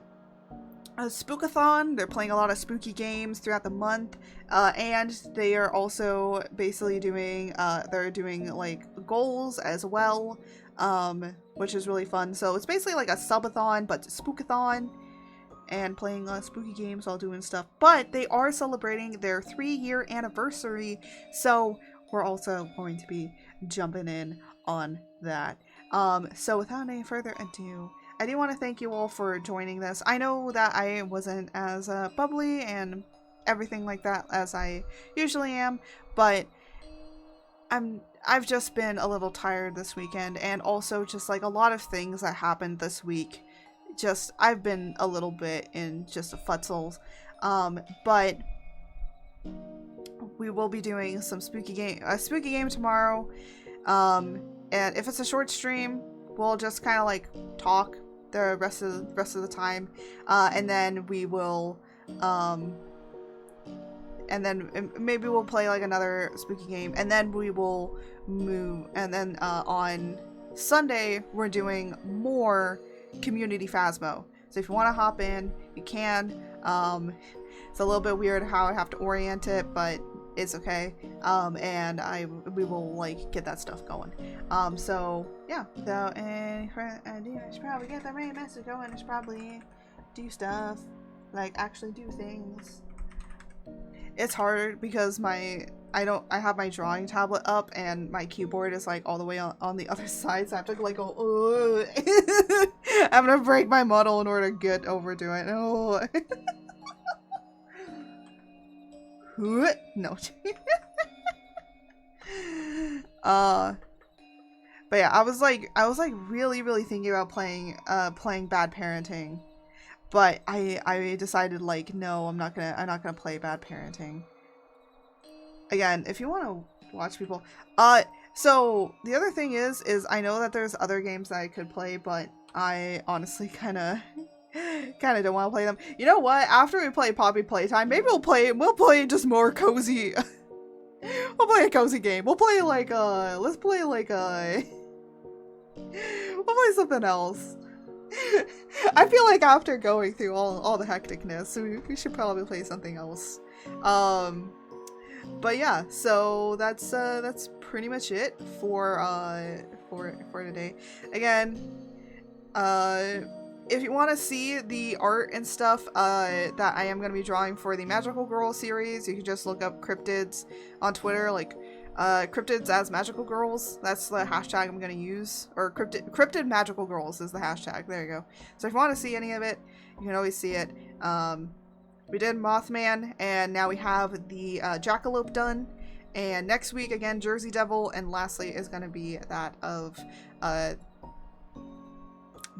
a spookathon. They're playing a lot of spooky games throughout the month, and they are also basically doing they're doing like goals as well, which is really fun. So it's basically like a subathon but spookathon, and playing spooky games while doing stuff. But they are celebrating their 3-year anniversary, so we're also going to be jumping in on that. So without any further ado, I do want to thank you all for joining this. I know that I wasn't as bubbly and everything like that as I usually am, but I've just been a little tired this weekend, and also just like a lot of things that happened this week. Just I've been a little bit in just a futzels, but we will be doing some a spooky game tomorrow, and if it's a short stream, we'll just kind of like talk the rest of the time, and then we will and then maybe we'll play like another spooky game, and then we will move, and then on Sunday we're doing more community Phasmo. So if you want to hop in, you can. It's a little bit weird how I have to orient it, but it's okay. And we will like get that stuff going. So yeah, without any further ado, I should probably get the main message going. I should probably do stuff, like actually do things. It's hard because I have my drawing tablet up and my keyboard is like all the way on the other side, so I have to like go, I'm gonna break my model in order to get over to it. Oh. No. But yeah, I was like really thinking about playing Bad Parenting, but I decided like no, I'm not gonna play Bad Parenting. Again, if you want to watch people, so the other thing is I know that there's other games that I could play, but I honestly kind of don't want to play them. You know what? After we play Poppy Playtime, maybe we'll play just more cozy. We'll play a cozy game. We'll play like we'll play something else. I feel like after going through all the hecticness, we should probably play something else. But yeah, so that's pretty much it for today. Again, if you want to see the art and stuff that I am going to be drawing for the Magical Girl series, you can just look up cryptids on Twitter, like cryptids as magical girls. That's the hashtag I'm going to use, or cryptid magical girls is the hashtag. There you go. So if you want to see any of it, you can always see it. We did Mothman, and now we have the Jackalope done. And next week, again, Jersey Devil, and lastly is going to be that of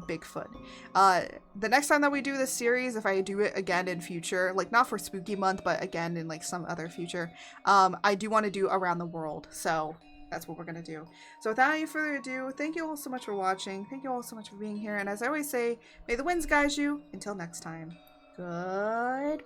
Bigfoot. The next time that we do this series, if I do it again in future, like not for Spooky Month, but again in like some other future, I do want to do Around the World. So that's what we're going to do. So without any further ado, thank you all so much for watching. Thank you all so much for being here. And as I always say, may the winds guide you. Until next time. Goodbye.